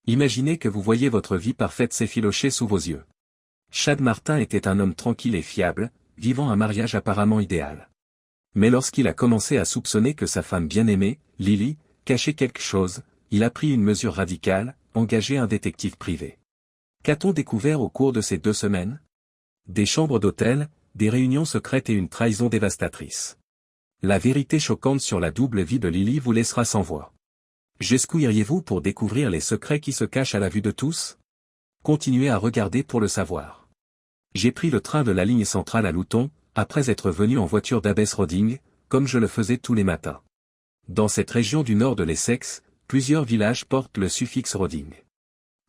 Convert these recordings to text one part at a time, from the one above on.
Imaginez que vous voyez votre vie parfaite s'effilocher sous vos yeux. Chad Martin était un homme tranquille et fiable, vivant un mariage apparemment idéal. Mais lorsqu'il a commencé à soupçonner que sa femme bien-aimée, Lily, cachait quelque chose, il a pris une mesure radicale, engager un détective privé. Qu'a-t-on découvert au cours de ces 2 semaines? Des chambres d'hôtel, des réunions secrètes et une trahison dévastatrice. La vérité choquante sur la double vie de Lily vous laissera sans voix. Jusqu'où iriez-vous pour découvrir les secrets qui se cachent à la vue de tous? Continuez à regarder pour le savoir. J'ai pris le train de la ligne centrale à Luton, après être venu en voiture d'Abbess Roding, comme je le faisais tous les matins. Dans cette région du nord de l'Essex, plusieurs villages portent le suffixe Roding.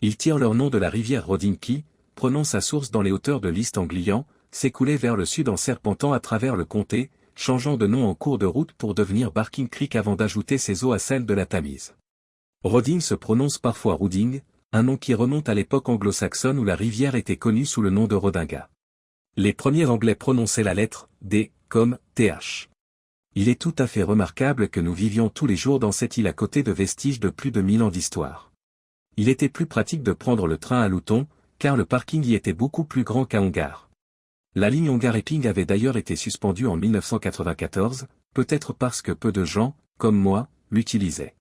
Ils tirent leur nom de la rivière Roding qui, prenant sa source dans les hauteurs de l'East Anglian, s'écoulait vers le sud en serpentant à travers le comté, changeant de nom en cours de route pour devenir Barking Creek avant d'ajouter ses eaux à celles de la Tamise. Roding se prononce parfois Rooding, un nom qui remonte à l'époque anglo-saxonne où la rivière était connue sous le nom de Rodinga. Les premiers Anglais prononçaient la lettre D comme TH. Il est tout à fait remarquable que nous vivions tous les jours dans cette île à côté de vestiges de plus de 1000 ans d'histoire. Il était plus pratique de prendre le train à Luton, car le parking y était beaucoup plus grand qu'à Ongar. La ligne Ongar-Epping avait d'ailleurs été suspendue en 1994, peut-être parce que peu de gens, comme moi, l'utilisaient.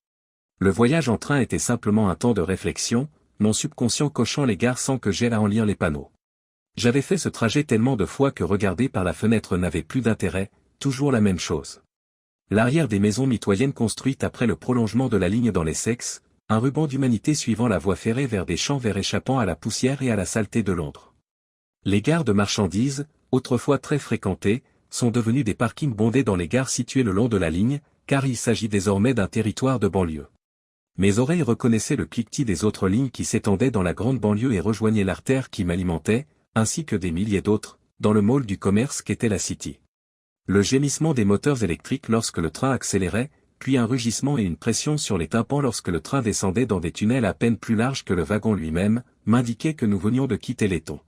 Le voyage en train était simplement un temps de réflexion, mon subconscient cochant les gares sans que j'aie à en lire les panneaux. J'avais fait ce trajet tellement de fois que regarder par la fenêtre n'avait plus d'intérêt, toujours la même chose. L'arrière des maisons mitoyennes construites après le prolongement de la ligne dans l'Essex, un ruban d'humanité suivant la voie ferrée vers des champs verts échappant à la poussière et à la saleté de Londres. Les gares de marchandises, autrefois très fréquentées, sont devenues des parkings bondés dans les gares situées le long de la ligne, car il s'agit désormais d'un territoire de banlieue. Mes oreilles reconnaissaient le cliquetis des autres lignes qui s'étendaient dans la grande banlieue et rejoignaient l'artère qui m'alimentait, ainsi que des milliers d'autres, dans le môle du commerce qu'était la City. Le gémissement des moteurs électriques lorsque le train accélérait, puis un rugissement et une pression sur les tympans lorsque le train descendait dans des tunnels à peine plus larges que le wagon lui-même, m'indiquaient que nous venions de quitter Laiton.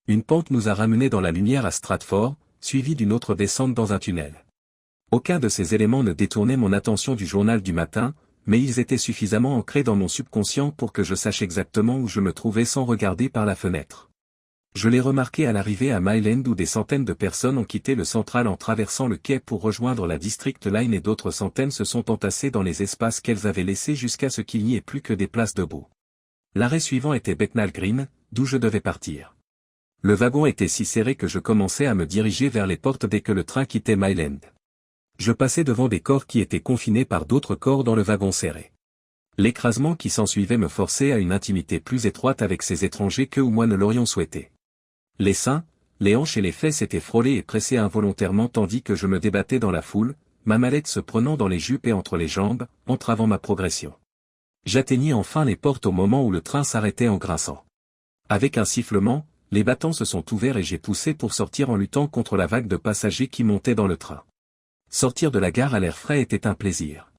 Une pente nous a ramenés dans la lumière à Stratford, suivie d'une autre descente dans un tunnel. Aucun de ces éléments ne détournait mon attention du journal du matin, mais ils étaient suffisamment ancrés dans mon subconscient pour que je sache exactement où je me trouvais sans regarder par la fenêtre. Je l'ai remarqué à l'arrivée à Mile End où des centaines de personnes ont quitté le central en traversant le quai pour rejoindre la District Line et d'autres centaines se sont entassées dans les espaces qu'elles avaient laissés jusqu'à ce qu'il n'y ait plus que des places debout. L'arrêt suivant était Bethnal Green, d'où je devais partir. Le wagon était si serré que je commençais à me diriger vers les portes dès que le train quittait Mile End. Je passais devant des corps qui étaient confinés par d'autres corps dans le wagon serré. L'écrasement qui s'ensuivait me forçait à une intimité plus étroite avec ces étrangers qu'eux ou moi ne l'aurions souhaité. Les seins, les hanches et les fesses étaient frôlés et pressés involontairement tandis que je me débattais dans la foule, ma mallette se prenant dans les jupes et entre les jambes, entravant ma progression. J'atteignis enfin les portes au moment où le train s'arrêtait en grinçant. Avec un sifflement, les battants se sont ouverts et j'ai poussé pour sortir en luttant contre la vague de passagers qui montaient dans le train. Sortir de la gare à l'air frais était un plaisir.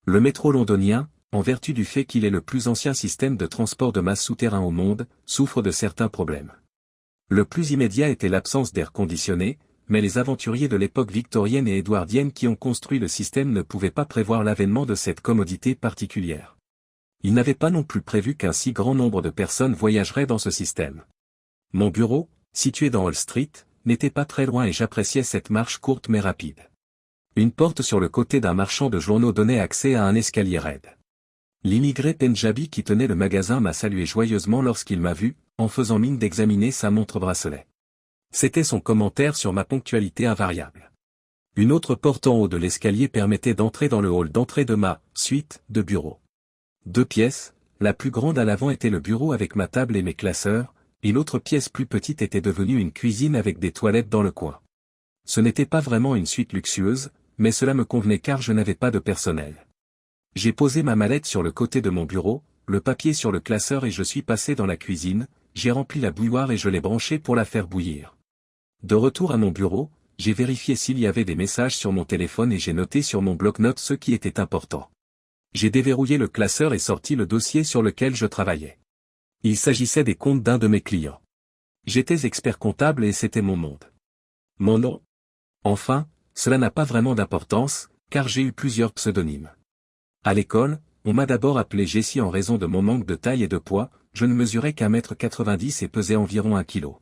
Le métro londonien, en vertu du fait qu'il est le plus ancien système de transport de masse souterrain au monde, souffre de certains problèmes. Le plus immédiat était l'absence d'air conditionné, mais les aventuriers de l'époque victorienne et édouardienne qui ont construit le système ne pouvaient pas prévoir l'avènement de cette commodité particulière. Ils n'avaient pas non plus prévu qu'un si grand nombre de personnes voyageraient dans ce système. Mon bureau, situé dans Hall Street, n'était pas très loin et j'appréciais cette marche courte mais rapide. Une porte sur le côté d'un marchand de journaux donnait accès à un escalier raide. L'immigré Pendjabi qui tenait le magasin m'a salué joyeusement lorsqu'il m'a vu, en faisant mine d'examiner sa montre-bracelet. C'était son commentaire sur ma ponctualité invariable. Une autre porte en haut de l'escalier permettait d'entrer dans le hall d'entrée de ma suite de bureaux. 2 pièces, la plus grande à l'avant était le bureau avec ma table et mes classeurs, et l'autre pièce plus petite était devenue une cuisine avec des toilettes dans le coin. Ce n'était pas vraiment une suite luxueuse, mais cela me convenait car je n'avais pas de personnel. J'ai posé ma mallette sur le côté de mon bureau, le papier sur le classeur et je suis passé dans la cuisine, j'ai rempli la bouilloire et je l'ai branchée pour la faire bouillir. De retour à mon bureau, j'ai vérifié s'il y avait des messages sur mon téléphone et j'ai noté sur mon bloc-notes ce qui était important. J'ai déverrouillé le classeur et sorti le dossier sur lequel je travaillais. Il s'agissait des comptes d'un de mes clients. J'étais expert comptable et c'était mon monde. Mon nom. Enfin, cela n'a pas vraiment d'importance, car j'ai eu plusieurs pseudonymes. À l'école, On m'a d'abord appelé Jessie en raison de mon manque de taille et de poids, je ne mesurais qu'1,90 m et pesais environ 1 kg.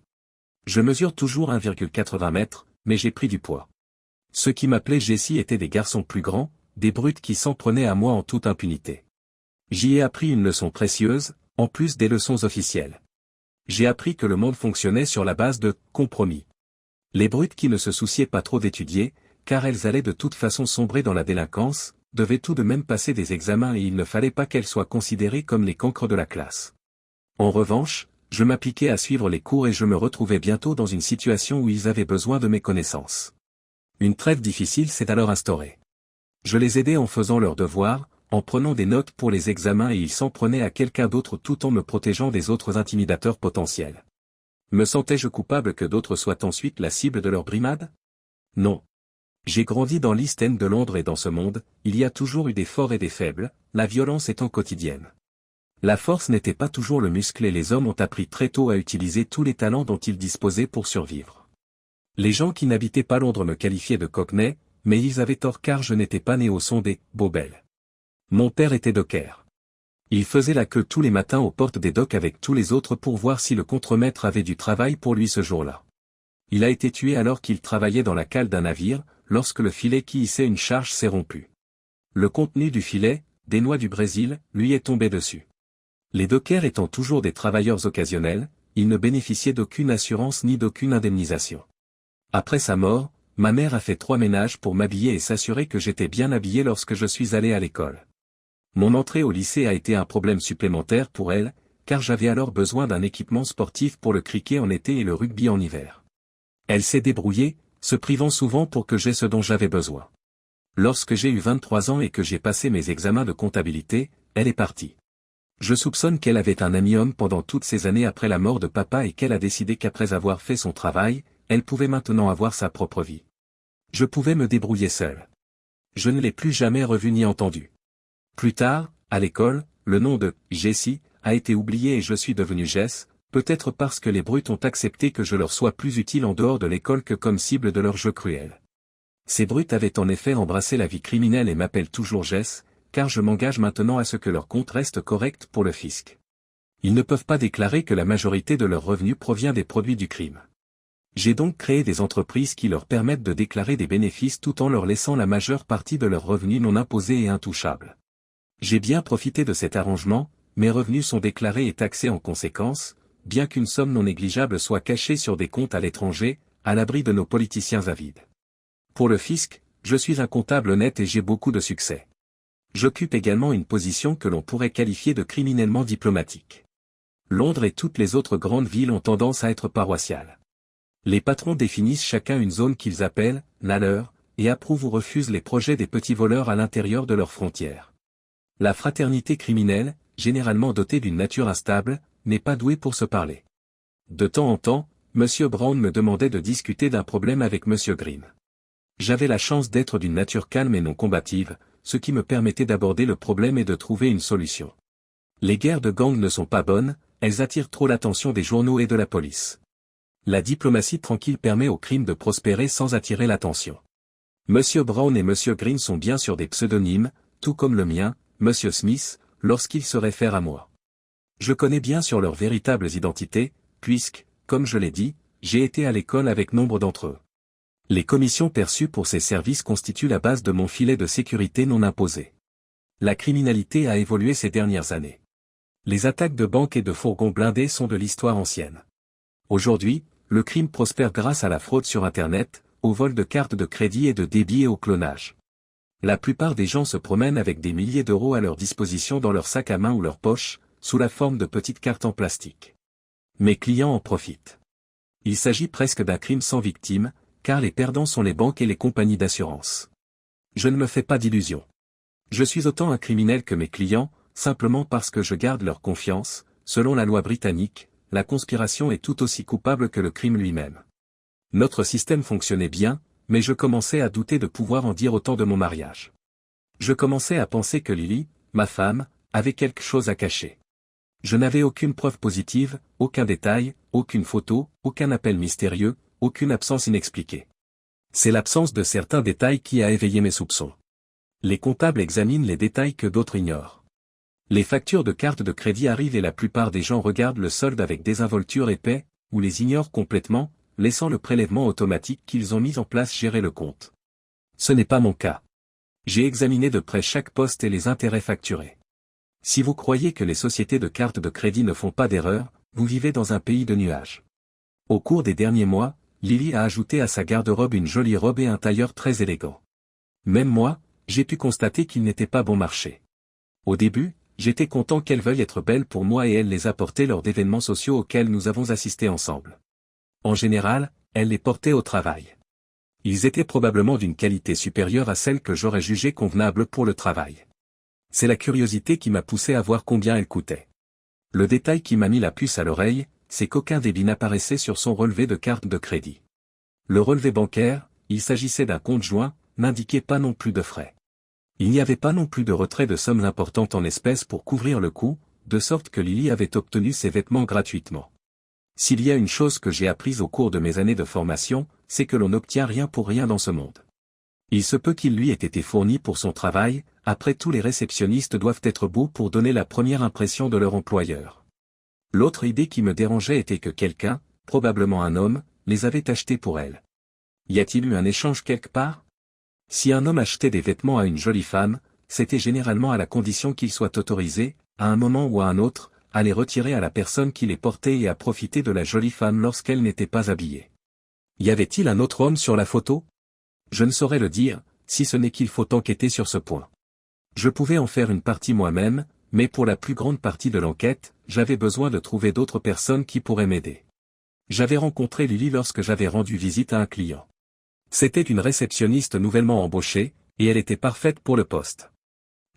Je mesure toujours 1,80 m, mais j'ai pris du poids. Ceux qui m'appelaient Jessie étaient des garçons plus grands, des brutes qui s'en prenaient à moi en toute impunité. J'y ai appris une leçon précieuse, en plus des leçons officielles. J'ai appris que le monde fonctionnait sur la base de compromis. Les brutes qui ne se souciaient pas trop d'étudier, car elles allaient de toute façon sombrer dans la délinquance, devaient tout de même passer des examens et il ne fallait pas qu'elles soient considérées comme les cancres de la classe. En revanche, je m'appliquais à suivre les cours et je me retrouvais bientôt dans une situation où ils avaient besoin de mes connaissances. Une trêve difficile s'est alors instaurée. Je les aidais en faisant leurs devoirs, en prenant des notes pour les examens et ils s'en prenaient à quelqu'un d'autre tout en me protégeant des autres intimidateurs potentiels. Me sentais-je coupable que d'autres soient ensuite la cible de leur brimade? Non. J'ai grandi dans l'East End de Londres et dans ce monde, il y a toujours eu des forts et des faibles, la violence étant quotidienne. La force n'était pas toujours le muscle et les hommes ont appris très tôt à utiliser tous les talents dont ils disposaient pour survivre. Les gens qui n'habitaient pas Londres me qualifiaient de cockney, mais ils avaient tort car je n'étais pas né au son des « Bobel ». Mon père était docker. Il faisait la queue tous les matins aux portes des docks avec tous les autres pour voir si le contremaître avait du travail pour lui ce jour-là. Il a été tué alors qu'il travaillait dans la cale d'un navire, lorsque le filet qui hissait une charge s'est rompu. Le contenu du filet, des noix du Brésil, lui est tombé dessus. Les dockers étant toujours des travailleurs occasionnels, ils ne bénéficiaient d'aucune assurance ni d'aucune indemnisation. Après sa mort, ma mère a fait 3 ménages pour m'habiller et s'assurer que j'étais bien habillé lorsque je suis allé à l'école. Mon entrée au lycée a été un problème supplémentaire pour elle, car j'avais alors besoin d'un équipement sportif pour le cricket en été et le rugby en hiver. Elle s'est débrouillée, se privant souvent pour que j'aie ce dont j'avais besoin. Lorsque j'ai eu 23 ans et que j'ai passé mes examens de comptabilité, elle est partie. Je soupçonne qu'elle avait un ami homme pendant toutes ces années après la mort de papa et qu'elle a décidé qu'après avoir fait son travail, elle pouvait maintenant avoir sa propre vie. Je pouvais me débrouiller seul. Je ne l'ai plus jamais revu ni entendu. Plus tard, à l'école, le nom de « Jessie » a été oublié et je suis devenu Jess, peut-être parce que les brutes ont accepté que je leur sois plus utile en dehors de l'école que comme cible de leur jeu cruel. Ces brutes avaient en effet embrassé la vie criminelle et m'appellent toujours Jess, car je m'engage maintenant à ce que leur compte reste correct pour le fisc. Ils ne peuvent pas déclarer que la majorité de leurs revenus provient des produits du crime. J'ai donc créé des entreprises qui leur permettent de déclarer des bénéfices tout en leur laissant la majeure partie de leurs revenus non imposés et intouchables. J'ai bien profité de cet arrangement, mes revenus sont déclarés et taxés en conséquence, bien qu'une somme non négligeable soit cachée sur des comptes à l'étranger, à l'abri de nos politiciens avides. Pour le fisc, je suis un comptable honnête et j'ai beaucoup de succès. J'occupe également une position que l'on pourrait qualifier de criminellement diplomatique. Londres et toutes les autres grandes villes ont tendance à être paroissiales. Les patrons définissent chacun une zone qu'ils appellent « la leur » et approuvent ou refusent les projets des petits voleurs à l'intérieur de leurs frontières. La fraternité criminelle, généralement dotée d'une nature instable, n'est pas douée pour se parler. De temps en temps, M. Brown me demandait de discuter d'un problème avec M. Green. J'avais la chance d'être d'une nature calme et non combative, ce qui me permettait d'aborder le problème et de trouver une solution. Les guerres de gangs ne sont pas bonnes, elles attirent trop l'attention des journaux et de la police. La diplomatie tranquille permet au crime de prospérer sans attirer l'attention. M. Brown et M. Green sont bien sûr des pseudonymes, tout comme le mien, M. Smith, lorsqu'il se réfère à moi. Je connais bien sur leurs véritables identités, puisque, comme je l'ai dit, j'ai été à l'école avec nombre d'entre eux. Les commissions perçues pour ces services constituent la base de mon filet de sécurité non imposé. La criminalité a évolué ces dernières années. Les attaques de banques et de fourgons blindés sont de l'histoire ancienne. Aujourd'hui, le crime prospère grâce à la fraude sur Internet, au vol de cartes de crédit et de débit et au clonage. La plupart des gens se promènent avec des milliers d'euros à leur disposition dans leur sac à main ou leur poche, sous la forme de petites cartes en plastique. Mes clients en profitent. Il s'agit presque d'un crime sans victime, car les perdants sont les banques et les compagnies d'assurance. Je ne me fais pas d'illusions. Je suis autant un criminel que mes clients, simplement parce que je garde leur confiance. Selon la loi britannique, la conspiration est tout aussi coupable que le crime lui-même. Notre système fonctionnait bien, mais je commençais à douter de pouvoir en dire autant de mon mariage. Je commençais à penser que Lily, ma femme, avait quelque chose à cacher. Je n'avais aucune preuve positive, aucun détail, aucune photo, aucun appel mystérieux, aucune absence inexpliquée. C'est l'absence de certains détails qui a éveillé mes soupçons. Les comptables examinent les détails que d'autres ignorent. Les factures de carte de crédit arrivent et la plupart des gens regardent le solde avec désinvolture épais, ou les ignorent complètement, laissant le prélèvement automatique qu'ils ont mis en place gérer le compte. Ce n'est pas mon cas. J'ai examiné de près chaque poste et les intérêts facturés. Si vous croyez que les sociétés de cartes de crédit ne font pas d'erreur, vous vivez dans un pays de nuages. Au cours des derniers mois, Lily a ajouté à sa garde-robe une jolie robe et un tailleur très élégant. Même moi, j'ai pu constater qu'il n'était pas bon marché. Au début, j'étais content qu'elle veuille être belle pour moi et elle les apporter lors d'événements sociaux auxquels nous avons assisté ensemble. En général, elle les portait au travail. Ils étaient probablement d'une qualité supérieure à celle que j'aurais jugée convenable pour le travail. C'est la curiosité qui m'a poussé à voir combien elle coûtait. Le détail qui m'a mis la puce à l'oreille, c'est qu'aucun débit n'apparaissait sur son relevé de carte de crédit. Le relevé bancaire, il s'agissait d'un compte joint, n'indiquait pas non plus de frais. Il n'y avait pas non plus de retrait de sommes importantes en espèces pour couvrir le coût, de sorte que Lily avait obtenu ses vêtements gratuitement. S'il y a une chose que j'ai apprise au cours de mes années de formation, c'est que l'on n'obtient rien pour rien dans ce monde. Il se peut qu'il lui ait été fourni pour son travail, après tout les réceptionnistes doivent être beaux pour donner la première impression de leur employeur. L'autre idée qui me dérangeait était que quelqu'un, probablement un homme, les avait achetés pour elle. Y a-t-il eu un échange quelque part ? Si un homme achetait des vêtements à une jolie femme, c'était généralement à la condition qu'il soit autorisé, à un moment ou à un autre, à les retirer à la personne qui les portait et à profiter de la jolie femme lorsqu'elle n'était pas habillée. Y avait-il un autre homme sur la photo ? Je ne saurais le dire, si ce n'est qu'il faut enquêter sur ce point. Je pouvais en faire une partie moi-même, mais pour la plus grande partie de l'enquête, j'avais besoin de trouver d'autres personnes qui pourraient m'aider. J'avais rencontré Lily lorsque j'avais rendu visite à un client. C'était une réceptionniste nouvellement embauchée, et elle était parfaite pour le poste.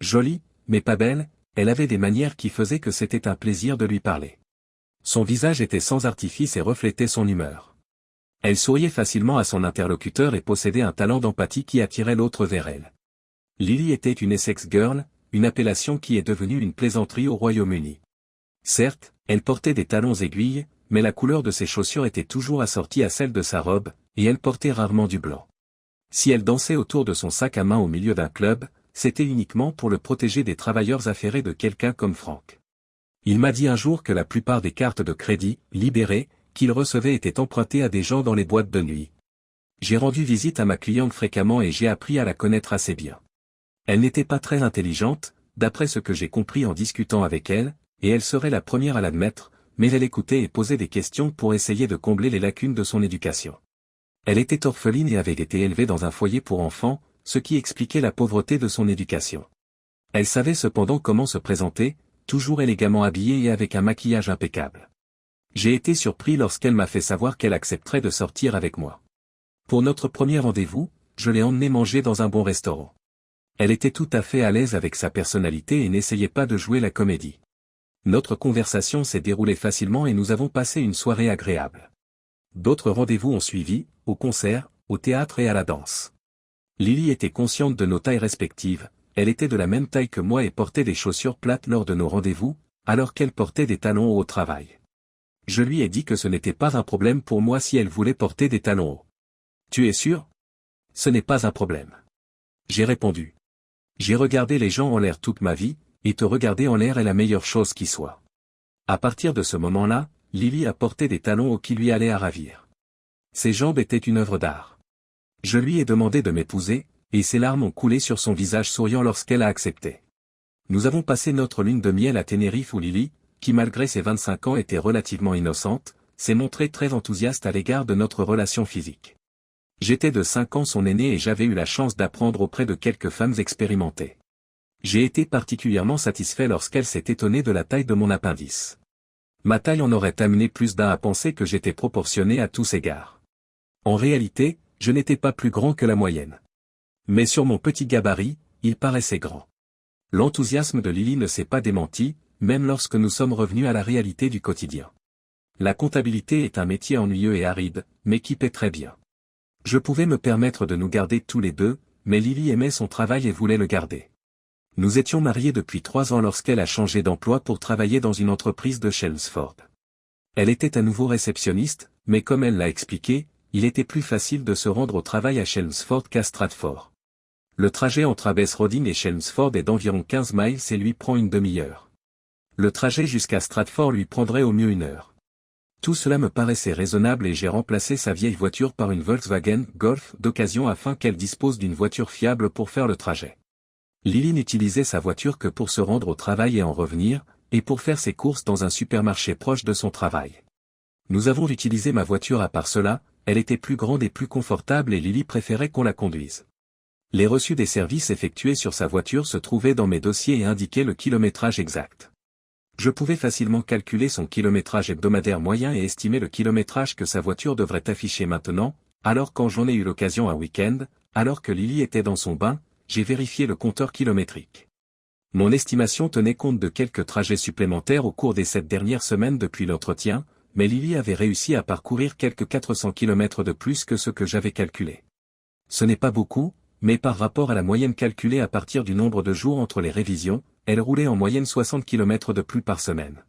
Jolie, mais pas belle, elle avait des manières qui faisaient que c'était un plaisir de lui parler. Son visage était sans artifice et reflétait son humeur. Elle souriait facilement à son interlocuteur et possédait un talent d'empathie qui attirait l'autre vers elle. Lily était une Essex Girl, une appellation qui est devenue une plaisanterie au Royaume-Uni. Certes, elle portait des talons aiguilles, mais la couleur de ses chaussures était toujours assortie à celle de sa robe, et elle portait rarement du blanc. Si elle dansait autour de son sac à main au milieu d'un club, c'était uniquement pour le protéger des travailleurs affairés de quelqu'un comme Frank. Il m'a dit un jour que la plupart des cartes de crédit, libérées, qu'il recevait étaient empruntées à des gens dans les boîtes de nuit. J'ai rendu visite à ma cliente fréquemment et j'ai appris à la connaître assez bien. Elle n'était pas très intelligente, d'après ce que j'ai compris en discutant avec elle, et elle serait la première à l'admettre, mais elle écoutait et posait des questions pour essayer de combler les lacunes de son éducation. Elle était orpheline et avait été élevée dans un foyer pour enfants, ce qui expliquait la pauvreté de son éducation. Elle savait cependant comment se présenter, toujours élégamment habillée et avec un maquillage impeccable. J'ai été surpris lorsqu'elle m'a fait savoir qu'elle accepterait de sortir avec moi. Pour notre premier rendez-vous, je l'ai emmenée manger dans un bon restaurant. Elle était tout à fait à l'aise avec sa personnalité et n'essayait pas de jouer la comédie. Notre conversation s'est déroulée facilement et nous avons passé une soirée agréable. D'autres rendez-vous ont suivi, au concert, au théâtre et à la danse. Lily était consciente de nos tailles respectives, elle était de la même taille que moi et portait des chaussures plates lors de nos rendez-vous, alors qu'elle portait des talons hauts au travail. Je lui ai dit que ce n'était pas un problème pour moi si elle voulait porter des talons hauts. Tu es sûr ? Ce n'est pas un problème. J'ai répondu. J'ai regardé les gens en l'air toute ma vie, et te regarder en l'air est la meilleure chose qui soit. À partir de ce moment-là, Lily a porté des talons hauts qui lui allaient à ravir. Ses jambes étaient une œuvre d'art. Je lui ai demandé de m'épouser, et ses larmes ont coulé sur son visage souriant lorsqu'elle a accepté. Nous avons passé notre lune de miel à Tenerife où Lily, qui malgré ses 25 ans était relativement innocente, s'est montrée très enthousiaste à l'égard de notre relation physique. J'étais de 5 ans son aîné et j'avais eu la chance d'apprendre auprès de quelques femmes expérimentées. J'ai été particulièrement satisfait lorsqu'elle s'est étonnée de la taille de mon appendice. Ma taille en aurait amené plus d'un à penser que j'étais proportionné à tous égards. En réalité, je n'étais pas plus grand que la moyenne. Mais sur mon petit gabarit, il paraissait grand. L'enthousiasme de Lily ne s'est pas démenti, même lorsque nous sommes revenus à la réalité du quotidien. La comptabilité est un métier ennuyeux et aride, mais qui paie très bien. Je pouvais me permettre de nous garder tous les deux, mais Lily aimait son travail et voulait le garder. Nous étions mariés depuis 3 ans lorsqu'elle a changé d'emploi pour travailler dans une entreprise de Chelmsford. Elle était à nouveau réceptionniste, mais comme elle l'a expliqué, il était plus facile de se rendre au travail à Chelmsford qu'à Stratford. Le trajet entre Abbey's Rodin et Chelmsford est d'environ 15 miles et lui prend une demi-heure. Le trajet jusqu'à Stratford lui prendrait au mieux 1 heure. Tout cela me paraissait raisonnable et j'ai remplacé sa vieille voiture par une Volkswagen Golf d'occasion afin qu'elle dispose d'une voiture fiable pour faire le trajet. Lily n'utilisait sa voiture que pour se rendre au travail et en revenir, et pour faire ses courses dans un supermarché proche de son travail. Nous avons utilisé ma voiture à part cela, elle était plus grande et plus confortable et Lily préférait qu'on la conduise. Les reçus des services effectués sur sa voiture se trouvaient dans mes dossiers et indiquaient le kilométrage exact. Je pouvais facilement calculer son kilométrage hebdomadaire moyen et estimer le kilométrage que sa voiture devrait afficher maintenant, alors quand j'en ai eu l'occasion un week-end, alors que Lily était dans son bain, j'ai vérifié le compteur kilométrique. Mon estimation tenait compte de quelques trajets supplémentaires au cours des 7 dernières semaines depuis l'entretien, mais Lily avait réussi à parcourir quelques 400 km de plus que ce que j'avais calculé. Ce n'est pas beaucoup, mais par rapport à la moyenne calculée à partir du nombre de jours entre les révisions, elle roulait en moyenne 60 km de plus par semaine.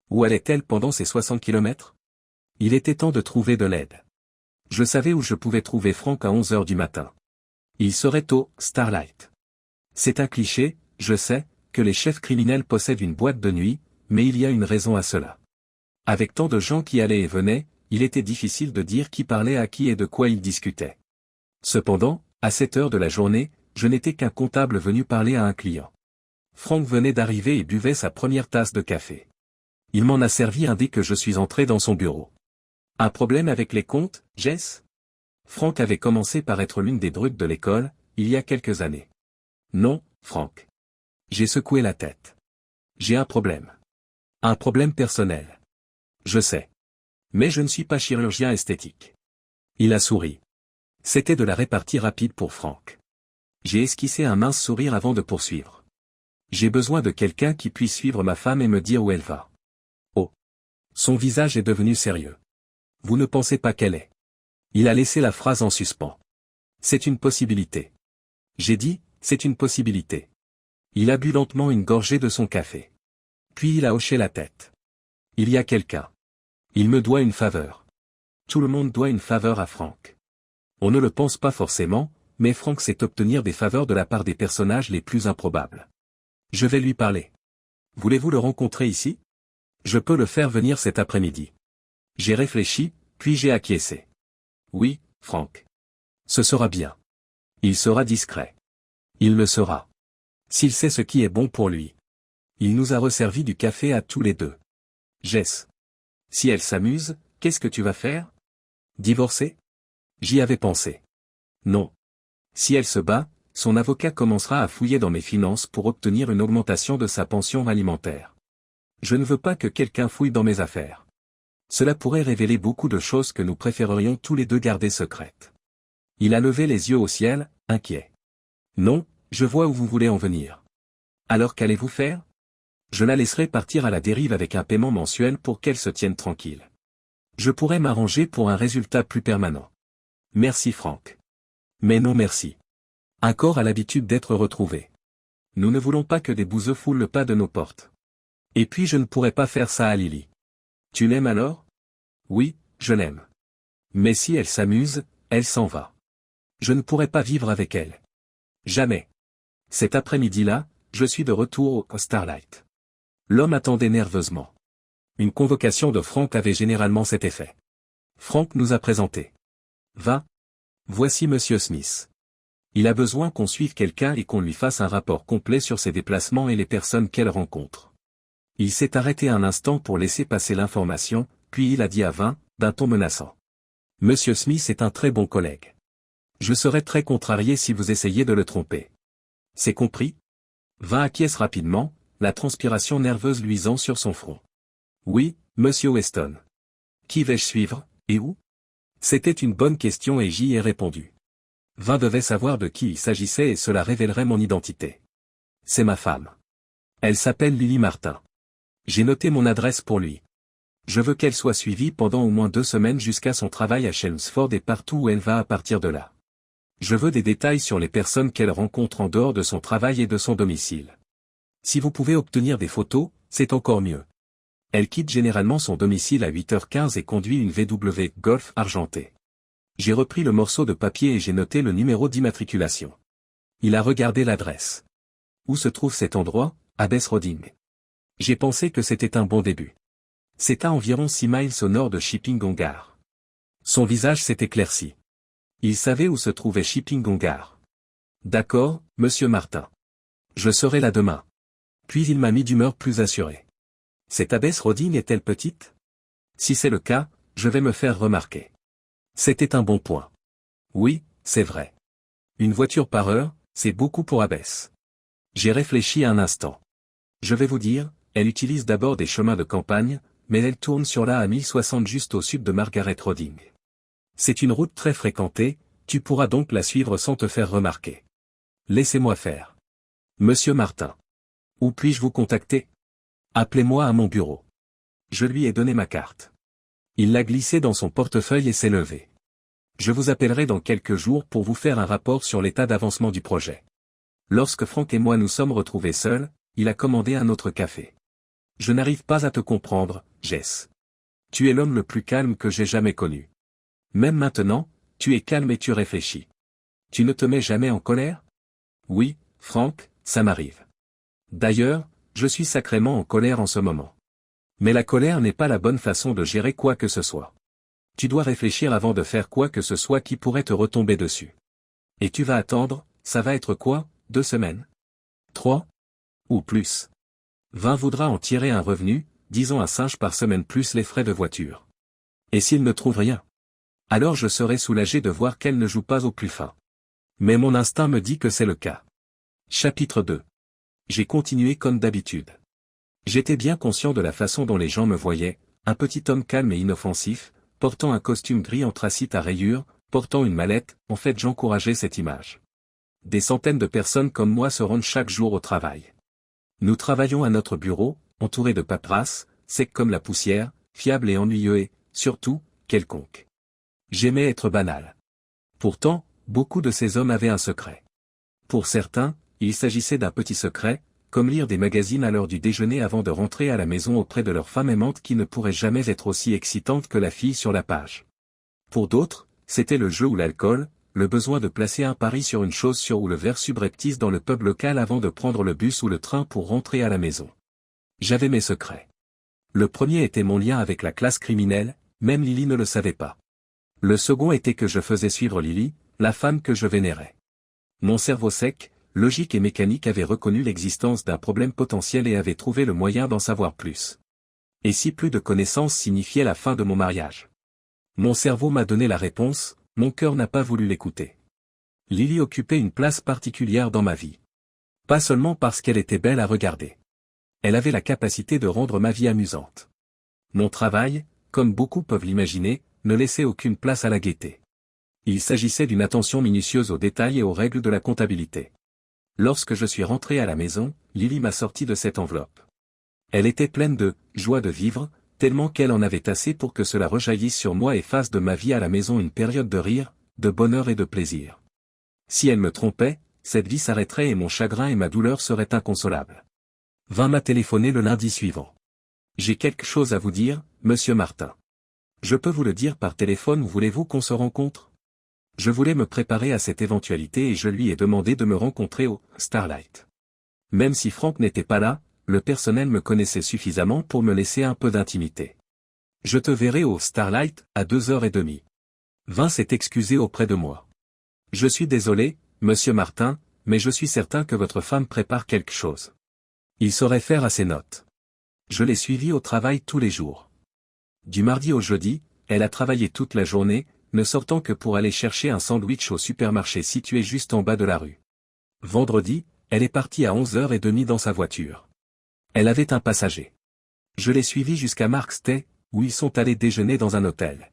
Où allait-elle pendant ces 60 km? Il était temps de trouver de l'aide. Je savais où je pouvais trouver Frank à 11 heures du matin. Il serait au Starlight. C'est un cliché, je sais, que les chefs criminels possèdent une boîte de nuit, mais il y a une raison à cela. Avec tant de gens qui allaient et venaient, il était difficile de dire qui parlait à qui et de quoi ils discutaient. Cependant, à cette heure de la journée, je n'étais qu'un comptable venu parler à un client. Frank venait d'arriver et buvait sa première tasse de café. Il m'en a servi un dès que je suis entré dans son bureau. Un problème avec les comptes, Jess? Frank avait commencé par être l'une des brutes de l'école, il y a quelques années. Non, Frank. J'ai secoué la tête. J'ai un problème. Un problème personnel. Je sais. Mais je ne suis pas chirurgien esthétique. Il a souri. C'était de la répartie rapide pour Frank. J'ai esquissé un mince sourire avant de poursuivre. J'ai besoin de quelqu'un qui puisse suivre ma femme et me dire où elle va. Oh. Son visage est devenu sérieux. Vous ne pensez pas qu'elle est. Il a laissé la phrase en suspens. C'est une possibilité. J'ai dit, c'est une possibilité. Il a bu lentement une gorgée de son café. Puis il a hoché la tête. Il y a quelqu'un. Il me doit une faveur. Tout le monde doit une faveur à Frank. On ne le pense pas forcément, mais Frank sait obtenir des faveurs de la part des personnages les plus improbables. Je vais lui parler. Voulez-vous le rencontrer ici? Je peux le faire venir cet après-midi. J'ai réfléchi, puis j'ai acquiescé. Oui, Frank. Ce sera bien. Il sera discret. Il le sera. S'il sait ce qui est bon pour lui. Il nous a resservi du café à tous les deux. Jess. Si elle s'amuse, qu'est-ce que tu vas faire? Divorcer? J'y avais pensé. Non. Si elle se bat, son avocat commencera à fouiller dans mes finances pour obtenir une augmentation de sa pension alimentaire. Je ne veux pas que quelqu'un fouille dans mes affaires. Cela pourrait révéler beaucoup de choses que nous préférerions tous les deux garder secrètes. Il a levé les yeux au ciel, inquiet. Non, je vois où vous voulez en venir. Alors qu'allez-vous faire? Je la laisserai partir à la dérive avec un paiement mensuel pour qu'elle se tienne tranquille. Je pourrais m'arranger pour un résultat plus permanent. Merci Frank. Mais non merci. Un corps a l'habitude d'être retrouvé. Nous ne voulons pas que des bouseux foulent le pas de nos portes. Et puis je ne pourrais pas faire ça à Lily. Tu l'aimes alors? Oui, je l'aime. Mais si elle s'amuse, elle s'en va. Je ne pourrais pas vivre avec elle. Jamais. Cet après-midi-là, je suis de retour au Starlight. L'homme attendait nerveusement. Une convocation de Frank avait généralement cet effet. Frank nous a présenté. Va. Voici Monsieur Smith. Il a besoin qu'on suive quelqu'un et qu'on lui fasse un rapport complet sur ses déplacements et les personnes qu'elle rencontre. Il s'est arrêté un instant pour laisser passer l'information, puis il a dit à Vin, d'un ton menaçant. Monsieur Smith est un très bon collègue. Je serais très contrarié si vous essayiez de le tromper. C'est compris? Vin acquiesce rapidement, la transpiration nerveuse luisant sur son front. Oui, Monsieur Weston. Qui vais-je suivre, et où? C'était une bonne question et j'y ai répondu. Vin devait savoir de qui il s'agissait et cela révélerait mon identité. C'est ma femme. Elle s'appelle Lily Martin. J'ai noté mon adresse pour lui. Je veux qu'elle soit suivie pendant au moins 2 semaines jusqu'à son travail à Chelmsford et partout où elle va à partir de là. Je veux des détails sur les personnes qu'elle rencontre en dehors de son travail et de son domicile. Si vous pouvez obtenir des photos, c'est encore mieux. Elle quitte généralement son domicile à 8h15 et conduit une VW Golf argentée. J'ai repris le morceau de papier et j'ai noté le numéro d'immatriculation. Il a regardé l'adresse. Où se trouve cet endroit? À Bess Roding. J'ai pensé que c'était un bon début. C'est à environ 6 miles au nord de Shiping-Ongar. Son visage s'est éclairci. Il savait où se trouvait Shiping-Ongar. D'accord, monsieur Martin. Je serai là demain. Puis il m'a mis d'humeur plus assurée. Cette abbesse Roding est-elle petite? Si c'est le cas, je vais me faire remarquer. C'était un bon point. Oui, c'est vrai. Une voiture par heure, c'est beaucoup pour abbesse. J'ai réfléchi un instant. Je vais vous dire, elle utilise d'abord des chemins de campagne, mais elle tourne sur la A1060 juste au sud de Margaret Roding. C'est une route très fréquentée, tu pourras donc la suivre sans te faire remarquer. Laissez-moi faire. Monsieur Martin. Où puis-je vous contacter? Appelez-moi à mon bureau. Je lui ai donné ma carte. Il l'a glissée dans son portefeuille et s'est levé. Je vous appellerai dans quelques jours pour vous faire un rapport sur l'état d'avancement du projet. Lorsque Frank et moi nous sommes retrouvés seuls, il a commandé un autre café. Je n'arrive pas à te comprendre, Jess. Tu es l'homme le plus calme que j'ai jamais connu. Même maintenant, tu es calme et tu réfléchis. Tu ne te mets jamais en colère? Oui, Frank, ça m'arrive. D'ailleurs, je suis sacrément en colère en ce moment. Mais la colère n'est pas la bonne façon de gérer quoi que ce soit. Tu dois réfléchir avant de faire quoi que ce soit qui pourrait te retomber dessus. Et tu vas attendre, ça va être quoi, 2 semaines? 3? Ou plus? 20 voudra en tirer un revenu, disons un singe par semaine plus les frais de voiture. Et s'il ne trouve rien? Alors je serai soulagé de voir qu'elle ne joue pas au plus fin. Mais mon instinct me dit que c'est le cas. Chapitre 2. J'ai continué comme d'habitude. J'étais bien conscient de la façon dont les gens me voyaient, un petit homme calme et inoffensif, portant un costume gris anthracite à rayures, portant une mallette, en fait j'encourageais cette image. Des centaines de personnes comme moi se rendent chaque jour au travail. Nous travaillons à notre bureau, entourés de paperasses, secs comme la poussière, fiables et ennuyeux et, surtout, quelconques. J'aimais être banal. Pourtant, beaucoup de ces hommes avaient un secret. Pour certains, il s'agissait d'un petit secret, comme lire des magazines à l'heure du déjeuner avant de rentrer à la maison auprès de leur femme aimante qui ne pourrait jamais être aussi excitante que la fille sur la page. Pour d'autres, c'était le jeu ou l'alcool, le besoin de placer un pari sur une chose sûre ou le verre subreptice dans le pub local avant de prendre le bus ou le train pour rentrer à la maison. J'avais mes secrets. Le premier était mon lien avec la classe criminelle, même Lily ne le savait pas. Le second était que je faisais suivre Lily, la femme que je vénérais. Mon cerveau sec, logique et mécanique avait reconnu l'existence d'un problème potentiel et avait trouvé le moyen d'en savoir plus. Et si plus de connaissances signifiait la fin de mon mariage? Mon cerveau m'a donné la réponse, mon cœur n'a pas voulu l'écouter. Lily occupait une place particulière dans ma vie. Pas seulement parce qu'elle était belle à regarder. Elle avait la capacité de rendre ma vie amusante. Mon travail, comme beaucoup peuvent l'imaginer, ne laissait aucune place à la gaieté. Il s'agissait d'une attention minutieuse aux détails et aux règles de la comptabilité. Lorsque je suis rentré à la maison, Lily m'a sorti de cette enveloppe. Elle était pleine de joie de vivre, tellement qu'elle en avait assez pour que cela rejaillisse sur moi et fasse de ma vie à la maison une période de rire, de bonheur et de plaisir. Si elle me trompait, cette vie s'arrêterait et mon chagrin et ma douleur seraient inconsolables. Vint m'a téléphoné le lundi suivant. J'ai quelque chose à vous dire, monsieur Martin. Je peux vous le dire par téléphone ou voulez-vous qu'on se rencontre? Je voulais me préparer à cette éventualité et je lui ai demandé de me rencontrer au Starlight. Même si Frank n'était pas là, le personnel me connaissait suffisamment pour me laisser un peu d'intimité. Je te verrai au Starlight, à 2h30. Vince s'est excusé auprès de moi. Je suis désolé, monsieur Martin, mais je suis certain que votre femme prépare quelque chose. Il saurait faire à ses notes. Je l'ai suivie au travail tous les jours. Du mardi au jeudi, elle a travaillé toute la journée, ne sortant que pour aller chercher un sandwich au supermarché situé juste en bas de la rue. Vendredi, elle est partie à 11h30 dans sa voiture. Elle avait un passager. Je l'ai suivi jusqu'à Markstay, où ils sont allés déjeuner dans un hôtel.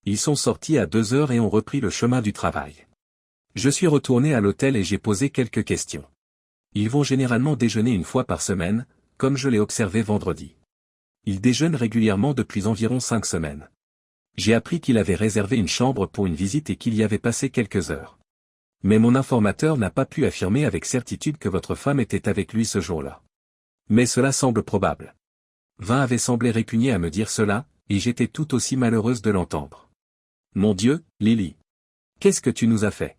Ils sont sortis à 2h et ont repris le chemin du travail. Je suis retourné à l'hôtel et j'ai posé quelques questions. Ils vont généralement déjeuner une fois par semaine, comme je l'ai observé vendredi. Ils déjeunent régulièrement depuis environ 5 semaines. J'ai appris qu'il avait réservé une chambre pour une visite et qu'il y avait passé quelques heures. Mais mon informateur n'a pas pu affirmer avec certitude que votre femme était avec lui ce jour-là. Mais cela semble probable. Vin avait semblé répugné à me dire cela, et j'étais tout aussi malheureuse de l'entendre. Mon Dieu, Lily. Qu'est-ce que tu nous as fait?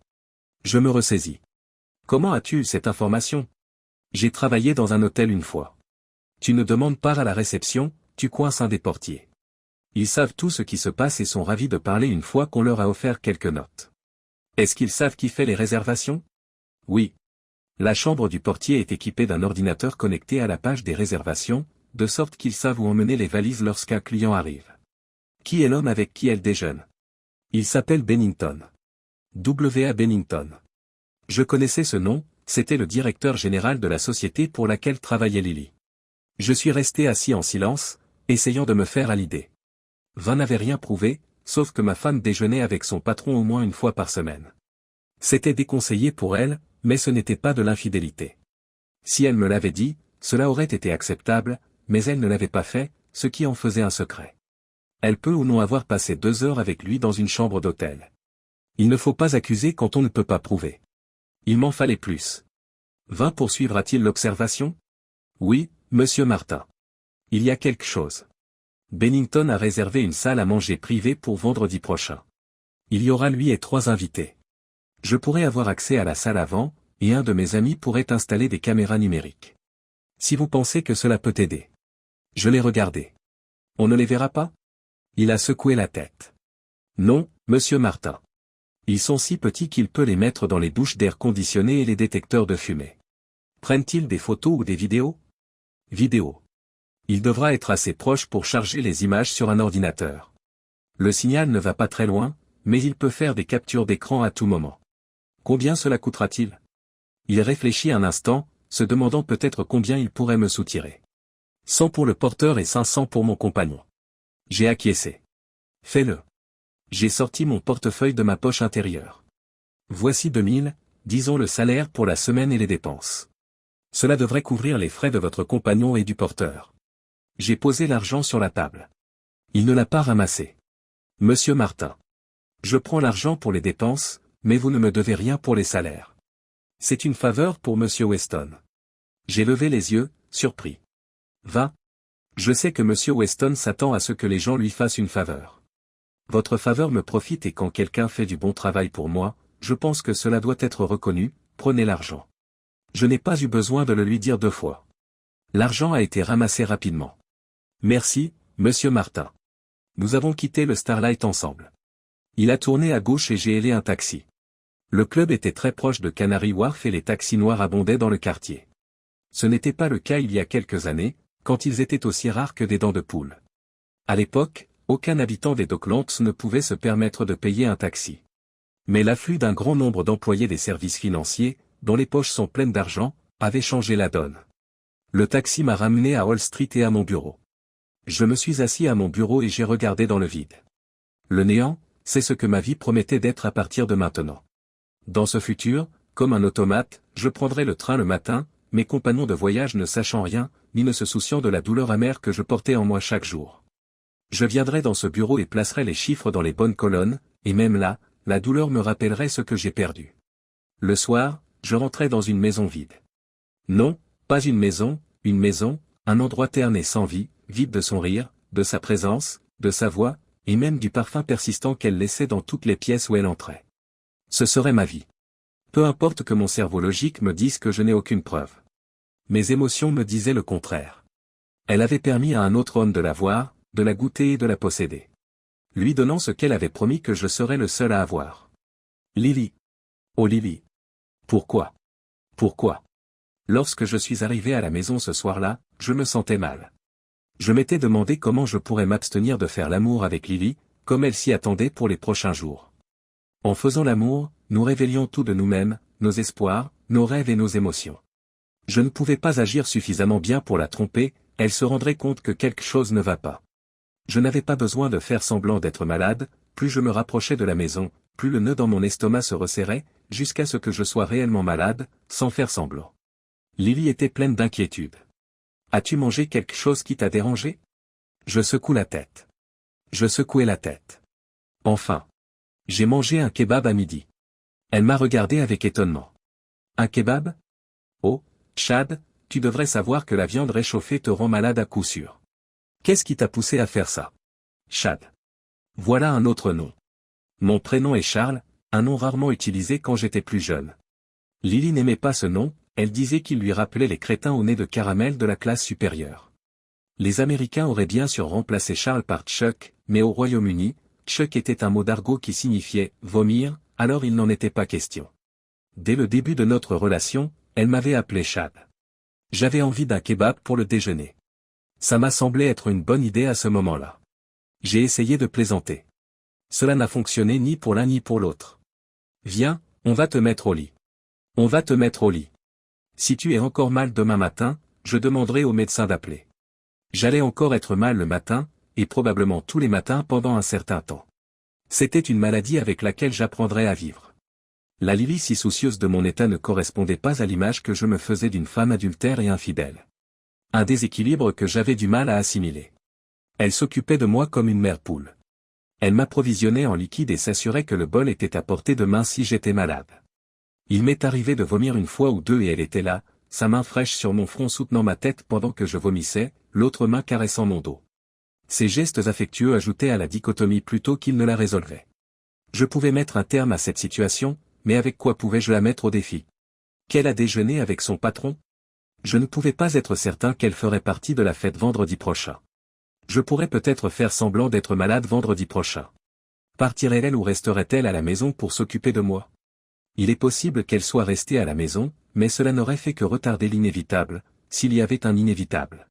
Je me ressaisis. Comment as-tu eu cette information? J'ai travaillé dans un hôtel une fois. Tu ne demandes pas à la réception, tu coinces un des portiers. Ils savent tout ce qui se passe et sont ravis de parler une fois qu'on leur a offert quelques notes. Est-ce qu'ils savent qui fait les réservations? Oui. La chambre du portier est équipée d'un ordinateur connecté à la page des réservations, de sorte qu'ils savent où emmener les valises lorsqu'un client arrive. Qui est l'homme avec qui elle déjeune? Il s'appelle Bennington. W.A. Bennington. Je connaissais ce nom, c'était le directeur général de la société pour laquelle travaillait Lily. Je suis resté assis en silence, essayant de me faire à l'idée. Vin n'avait rien prouvé, sauf que ma femme déjeunait avec son patron au moins une fois par semaine. C'était déconseillé pour elle, mais ce n'était pas de l'infidélité. Si elle me l'avait dit, cela aurait été acceptable, mais elle ne l'avait pas fait, ce qui en faisait un secret. Elle peut ou non avoir passé 2 heures avec lui dans une chambre d'hôtel. Il ne faut pas accuser quand on ne peut pas prouver. Il m'en fallait plus. Vin poursuivra-t-il l'observation? Oui, monsieur Martin. Il y a quelque chose. Bennington a réservé une salle à manger privée pour vendredi prochain. Il y aura lui et 3 invités. Je pourrai avoir accès à la salle avant, et un de mes amis pourrait installer des caméras numériques. Si vous pensez que cela peut aider. Je l'ai regardé. On ne les verra pas? Il a secoué la tête. Non, monsieur Martin. Ils sont si petits qu'il peut les mettre dans les bouches d'air conditionné et les détecteurs de fumée. Prennent-ils des photos ou des vidéos? Vidéos. Il devra être assez proche pour charger les images sur un ordinateur. Le signal ne va pas très loin, mais il peut faire des captures d'écran à tout moment. Combien cela coûtera-t-il? Il réfléchit un instant, se demandant peut-être combien il pourrait me soutirer. 100 pour le porteur et 500 pour mon compagnon. J'ai acquiescé. Fais-le. J'ai sorti mon portefeuille de ma poche intérieure. Voici 2000, disons le salaire pour la semaine et les dépenses. Cela devrait couvrir les frais de votre compagnon et du porteur. J'ai posé l'argent sur la table. Il ne l'a pas ramassé. Monsieur Martin. Je prends l'argent pour les dépenses, mais vous ne me devez rien pour les salaires. C'est une faveur pour monsieur Weston. J'ai levé les yeux, surpris. Va. Je sais que monsieur Weston s'attend à ce que les gens lui fassent une faveur. Votre faveur me profite et quand quelqu'un fait du bon travail pour moi, je pense que cela doit être reconnu, prenez l'argent. Je n'ai pas eu besoin de le lui dire 2 fois. L'argent a été ramassé rapidement. Merci, monsieur Martin. Nous avons quitté le Starlight ensemble. Il a tourné à gauche et j'ai hélé un taxi. Le club était très proche de Canary Wharf et les taxis noirs abondaient dans le quartier. Ce n'était pas le cas il y a quelques années, quand ils étaient aussi rares que des dents de poule. À l'époque, aucun habitant des Docklands ne pouvait se permettre de payer un taxi. Mais l'afflux d'un grand nombre d'employés des services financiers, dont les poches sont pleines d'argent, avait changé la donne. Le taxi m'a ramené à Wall Street et à mon bureau. Je me suis assis à mon bureau et j'ai regardé dans le vide. Le néant, c'est ce que ma vie promettait d'être à partir de maintenant. Dans ce futur, comme un automate, je prendrai le train le matin, mes compagnons de voyage ne sachant rien, ni ne se souciant de la douleur amère que je portais en moi chaque jour. Je viendrai dans ce bureau et placerai les chiffres dans les bonnes colonnes, et même là, la douleur me rappellerait ce que j'ai perdu. Le soir, je rentrais dans une maison vide. Non, pas une maison, un endroit terne et sans vie, vide de son rire, de sa présence, de sa voix, et même du parfum persistant qu'elle laissait dans toutes les pièces où elle entrait. Ce serait ma vie. Peu importe que mon cerveau logique me dise que je n'ai aucune preuve. Mes émotions me disaient le contraire. Elle avait permis à un autre homme de la voir, de la goûter et de la posséder. Lui donnant ce qu'elle avait promis que je serais le seul à avoir. Lily. Oh Lily. Pourquoi? Pourquoi? Lorsque je suis arrivé à la maison ce soir-là, je me sentais mal. Je m'étais demandé comment je pourrais m'abstenir de faire l'amour avec Lily, comme elle s'y attendait pour les prochains jours. En faisant l'amour, nous révélions tout de nous-mêmes, nos espoirs, nos rêves et nos émotions. Je ne pouvais pas agir suffisamment bien pour la tromper, elle se rendrait compte que quelque chose ne va pas. Je n'avais pas besoin de faire semblant d'être malade, plus je me rapprochais de la maison, plus le nœud dans mon estomac se resserrait, jusqu'à ce que je sois réellement malade, sans faire semblant. Lily était pleine d'inquiétude. As-tu mangé quelque chose qui t'a dérangé? Je secoue la tête. Je secouai la tête. Enfin. J'ai mangé un kebab à midi. Elle m'a regardé avec étonnement. Un kebab? Oh, Chad, tu devrais savoir que la viande réchauffée te rend malade à coup sûr. Qu'est-ce qui t'a poussé à faire ça? Chad. Voilà un autre nom. Mon prénom est Charles, un nom rarement utilisé quand j'étais plus jeune. Lily n'aimait pas ce nom, elle disait qu'il lui rappelait les crétins au nez de caramel de la classe supérieure. Les Américains auraient bien sûr remplacé Charles par Chuck, mais au Royaume-Uni, Chuck était un mot d'argot qui signifiait « vomir », alors il n'en était pas question. Dès le début de notre relation, elle m'avait appelé Chad. J'avais envie d'un kebab pour le déjeuner. Ça m'a semblé être une bonne idée à ce moment-là. J'ai essayé de plaisanter. Cela n'a fonctionné ni pour l'un ni pour l'autre. Viens, on va te mettre au lit. On va te mettre au lit. Si tu es encore mal demain matin, je demanderai au médecin d'appeler. J'allais encore être mal le matin, et probablement tous les matins pendant un certain temps. C'était une maladie avec laquelle j'apprendrais à vivre. La Lily si soucieuse de mon état ne correspondait pas à l'image que je me faisais d'une femme adultère et infidèle. Un déséquilibre que j'avais du mal à assimiler. Elle s'occupait de moi comme une mère poule. Elle m'approvisionnait en liquide et s'assurait que le bol était à portée de main si j'étais malade. Il m'est arrivé de vomir une fois ou deux et elle était là, sa main fraîche sur mon front soutenant ma tête pendant que je vomissais, l'autre main caressant mon dos. Ces gestes affectueux ajoutaient à la dichotomie plutôt qu'ils ne la résolvaient. Je pouvais mettre un terme à cette situation, mais avec quoi pouvais-je la mettre au défi? Qu'elle a déjeuné avec son patron? Je ne pouvais pas être certain qu'elle ferait partie de la fête vendredi prochain. Je pourrais peut-être faire semblant d'être malade vendredi prochain. Partirait-elle ou resterait-elle à la maison pour s'occuper de moi? Il est possible qu'elle soit restée à la maison, mais cela n'aurait fait que retarder l'inévitable, s'il y avait un inévitable.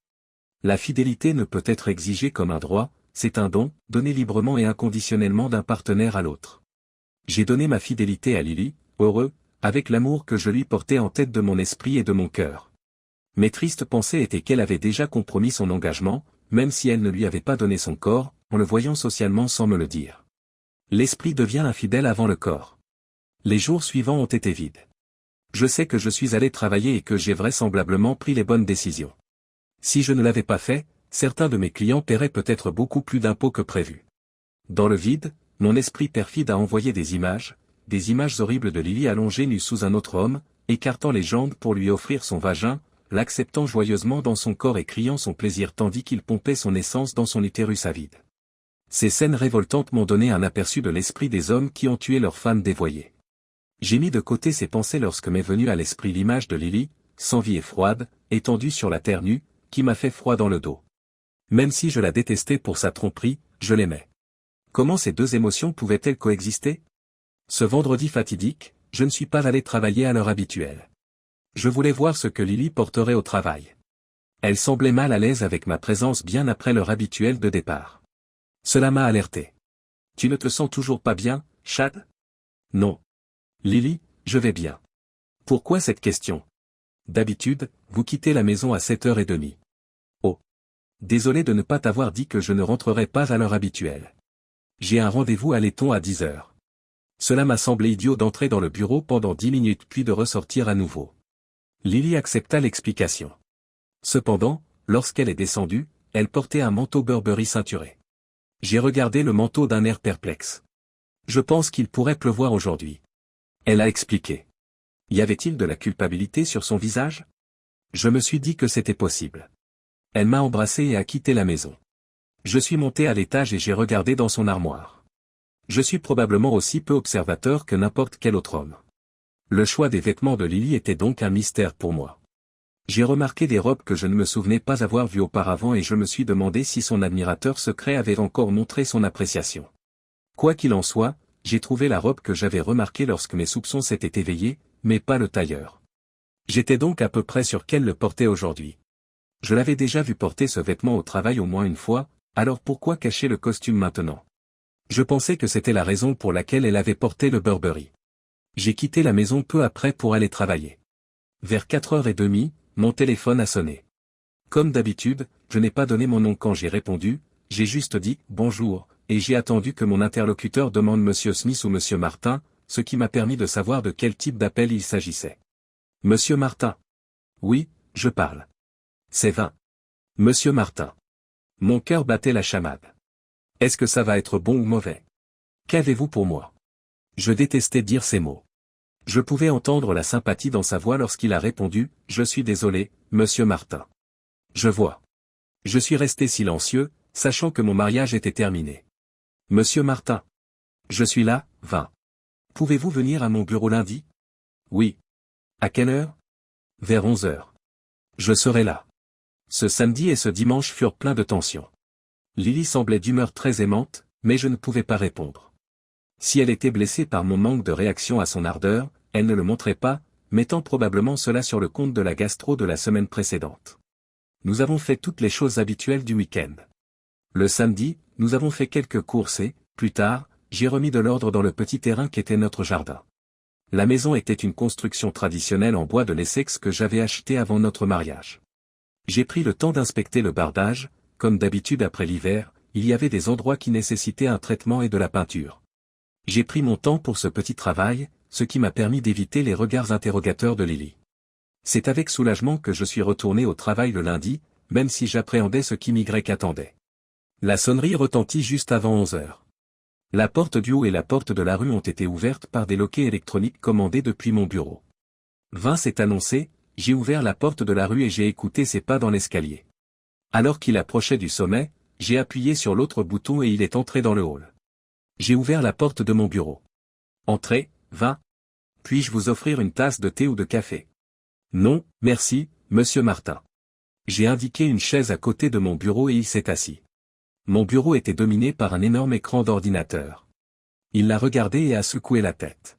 La fidélité ne peut être exigée comme un droit, c'est un don, donné librement et inconditionnellement d'un partenaire à l'autre. J'ai donné ma fidélité à Lily, heureux, avec l'amour que je lui portais en tête de mon esprit et de mon cœur. Mes tristes pensées étaient qu'elle avait déjà compromis son engagement, même si elle ne lui avait pas donné son corps, en le voyant socialement sans me le dire. L'esprit devient infidèle avant le corps. Les jours suivants ont été vides. Je sais que je suis allé travailler et que j'ai vraisemblablement pris les bonnes décisions. Si je ne l'avais pas fait, certains de mes clients paieraient peut-être beaucoup plus d'impôts que prévu. Dans le vide, mon esprit perfide a envoyé des images horribles de Lily allongée nue sous un autre homme, écartant les jambes pour lui offrir son vagin, l'acceptant joyeusement dans son corps et criant son plaisir tandis qu'il pompait son essence dans son utérus avide. Ces scènes révoltantes m'ont donné un aperçu de l'esprit des hommes qui ont tué leurs femmes dévoyées. J'ai mis de côté ces pensées lorsque m'est venue à l'esprit l'image de Lily, sans vie et froide, étendue sur la terre nue, qui m'a fait froid dans le dos. Même si je la détestais pour sa tromperie, je l'aimais. Comment ces deux émotions pouvaient-elles coexister? Ce vendredi fatidique, je ne suis pas allé travailler à l'heure habituelle. Je voulais voir ce que Lily porterait au travail. Elle semblait mal à l'aise avec ma présence bien après l'heure habituelle de départ. Cela m'a alerté. Tu ne te sens toujours pas bien, Chad? Non. Lily, je vais bien. Pourquoi cette question? D'habitude, vous quittez la maison à 7h30. Oh. Désolé de ne pas t'avoir dit que je ne rentrerai pas à l'heure habituelle. J'ai un rendez-vous à Laiton à 10h. Cela m'a semblé idiot d'entrer dans le bureau pendant 10 minutes puis de ressortir à nouveau. Lily accepta l'explication. Cependant, lorsqu'elle est descendue, elle portait un manteau Burberry ceinturé. J'ai regardé le manteau d'un air perplexe. Je pense qu'il pourrait pleuvoir aujourd'hui. Elle a expliqué. Y avait-il de la culpabilité sur son visage? Je me suis dit que c'était possible. Elle m'a embrassé et a quitté la maison. Je suis monté à l'étage et j'ai regardé dans son armoire. Je suis probablement aussi peu observateur que n'importe quel autre homme. Le choix des vêtements de Lily était donc un mystère pour moi. J'ai remarqué des robes que je ne me souvenais pas avoir vues auparavant et je me suis demandé si son admirateur secret avait encore montré son appréciation. Quoi qu'il en soit, j'ai trouvé la robe que j'avais remarquée lorsque mes soupçons s'étaient éveillés, mais pas le tailleur. J'étais donc à peu près sûr qu'elle le portait aujourd'hui. Je l'avais déjà vu porter ce vêtement au travail au moins une fois, alors pourquoi cacher le costume maintenant? Je pensais que c'était la raison pour laquelle elle avait porté le Burberry. J'ai quitté la maison peu après pour aller travailler. Vers 4h30, mon téléphone a sonné. Comme d'habitude, je n'ai pas donné mon nom quand j'ai répondu, j'ai juste dit « bonjour » et j'ai attendu que mon interlocuteur demande Monsieur Smith ou Monsieur Martin, ce qui m'a permis de savoir de quel type d'appel il s'agissait. Monsieur Martin. Oui, je parle. C'est 20. Monsieur Martin. Mon cœur battait la chamade. Est-ce que ça va être bon ou mauvais? Qu'avez-vous pour moi? Je détestais dire ces mots. Je pouvais entendre la sympathie dans sa voix lorsqu'il a répondu « Je suis désolé, Monsieur Martin. » Je vois. Je suis resté silencieux, sachant que mon mariage était terminé. Monsieur Martin. Je suis là, 20. Pouvez-vous venir à mon bureau lundi? Oui. À quelle heure? Vers 11h. Je serai là. Ce samedi et ce dimanche furent pleins de tension. Lily semblait d'humeur très aimante, mais je ne pouvais pas répondre. Si elle était blessée par mon manque de réaction à son ardeur, elle ne le montrait pas, mettant probablement cela sur le compte de la gastro de la semaine précédente. Nous avons fait toutes les choses habituelles du week-end. Le samedi, nous avons fait quelques courses et, plus tard, j'ai remis de l'ordre dans le petit terrain qu'était notre jardin. La maison était une construction traditionnelle en bois de l'Essex que j'avais acheté avant notre mariage. J'ai pris le temps d'inspecter le bardage, comme d'habitude après l'hiver, il y avait des endroits qui nécessitaient un traitement et de la peinture. J'ai pris mon temps pour ce petit travail, ce qui m'a permis d'éviter les regards interrogateurs de Lily. C'est avec soulagement que je suis retourné au travail le lundi, même si j'appréhendais ce qui m'y attendait. La sonnerie retentit juste avant 11 heures. La porte du haut et la porte de la rue ont été ouvertes par des loquets électroniques commandés depuis mon bureau. Vince est annoncé, j'ai ouvert la porte de la rue et j'ai écouté ses pas dans l'escalier. Alors qu'il approchait du sommet, j'ai appuyé sur l'autre bouton et il est entré dans le hall. J'ai ouvert la porte de mon bureau. Entrez, Vin. Puis-je vous offrir une tasse de thé ou de café? Non, merci, monsieur Martin. J'ai indiqué une chaise à côté de mon bureau et il s'est assis. Mon bureau était dominé par un énorme écran d'ordinateur. Il l'a regardé et a secoué la tête.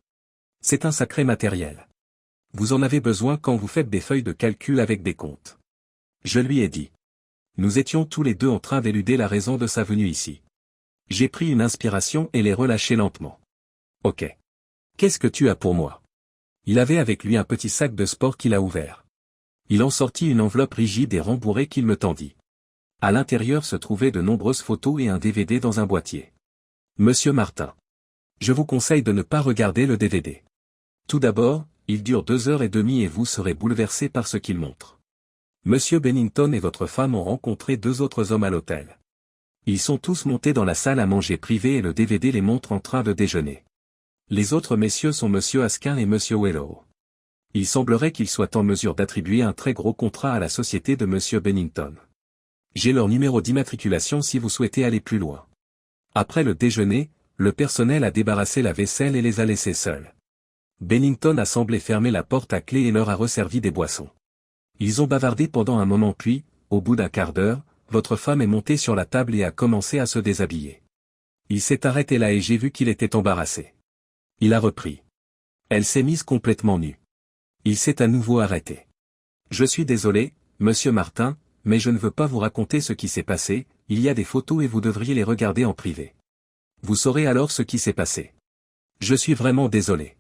C'est un sacré matériel. Vous en avez besoin quand vous faites des feuilles de calcul avec des comptes. Je lui ai dit. Nous étions tous les deux en train d'éluder la raison de sa venue ici. J'ai pris une inspiration et l'ai relâchée lentement. Ok. Qu'est-ce que tu as pour moi? Il avait avec lui un petit sac de sport qu'il a ouvert. Il en sortit une enveloppe rigide et rembourrée qu'il me tendit. À l'intérieur se trouvaient de nombreuses photos et un DVD dans un boîtier. Monsieur Martin. Je vous conseille de ne pas regarder le DVD. Tout d'abord, il dure 2 heures et demie et vous serez bouleversé par ce qu'il montre. Monsieur Bennington et votre femme ont rencontré 2 autres hommes à l'hôtel. Ils sont tous montés dans la salle à manger privée et le DVD les montre en train de déjeuner. Les autres messieurs sont Monsieur Askin et Monsieur Wellow. Il semblerait qu'ils soient en mesure d'attribuer un très gros contrat à la société de Monsieur Bennington. J'ai leur numéro d'immatriculation si vous souhaitez aller plus loin. Après le déjeuner, le personnel a débarrassé la vaisselle et les a laissés seuls. Bennington a semblé fermer la porte à clé et leur a resservi des boissons. Ils ont bavardé pendant un moment puis, au bout d'un quart d'heure, votre femme est montée sur la table et a commencé à se déshabiller. Il s'est arrêté là et j'ai vu qu'il était embarrassé. Il a repris. Elle s'est mise complètement nue. Il s'est à nouveau arrêté. Je suis désolé, monsieur Martin, mais je ne veux pas vous raconter ce qui s'est passé, il y a des photos et vous devriez les regarder en privé. Vous saurez alors ce qui s'est passé. Je suis vraiment désolé.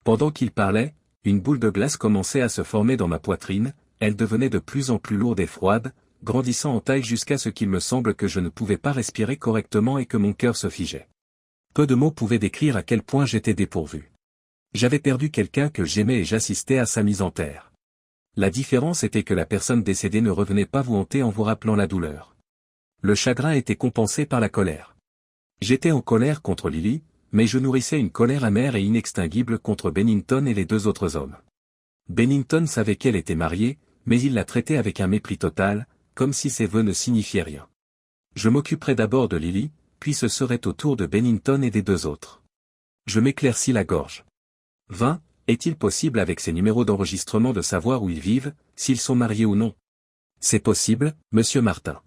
Pendant qu'il parlait, une boule de glace commençait à se former dans ma poitrine, elle devenait de plus en plus lourde et froide, grandissant en taille jusqu'à ce qu'il me semble que je ne pouvais pas respirer correctement et que mon cœur se figeait. Peu de mots pouvaient décrire à quel point j'étais dépourvu. J'avais perdu quelqu'un que j'aimais et j'assistais à sa mise en terre. La différence était que la personne décédée ne revenait pas vous hanter en vous rappelant la douleur. Le chagrin était compensé par la colère. J'étais en colère contre Lily, mais je nourrissais une colère amère et inextinguible contre Bennington et les 2 autres hommes. Bennington savait qu'elle était mariée, mais il la traitait avec un mépris total, comme si ses vœux ne signifiaient rien. Je m'occuperais d'abord de Lily, puis ce serait au tour de Bennington et des 2 autres. Je m'éclaircis la gorge. 20, est-il possible avec ces numéros d'enregistrement de savoir où ils vivent, s'ils sont mariés ou non? C'est possible, monsieur Martin.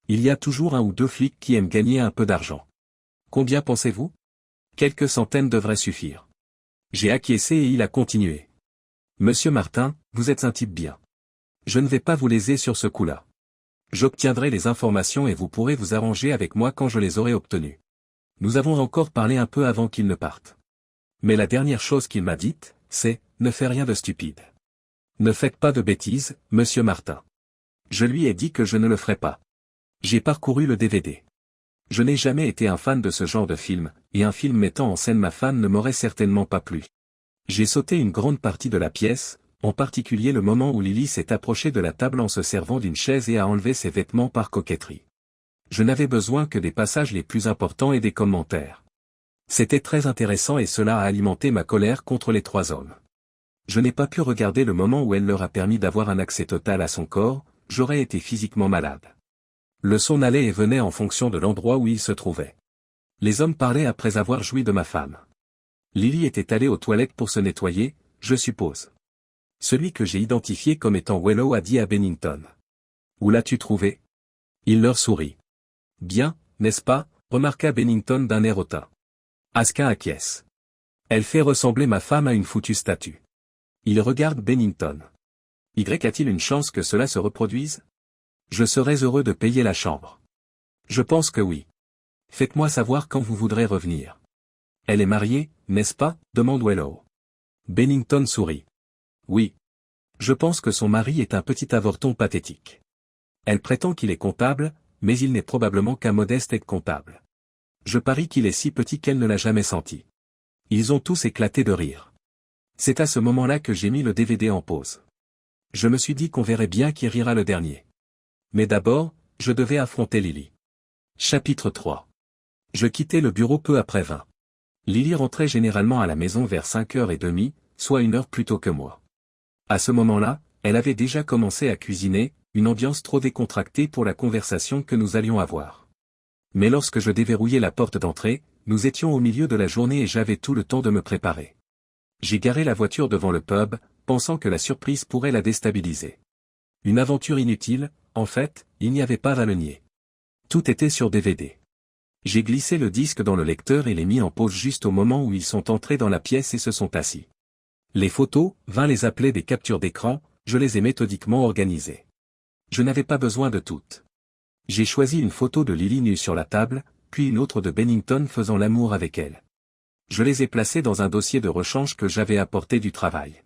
Il y a toujours 1 ou 2 flics qui aiment gagner un peu d'argent. Combien pensez-vous? Quelques centaines devraient suffire. J'ai acquiescé et il a continué. Monsieur Martin, vous êtes un type bien. Je ne vais pas vous léser sur ce coup-là. J'obtiendrai les informations et vous pourrez vous arranger avec moi quand je les aurai obtenues. Nous avons encore parlé un peu avant qu'il ne parte. Mais la dernière chose qu'il m'a dite, c'est « Ne fais rien de stupide. Ne faites pas de bêtises, monsieur Martin. » Je lui ai dit que je ne le ferais pas. J'ai parcouru le DVD. Je n'ai jamais été un fan de ce genre de film, et un film mettant en scène ma femme ne m'aurait certainement pas plu. J'ai sauté une grande partie de la pièce, en particulier le moment où Lily s'est approchée de la table en se servant d'une chaise et a enlevé ses vêtements par coquetterie. Je n'avais besoin que des passages les plus importants et des commentaires. C'était très intéressant et cela a alimenté ma colère contre les 3 hommes. Je n'ai pas pu regarder le moment où elle leur a permis d'avoir un accès total à son corps, j'aurais été physiquement malade. Le son allait et venait en fonction de l'endroit où il se trouvait. Les hommes parlaient après avoir joui de ma femme. Lily était allée aux toilettes pour se nettoyer, je suppose. Celui que j'ai identifié comme étant Wellow a dit à Bennington. Où l'as-tu trouvé? Il leur sourit. Bien, n'est-ce pas, remarqua Bennington d'un air hautain. Asuka acquiesce. Elle fait ressembler ma femme à une foutue statue. Il regarde Bennington. Y a-t-il une chance que cela se reproduise? Je serais heureux de payer la chambre. Je pense que oui. Faites-moi savoir quand vous voudrez revenir. Elle est mariée, n'est-ce pas? Demande Willow. Bennington sourit. Oui. Je pense que son mari est un petit avorton pathétique. Elle prétend qu'il est comptable, mais il n'est probablement qu'un modeste aide-comptable. Je parie qu'il est si petit qu'elle ne l'a jamais senti. Ils ont tous éclaté de rire. C'est à ce moment-là que j'ai mis le DVD en pause. Je me suis dit qu'on verrait bien qui rira le dernier. Mais d'abord, je devais affronter Lily. Chapitre 3. Je quittais le bureau peu après 20. Lily rentrait généralement à la maison vers 5h30, soit 1 heure plus tôt que moi. À ce moment-là, elle avait déjà commencé à cuisiner, une ambiance trop décontractée pour la conversation que nous allions avoir. Mais lorsque je déverrouillai la porte d'entrée, nous étions au milieu de la journée et j'avais tout le temps de me préparer. J'ai garé la voiture devant le pub, pensant que la surprise pourrait la déstabiliser. Une aventure inutile, en fait, il n'y avait pas à le nier. Tout était sur DVD. J'ai glissé le disque dans le lecteur et l'ai mis en pause juste au moment où ils sont entrés dans la pièce et se sont assis. Les photos, Vin les appelait des captures d'écran, je les ai méthodiquement organisées. Je n'avais pas besoin de toutes. J'ai choisi une photo de Lily nue sur la table, puis une autre de Bennington faisant l'amour avec elle. Je les ai placées dans un dossier de rechange que j'avais apporté du travail.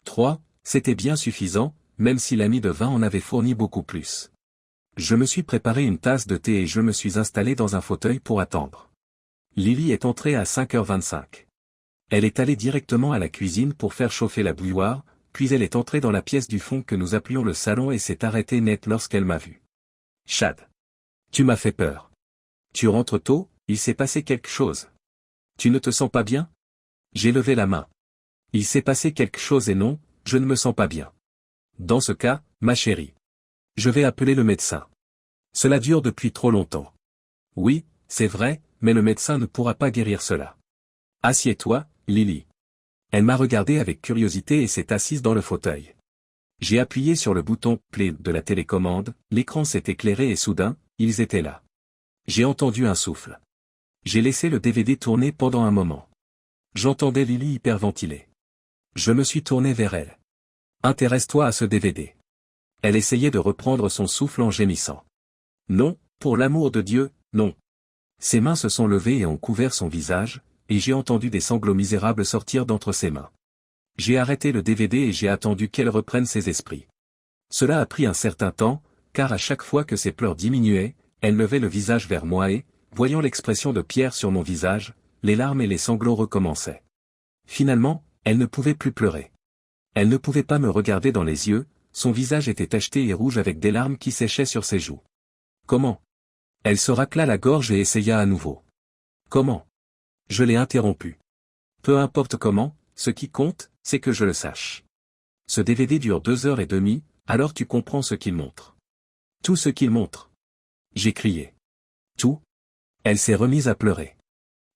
3, c'était bien suffisant, même si l'ami de Vin en avait fourni beaucoup plus. Je me suis préparé une tasse de thé et je me suis installé dans un fauteuil pour attendre. Lily est entrée à 5h25. Elle est allée directement à la cuisine pour faire chauffer la bouilloire, puis elle est entrée dans la pièce du fond que nous appelions le salon et s'est arrêtée net lorsqu'elle m'a vu. Chad. Tu m'as fait peur. Tu rentres tôt, il s'est passé quelque chose. Tu ne te sens pas bien? J'ai levé la main. Il s'est passé quelque chose et non, je ne me sens pas bien. Dans ce cas, ma chérie. Je vais appeler le médecin. Cela dure depuis trop longtemps. Oui, c'est vrai, mais le médecin ne pourra pas guérir cela. Assieds-toi, Lily. Elle m'a regardé avec curiosité et s'est assise dans le fauteuil. J'ai appuyé sur le bouton « Play » de la télécommande, l'écran s'est éclairé et soudain, ils étaient là. J'ai entendu un souffle. J'ai laissé le DVD tourner pendant un moment. J'entendais Lily hyperventiler. Je me suis tourné vers elle. Intéresse-toi à ce DVD. Elle essayait de reprendre son souffle en gémissant. Non, pour l'amour de Dieu, non. Ses mains se sont levées et ont couvert son visage, et j'ai entendu des sanglots misérables sortir d'entre ses mains. J'ai arrêté le DVD et j'ai attendu qu'elle reprenne ses esprits. Cela a pris un certain temps, car à chaque fois que ses pleurs diminuaient, elle levait le visage vers moi et, voyant l'expression de Pierre sur mon visage, les larmes et les sanglots recommençaient. Finalement, elle ne pouvait plus pleurer. Elle ne pouvait pas me regarder dans les yeux, son visage était tacheté et rouge avec des larmes qui séchaient sur ses joues. Comment? Elle se racla la gorge et essaya à nouveau. Comment? Je l'ai interrompu. Peu importe comment, ce qui compte, c'est que je le sache. Ce DVD dure 2h30, alors tu comprends ce qu'il montre. Tout ce qu'il montre. J'ai crié. Tout? Elle s'est remise à pleurer.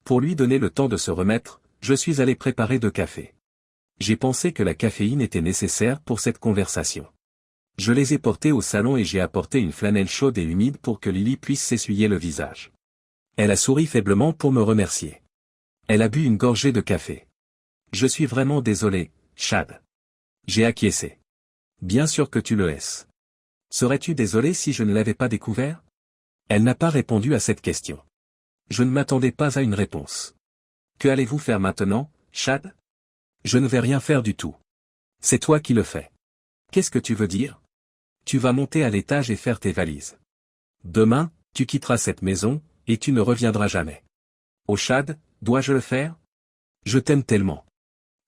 Pour lui donner le temps de se remettre, je suis allé préparer 2 cafés. J'ai pensé que la caféine était nécessaire pour cette conversation. Je les ai portés au salon et j'ai apporté une flanelle chaude et humide pour que Lily puisse s'essuyer le visage. Elle a souri faiblement pour me remercier. Elle a bu une gorgée de café. Je suis vraiment désolé, Chad. J'ai acquiescé. Bien sûr que tu le es. Serais-tu désolé si je ne l'avais pas découvert? Elle n'a pas répondu à cette question. Je ne m'attendais pas à une réponse. Que allez-vous faire maintenant, Chad? Je ne vais rien faire du tout. C'est toi qui le fais. Qu'est-ce que tu veux dire? Tu vas monter à l'étage et faire tes valises. Demain, tu quitteras cette maison, et tu ne reviendras jamais. Oh Chad, dois-je le faire? Je t'aime tellement.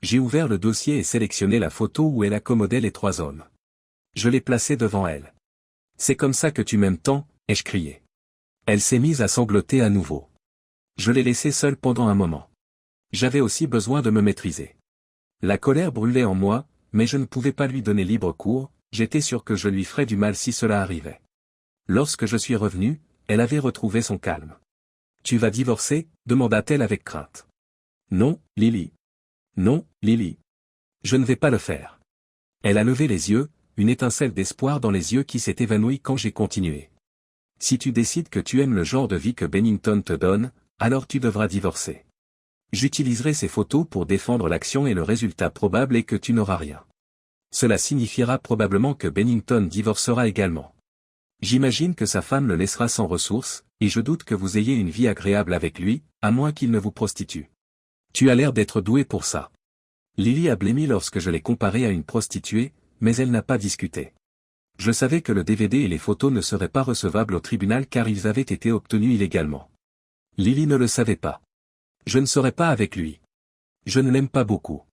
J'ai ouvert le dossier et sélectionné la photo où elle accommodait les 3 hommes. Je l'ai placée devant elle. C'est comme ça que tu m'aimes tant, ai-je crié. Elle s'est mise à sangloter à nouveau. Je l'ai laissée seule pendant un moment. J'avais aussi besoin de me maîtriser. La colère brûlait en moi, mais je ne pouvais pas lui donner libre cours, j'étais sûr que je lui ferais du mal si cela arrivait. Lorsque je suis revenu, elle avait retrouvé son calme. Tu vas divorcer? Demanda-t-elle avec crainte. Non, Lily. Non, Lily. Je ne vais pas le faire. Elle a levé les yeux, une étincelle d'espoir dans les yeux qui s'est évanouie quand j'ai continué. Si tu décides que tu aimes le genre de vie que Bennington te donne, alors tu devras divorcer. J'utiliserai ces photos pour défendre l'action et le résultat probable est que tu n'auras rien. Cela signifiera probablement que Bennington divorcera également. J'imagine que sa femme le laissera sans ressources, et je doute que vous ayez une vie agréable avec lui, à moins qu'il ne vous prostitue. Tu as l'air d'être doué pour ça. Lily a blêmi lorsque je l'ai comparée à une prostituée, mais elle n'a pas discuté. Je savais que le DVD et les photos ne seraient pas recevables au tribunal car ils avaient été obtenus illégalement. Lily ne le savait pas. Je ne serai pas avec lui. Je ne l'aime pas beaucoup.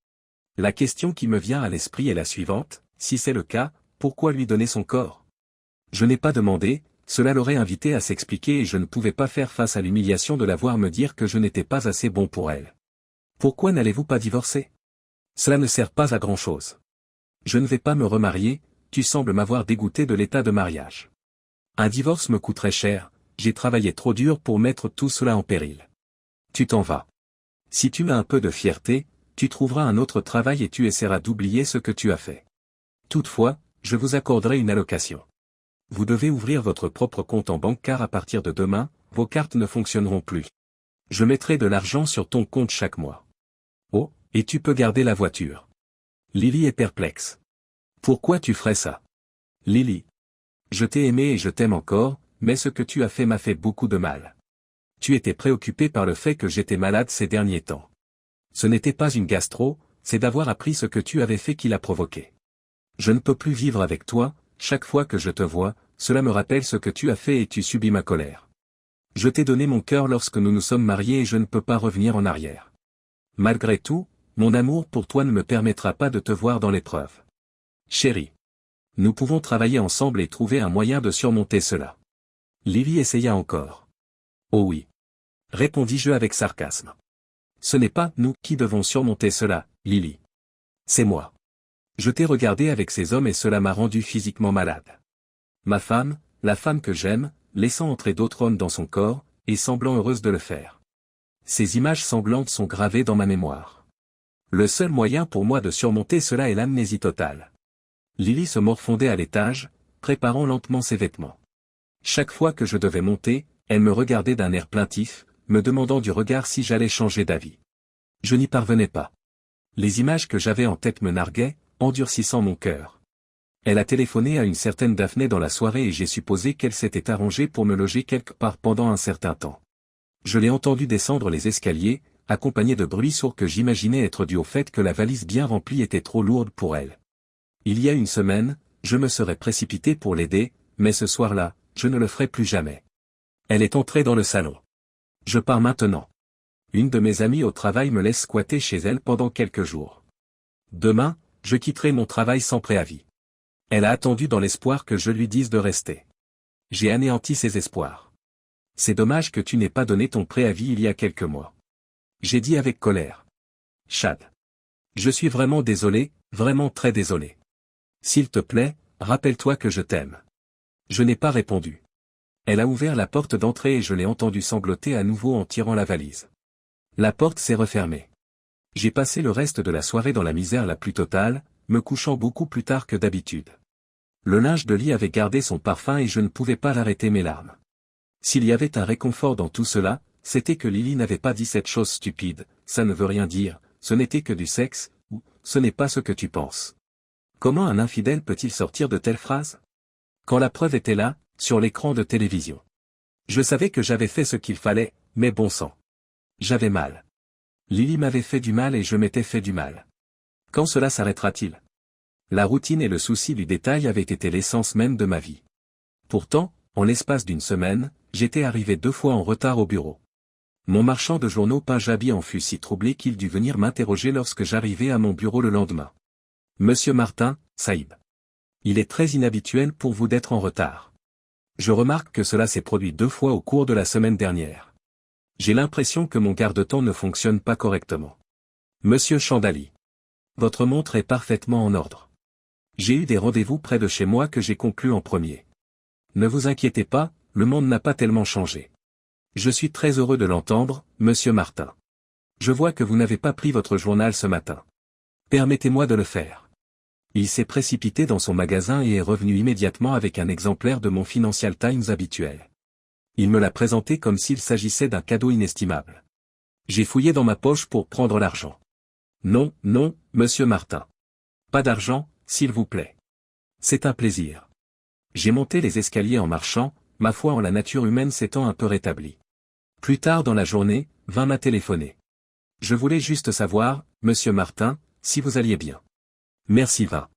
La question qui me vient à l'esprit est la suivante, si c'est le cas, pourquoi lui donner son corps? Je n'ai pas demandé, cela l'aurait invité à s'expliquer et je ne pouvais pas faire face à l'humiliation de la voir me dire que je n'étais pas assez bon pour elle. Pourquoi n'allez-vous pas divorcer? Cela ne sert pas à grand-chose. Je ne vais pas me remarier, tu sembles m'avoir dégoûté de l'état de mariage. Un divorce me coûterait cher, j'ai travaillé trop dur pour mettre tout cela en péril. Tu t'en vas. Si tu as un peu de fierté, tu trouveras un autre travail et tu essaieras d'oublier ce que tu as fait. Toutefois, je vous accorderai une allocation. Vous devez ouvrir votre propre compte en banque car à partir de demain, vos cartes ne fonctionneront plus. Je mettrai de l'argent sur ton compte chaque mois. Oh, et tu peux garder la voiture. Lily est perplexe. Pourquoi tu ferais ça? Lily. Je t'ai aimé et je t'aime encore, mais ce que tu as fait m'a fait beaucoup de mal. Tu étais préoccupé par le fait que j'étais malade ces derniers temps. Ce n'était pas une gastro, c'est d'avoir appris ce que tu avais fait qui l'a provoqué. Je ne peux plus vivre avec toi, chaque fois que je te vois, cela me rappelle ce que tu as fait et tu subis ma colère. Je t'ai donné mon cœur lorsque nous nous sommes mariés et je ne peux pas revenir en arrière. Malgré tout, mon amour pour toi ne me permettra pas de te voir dans l'épreuve. Chérie. Nous pouvons travailler ensemble et trouver un moyen de surmonter cela. Lily essaya encore. Oh oui. Répondis-je avec sarcasme. Ce n'est pas nous qui devons surmonter cela, Lily. C'est moi. Je t'ai regardé avec ces hommes et cela m'a rendu physiquement malade. Ma femme, la femme que j'aime, laissant entrer d'autres hommes dans son corps, et semblant heureuse de le faire. Ces images sanglantes sont gravées dans ma mémoire. Le seul moyen pour moi de surmonter cela est l'amnésie totale. Lily se morfondait à l'étage, préparant lentement ses vêtements. Chaque fois que je devais monter, elle me regardait d'un air plaintif, me demandant du regard si j'allais changer d'avis. Je n'y parvenais pas. Les images que j'avais en tête me narguaient, endurcissant mon cœur. Elle a téléphoné à une certaine Daphné dans la soirée et j'ai supposé qu'elle s'était arrangée pour me loger quelque part pendant un certain temps. Je l'ai entendue descendre les escaliers, accompagnée de bruits sourds que j'imaginais être dus au fait que la valise bien remplie était trop lourde pour elle. Il y a une semaine, je me serais précipité pour l'aider, mais ce soir-là, je ne le ferai plus jamais. Elle est entrée dans le salon. Je pars maintenant. Une de mes amies au travail me laisse squatter chez elle pendant quelques jours. Demain, je quitterai mon travail sans préavis. Elle a attendu dans l'espoir que je lui dise de rester. J'ai anéanti ses espoirs. C'est dommage que tu n'aies pas donné ton préavis il y a quelques mois. J'ai dit avec colère. Chad. Je suis vraiment désolé, vraiment très désolé. S'il te plaît, rappelle-toi que je t'aime. Je n'ai pas répondu. Elle a ouvert la porte d'entrée et je l'ai entendu sangloter à nouveau en tirant la valise. La porte s'est refermée. J'ai passé le reste de la soirée dans la misère la plus totale, me couchant beaucoup plus tard que d'habitude. Le linge de lit avait gardé son parfum et je ne pouvais pas l'arrêter mes larmes. S'il y avait un réconfort dans tout cela, c'était que Lily n'avait pas dit cette chose stupide, ça ne veut rien dire, ce n'était que du sexe, ou, ce n'est pas ce que tu penses. Comment un infidèle peut-il sortir de telles phrases? Quand la preuve était là, sur l'écran de télévision. Je savais que j'avais fait ce qu'il fallait, mais bon sang. J'avais mal. Lily m'avait fait du mal et je m'étais fait du mal. Quand cela s'arrêtera-t-il? La routine et le souci du détail avaient été l'essence même de ma vie. Pourtant, en l'espace d'une semaine, j'étais arrivé 2 fois en retard au bureau. Mon marchand de journaux Punjabi en fut si troublé qu'il dut venir m'interroger lorsque j'arrivai à mon bureau le lendemain. Monsieur Martin, Saïb. Il est très inhabituel pour vous d'être en retard. Je remarque que cela s'est produit 2 fois au cours de la semaine dernière. J'ai l'impression que mon garde-temps ne fonctionne pas correctement. Monsieur Chandali. Votre montre est parfaitement en ordre. J'ai eu des rendez-vous près de chez moi que j'ai conclus en premier. Ne vous inquiétez pas, le monde n'a pas tellement changé. Je suis très heureux de l'entendre, monsieur Martin. Je vois que vous n'avez pas pris votre journal ce matin. Permettez-moi de le faire. Il s'est précipité dans son magasin et est revenu immédiatement avec un exemplaire de mon Financial Times habituel. Il me l'a présenté comme s'il s'agissait d'un cadeau inestimable. J'ai fouillé dans ma poche pour prendre l'argent. Non, non, monsieur Martin. Pas d'argent, s'il vous plaît. C'est un plaisir. J'ai monté les escaliers en marchant, ma foi en la nature humaine s'étant un peu rétablie. Plus tard dans la journée, Vin m'a téléphoné. Je voulais juste savoir, monsieur Martin, si vous alliez bien. Merci Vin.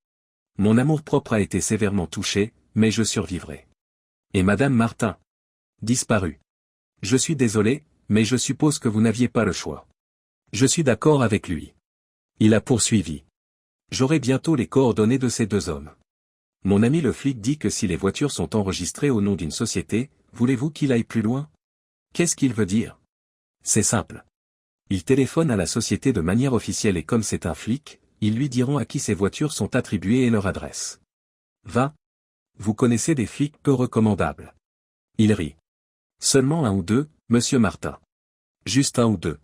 Mon amour-propre a été sévèrement touché, mais je survivrai. Et madame Martin? Disparu. Je suis désolé, mais je suppose que vous n'aviez pas le choix. Je suis d'accord avec lui. Il a poursuivi. J'aurai bientôt les coordonnées de ces deux hommes. Mon ami le flic dit que si les voitures sont enregistrées au nom d'une société, voulez-vous qu'il aille plus loin? Qu'est-ce qu'il veut dire? C'est simple. Il téléphone à la société de manière officielle et comme c'est un flic, ils lui diront à qui ces voitures sont attribuées et leur adresse. Va. Vous connaissez des flics peu recommandables. Il rit. Seulement un ou deux, monsieur Martin. Juste un ou deux.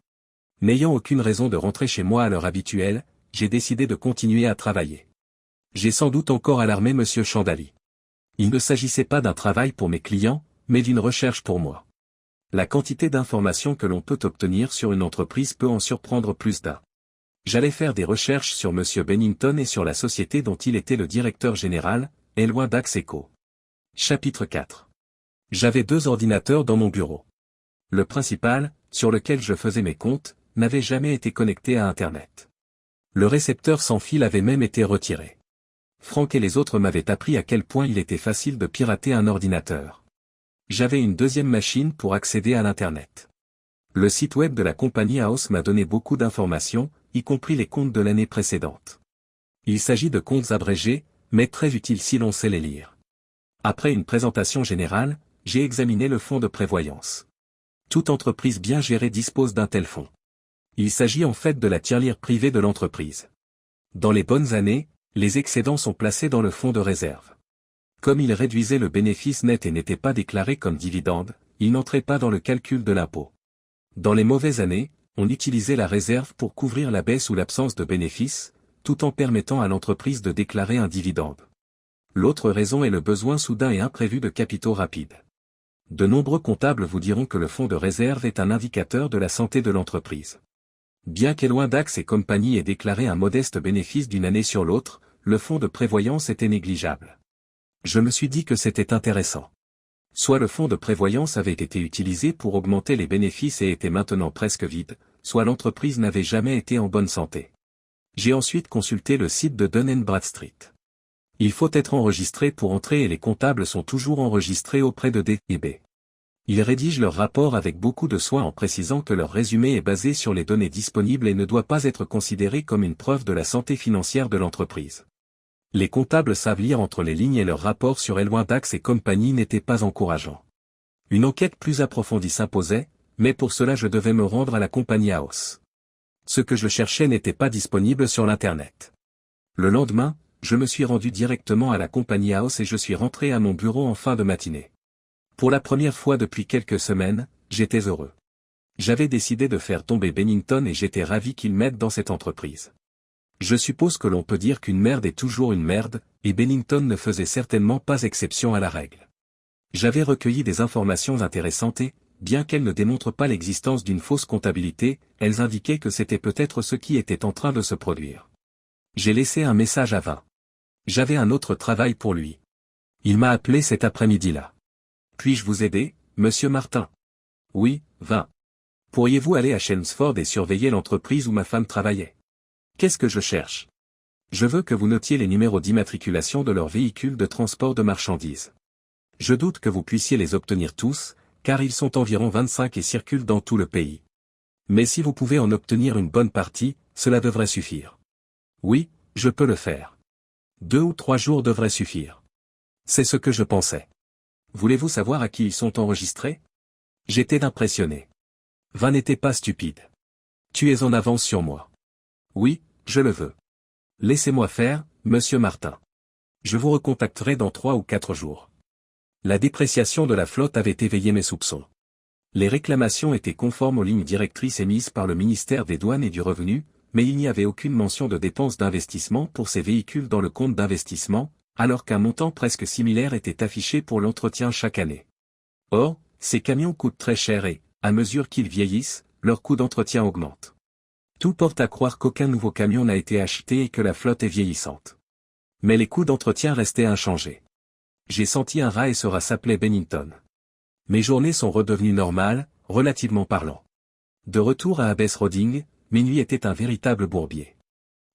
N'ayant aucune raison de rentrer chez moi à l'heure habituelle, j'ai décidé de continuer à travailler. J'ai sans doute encore alarmé monsieur Chandali. Il ne s'agissait pas d'un travail pour mes clients, mais d'une recherche pour moi. La quantité d'informations que l'on peut obtenir sur une entreprise peut en surprendre plus d'un. J'allais faire des recherches sur monsieur Bennington et sur la société dont il était le directeur général, Elwin Dax&Co. Chapitre 4. J'avais deux ordinateurs dans mon bureau. Le principal, sur lequel je faisais mes comptes, n'avait jamais été connecté à Internet. Le récepteur sans fil avait même été retiré. Franck et les autres m'avaient appris à quel point il était facile de pirater un ordinateur. J'avais une deuxième machine pour accéder à l'Internet. Le site web de la compagnie House m'a donné beaucoup d'informations, y compris les comptes de l'année précédente. Il s'agit de comptes abrégés, mais très utiles si l'on sait les lire. Après une présentation générale, j'ai examiné le fonds de prévoyance. Toute entreprise bien gérée dispose d'un tel fonds. Il s'agit en fait de la tirelire privée de l'entreprise. Dans les bonnes années, les excédents sont placés dans le fonds de réserve. Comme il réduisait le bénéfice net et n'était pas déclaré comme dividende, il n'entrait pas dans le calcul de l'impôt. Dans les mauvaises années, on utilisait la réserve pour couvrir la baisse ou l'absence de bénéfices, tout en permettant à l'entreprise de déclarer un dividende. L'autre raison est le besoin soudain et imprévu de capitaux rapides. De nombreux comptables vous diront que le fonds de réserve est un indicateur de la santé de l'entreprise. Bien qu'Elwin Dax et compagnie ait déclaré un modeste bénéfice d'une année sur l'autre, le fonds de prévoyance était négligeable. Je me suis dit que c'était intéressant. Soit le fonds de prévoyance avait été utilisé pour augmenter les bénéfices et était maintenant presque vide, soit l'entreprise n'avait jamais été en bonne santé. J'ai ensuite consulté le site de Dun & Bradstreet. Il faut être enregistré pour entrer et les comptables sont toujours enregistrés auprès de D&B. Ils rédigent leur rapport avec beaucoup de soin en précisant que leur résumé est basé sur les données disponibles et ne doit pas être considéré comme une preuve de la santé financière de l'entreprise. Les comptables savent lire entre les lignes et leur rapport sur Elwin Dax et compagnie n'était pas encourageant. Une enquête plus approfondie s'imposait, mais pour cela je devais me rendre à la compagnie House. Ce que je cherchais n'était pas disponible sur l'Internet. Le lendemain, je me suis rendu directement à la compagnie House et je suis rentré à mon bureau en fin de matinée. Pour la première fois depuis quelques semaines, j'étais heureux. J'avais décidé de faire tomber Bennington et j'étais ravi qu'il m'aide dans cette entreprise. Je suppose que l'on peut dire qu'une merde est toujours une merde, et Bennington ne faisait certainement pas exception à la règle. J'avais recueilli des informations intéressantes et, bien qu'elles ne démontrent pas l'existence d'une fausse comptabilité, elles indiquaient que c'était peut-être ce qui était en train de se produire. J'ai laissé un message à Vin. J'avais un autre travail pour lui. Il m'a appelé cet après-midi-là. Puis-je vous aider, monsieur Martin? Oui, Vin. Pourriez-vous aller à Chelmsford et surveiller l'entreprise où ma femme travaillait? Qu'est-ce que je cherche? Je veux que vous notiez les numéros d'immatriculation de leurs véhicules de transport de marchandises. Je doute que vous puissiez les obtenir tous, car ils sont environ 25 et circulent dans tout le pays. Mais si vous pouvez en obtenir une bonne partie, cela devrait suffire. Oui, je peux le faire. 2 ou 3 jours devraient suffire. C'est ce que je pensais. Voulez-vous savoir à qui ils sont enregistrés? J'étais impressionné. Vin n'était pas stupide. Tu es en avance sur moi. Oui, je le veux. Laissez-moi faire, monsieur Martin. Je vous recontacterai dans 3 ou 4 jours. La dépréciation de la flotte avait éveillé mes soupçons. Les réclamations étaient conformes aux lignes directrices émises par le ministère des Douanes et du Revenu, mais il n'y avait aucune mention de dépenses d'investissement pour ces véhicules dans le compte d'investissement, alors qu'un montant presque similaire était affiché pour l'entretien chaque année. Or, ces camions coûtent très cher et, à mesure qu'ils vieillissent, leur coût d'entretien augmente. Tout porte à croire qu'aucun nouveau camion n'a été acheté et que la flotte est vieillissante. Mais les coûts d'entretien restaient inchangés. J'ai senti un rat et ce rat s'appelait Bennington. Mes journées sont redevenues normales, relativement parlant. De retour à Abbess Roding, mes nuits étaient un véritable bourbier.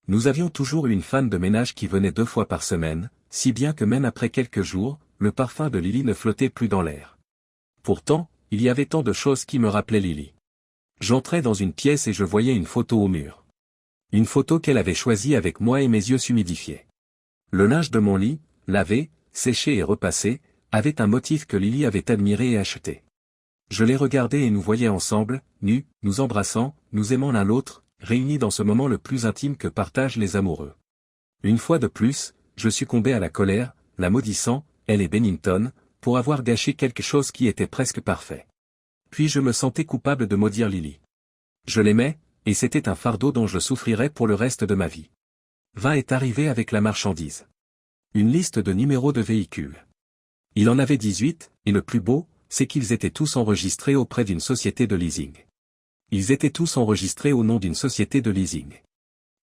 Nous avions toujours eu une femme de ménage qui venait 2 fois par semaine, si bien que même après quelques jours, le parfum de Lily ne flottait plus dans l'air. Pourtant, il y avait tant de choses qui me rappelaient Lily. J'entrais dans une pièce et je voyais une photo au mur. Une photo qu'elle avait choisie avec moi et mes yeux s'humidifiaient. Le linge de mon lit, lavé, séché et repassé, avait un motif que Lily avait admiré et acheté. Je les regardais et nous voyais ensemble, nus, nous embrassant, nous aimant l'un l'autre, réunis dans ce moment le plus intime que partagent les amoureux. Une fois de plus, je succombais à la colère, la maudissant, elle et Bennington, pour avoir gâché quelque chose qui était presque parfait. Puis je me sentais coupable de maudire Lily. Je l'aimais, et c'était un fardeau dont je souffrirais pour le reste de ma vie. 20 est arrivé avec la marchandise. Une liste de numéros de véhicules. Il en avait 18, et le plus beau, c'est qu'ils étaient tous enregistrés auprès d'une société de leasing. Ils étaient tous enregistrés au nom d'une société de leasing.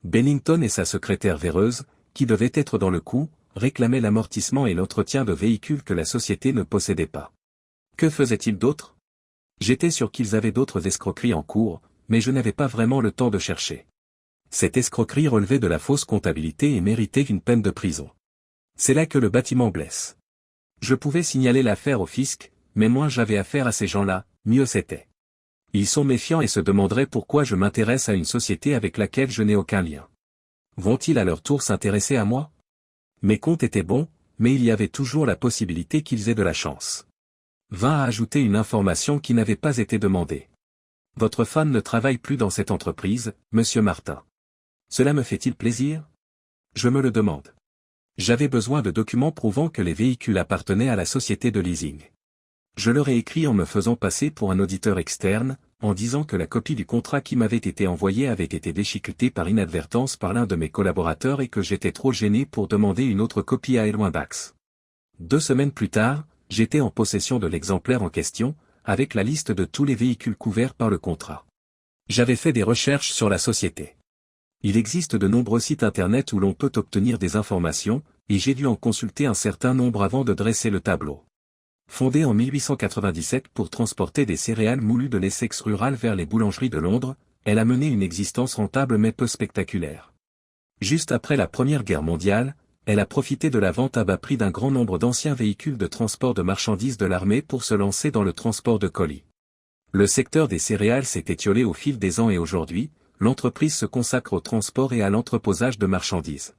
Bennington et sa secrétaire véreuse, qui devait être dans le coup, réclamaient l'amortissement et l'entretien de véhicules que la société ne possédait pas. Que faisaient-ils d'autre? J'étais sûr qu'ils avaient d'autres escroqueries en cours, mais je n'avais pas vraiment le temps de chercher. Cette escroquerie relevait de la fausse comptabilité et méritait une peine de prison. C'est là que le bâtiment blesse. Je pouvais signaler l'affaire au fisc, mais moins j'avais affaire à ces gens-là, mieux c'était. Ils sont méfiants et se demanderaient pourquoi je m'intéresse à une société avec laquelle je n'ai aucun lien. Vont-ils à leur tour s'intéresser à moi? Mes comptes étaient bons, mais il y avait toujours la possibilité qu'ils aient de la chance. 20 a ajouté une information qui n'avait pas été demandée. Votre femme ne travaille plus dans cette entreprise, monsieur Martin. Cela me fait-il plaisir? Je me le demande. J'avais besoin de documents prouvant que les véhicules appartenaient à la société de leasing. Je leur ai écrit en me faisant passer pour un auditeur externe, en disant que la copie du contrat qui m'avait été envoyée avait été déchiquetée par inadvertance par l'un de mes collaborateurs et que j'étais trop gêné pour demander une autre copie à Elwin Dax. 2 semaines plus tard, j'étais en possession de l'exemplaire en question, avec la liste de tous les véhicules couverts par le contrat. J'avais fait des recherches sur la société. Il existe de nombreux sites internet où l'on peut obtenir des informations, et j'ai dû en consulter un certain nombre avant de dresser le tableau. Fondée en 1897 pour transporter des céréales moulues de l'Essex rural vers les boulangeries de Londres, elle a mené une existence rentable mais peu spectaculaire. Juste après la Première Guerre mondiale, elle a profité de la vente à bas prix d'un grand nombre d'anciens véhicules de transport de marchandises de l'armée pour se lancer dans le transport de colis. Le secteur des céréales s'est étiolé au fil des ans et aujourd'hui, l'entreprise se consacre au transport et à l'entreposage de marchandises.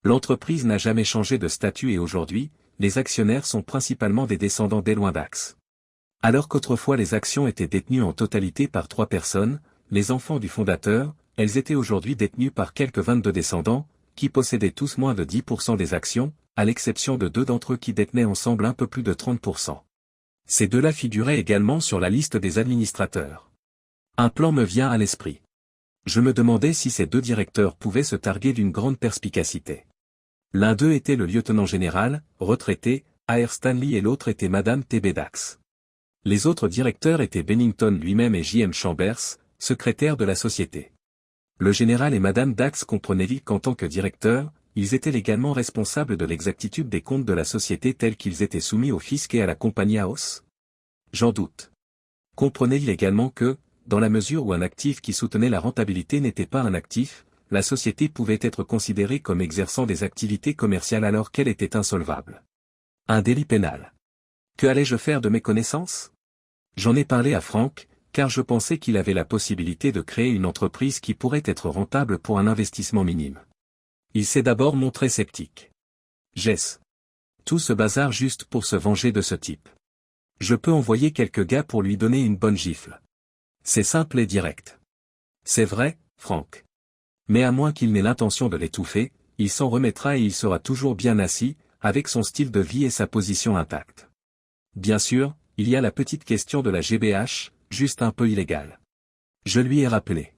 L'entreprise n'a jamais changé de statut et aujourd'hui, les actionnaires sont principalement des descendants d'Elwin Dax. Alors qu'autrefois les actions étaient détenues en totalité par 3 personnes, les enfants du fondateur, elles étaient aujourd'hui détenues par quelques 22 descendants, qui possédaient tous moins de 10% des actions, à l'exception de 2 d'entre eux qui détenaient ensemble un peu plus de 30%. Ces 2-là figuraient également sur la liste des administrateurs. Un plan me vient à l'esprit. Je me demandais si ces 2 directeurs pouvaient se targuer d'une grande perspicacité. L'un d'eux était le lieutenant-général, retraité, A.R. Stanley et l'autre était Madame T.B. Dax. Les autres directeurs étaient Bennington lui-même et J.M. Chambers, secrétaire de la société. Le général et Madame Dax comprenaient qu'en tant que directeurs, ils étaient légalement responsables de l'exactitude des comptes de la société tels qu'ils étaient soumis au fisc et à la compagnie House? J'en doute. Comprenaient-ils également que, dans la mesure où un actif qui soutenait la rentabilité n'était pas un actif, la société pouvait être considérée comme exerçant des activités commerciales alors qu'elle était insolvable? Un délit pénal. Que allais-je faire de mes connaissances? J'en ai parlé à Frank, car je pensais qu'il avait la possibilité de créer une entreprise qui pourrait être rentable pour un investissement minime. Il s'est d'abord montré sceptique. Jess. Tout ce bazar juste pour se venger de ce type. Je peux envoyer quelques gars pour lui donner une bonne gifle. C'est simple et direct. C'est vrai, Frank. Mais à moins qu'il n'ait l'intention de l'étouffer, il s'en remettra et il sera toujours bien assis, avec son style de vie et sa position intacte. Bien sûr, il y a la petite question de la GBH, juste un peu illégale. Je lui ai rappelé.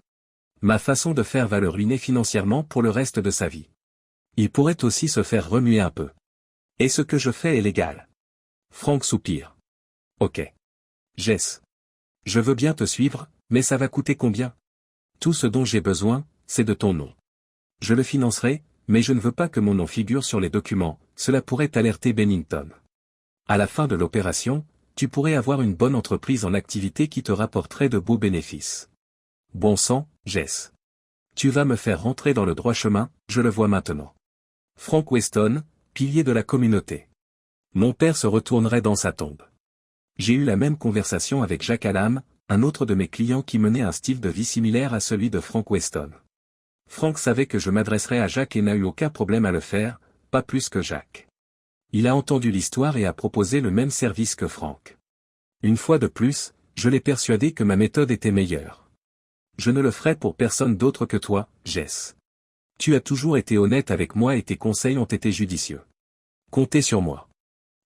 Ma façon de faire va le ruiner financièrement pour le reste de sa vie. Il pourrait aussi se faire remuer un peu. Et ce que je fais est légal. Frank soupire. Ok. Jess. Je veux bien te suivre, mais ça va coûter combien? Tout ce dont j'ai besoin, c'est de ton nom. Je le financerai, mais je ne veux pas que mon nom figure sur les documents, cela pourrait alerter Bennington. À la fin de l'opération, tu pourrais avoir une bonne entreprise en activité qui te rapporterait de beaux bénéfices. Bon sang, Jess. Tu vas me faire rentrer dans le droit chemin, je le vois maintenant. Frank Weston, pilier de la communauté. Mon père se retournerait dans sa tombe. J'ai eu la même conversation avec Jack Hallam, un autre de mes clients qui menait un style de vie similaire à celui de Frank Weston. Frank savait que je m'adresserais à Jack et n'a eu aucun problème à le faire, pas plus que Jack. Il a entendu l'histoire et a proposé le même service que Frank. Une fois de plus, je l'ai persuadé que ma méthode était meilleure. Je ne le ferai pour personne d'autre que toi, Jess. Tu as toujours été honnête avec moi et tes conseils ont été judicieux. Comptez sur moi.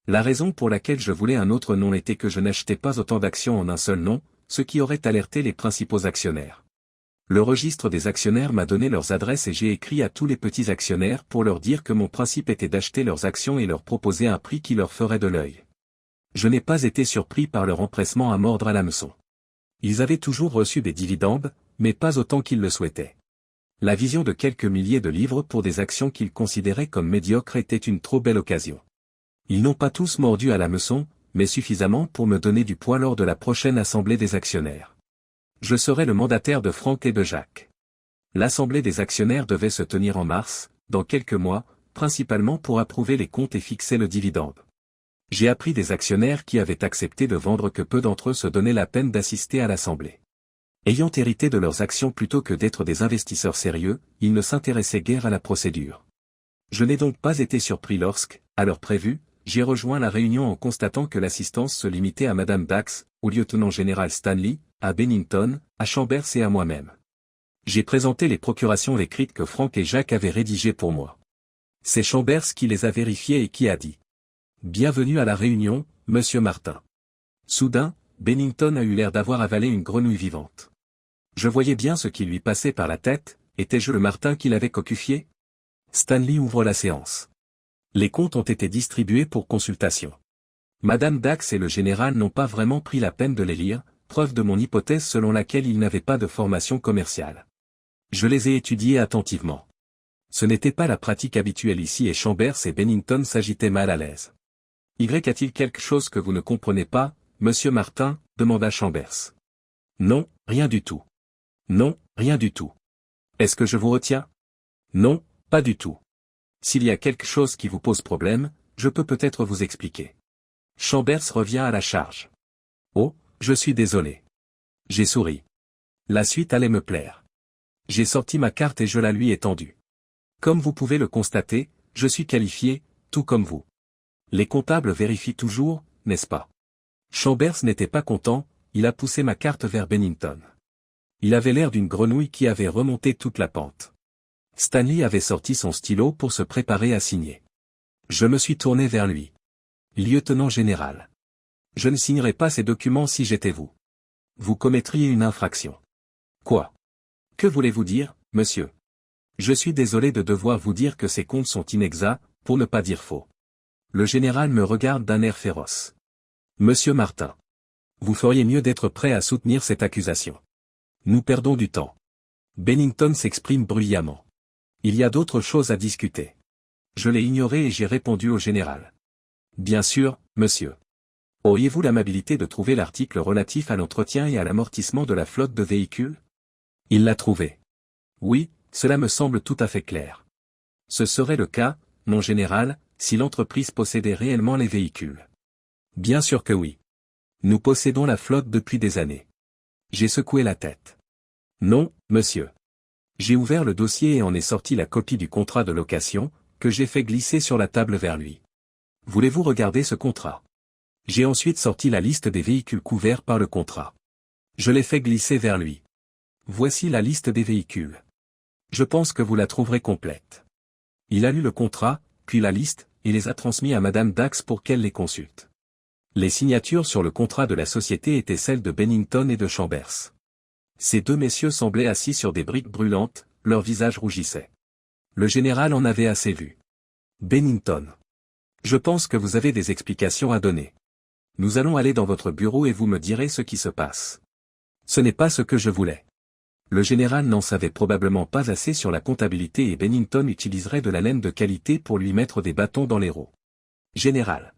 La raison pour laquelle je voulais un autre nom était que je n'achetais pas autant d'actions en un seul nom, ce qui aurait alerté les principaux actionnaires. Le registre des actionnaires m'a donné leurs adresses et j'ai écrit à tous les petits actionnaires pour leur dire que mon principe était d'acheter leurs actions et leur proposer un prix qui leur ferait de l'œil. Je n'ai pas été surpris par leur empressement à mordre à l'hameçon. Ils avaient toujours reçu des dividendes, mais pas autant qu'ils le souhaitaient. La vision de quelques milliers de livres pour des actions qu'ils considéraient comme médiocres était une trop belle occasion. Ils n'ont pas tous mordu à l'hameçon, mais suffisamment pour me donner du poids lors de la prochaine assemblée des actionnaires. Je serai le mandataire de Frank et de Jack. L'assemblée des actionnaires devait se tenir en mars, dans quelques mois, principalement pour approuver les comptes et fixer le dividende. J'ai appris des actionnaires qui avaient accepté de vendre que peu d'entre eux se donnaient la peine d'assister à l'assemblée. Ayant hérité de leurs actions plutôt que d'être des investisseurs sérieux, ils ne s'intéressaient guère à la procédure. Je n'ai donc pas été surpris lorsque, à l'heure prévue, j'ai rejoint la réunion en constatant que l'assistance se limitait à Madame Dax, au lieutenant général Stanley, à Bennington, à Chambers et à moi-même. J'ai présenté les procurations écrites que Frank et Jack avaient rédigées pour moi. C'est Chambers qui les a vérifiées et qui a dit « Bienvenue à la réunion, Monsieur Martin ». Soudain, Bennington a eu l'air d'avoir avalé une grenouille vivante. Je voyais bien ce qui lui passait par la tête, étais-je le Martin qui l'avait cocufié? Stanley ouvre la séance. Les comptes ont été distribués pour consultation. Madame Dax et le général n'ont pas vraiment pris la peine de les lire, preuve de mon hypothèse selon laquelle ils n'avaient pas de formation commerciale. Je les ai étudiés attentivement. Ce n'était pas la pratique habituelle ici et Chambers et Bennington s'agitaient mal à l'aise. Y a-t-il quelque chose que vous ne comprenez pas, Monsieur Martin, demanda Chambers. Non, rien du tout. Non, rien du tout. Est-ce que je vous retiens? Non, pas du tout. S'il y a quelque chose qui vous pose problème, je peux peut-être vous expliquer. Chambers revient à la charge. Oh, je suis désolé. J'ai souri. La suite allait me plaire. J'ai sorti ma carte et je la lui ai tendue. Comme vous pouvez le constater, je suis qualifié, tout comme vous. Les comptables vérifient toujours, n'est-ce pas? Chambers n'était pas content, il a poussé ma carte vers Bennington. Il avait l'air d'une grenouille qui avait remonté toute la pente. Stanley avait sorti son stylo pour se préparer à signer. Je me suis tourné vers lui. Lieutenant général. Je ne signerais pas ces documents si j'étais vous. Vous commettriez une infraction. Quoi? Que voulez-vous dire, monsieur? Je suis désolé de devoir vous dire que ces comptes sont inexacts, pour ne pas dire faux. Le général me regarde d'un air féroce. Monsieur Martin. Vous feriez mieux d'être prêt à soutenir cette accusation. Nous perdons du temps. Bennington s'exprime bruyamment. Il y a d'autres choses à discuter. Je l'ai ignoré et j'ai répondu au général. Bien sûr, monsieur. Auriez-vous l'amabilité de trouver l'article relatif à l'entretien et à l'amortissement de la flotte de véhicules? Il l'a trouvé. Oui, cela me semble tout à fait clair. Ce serait le cas, mon général, si l'entreprise possédait réellement les véhicules. Bien sûr que oui. Nous possédons la flotte depuis des années. J'ai secoué la tête. Non, monsieur. J'ai ouvert le dossier et en ai sorti la copie du contrat de location, que j'ai fait glisser sur la table vers lui. Voulez-vous regarder ce contrat? J'ai ensuite sorti la liste des véhicules couverts par le contrat. Je l'ai fait glisser vers lui. Voici la liste des véhicules. Je pense que vous la trouverez complète. Il a lu le contrat, puis la liste, et les a transmis à Madame Dax pour qu'elle les consulte. Les signatures sur le contrat de la société étaient celles de Bennington et de Chambers. Ces deux messieurs semblaient assis sur des briques brûlantes, leurs visages rougissaient. Le général en avait assez vu. Bennington. Je pense que vous avez des explications à donner. Nous allons aller dans votre bureau et vous me direz ce qui se passe. Ce n'est pas ce que je voulais. Le général n'en savait probablement pas assez sur la comptabilité et Bennington utiliserait de la laine de qualité pour lui mettre des bâtons dans les roues. Général.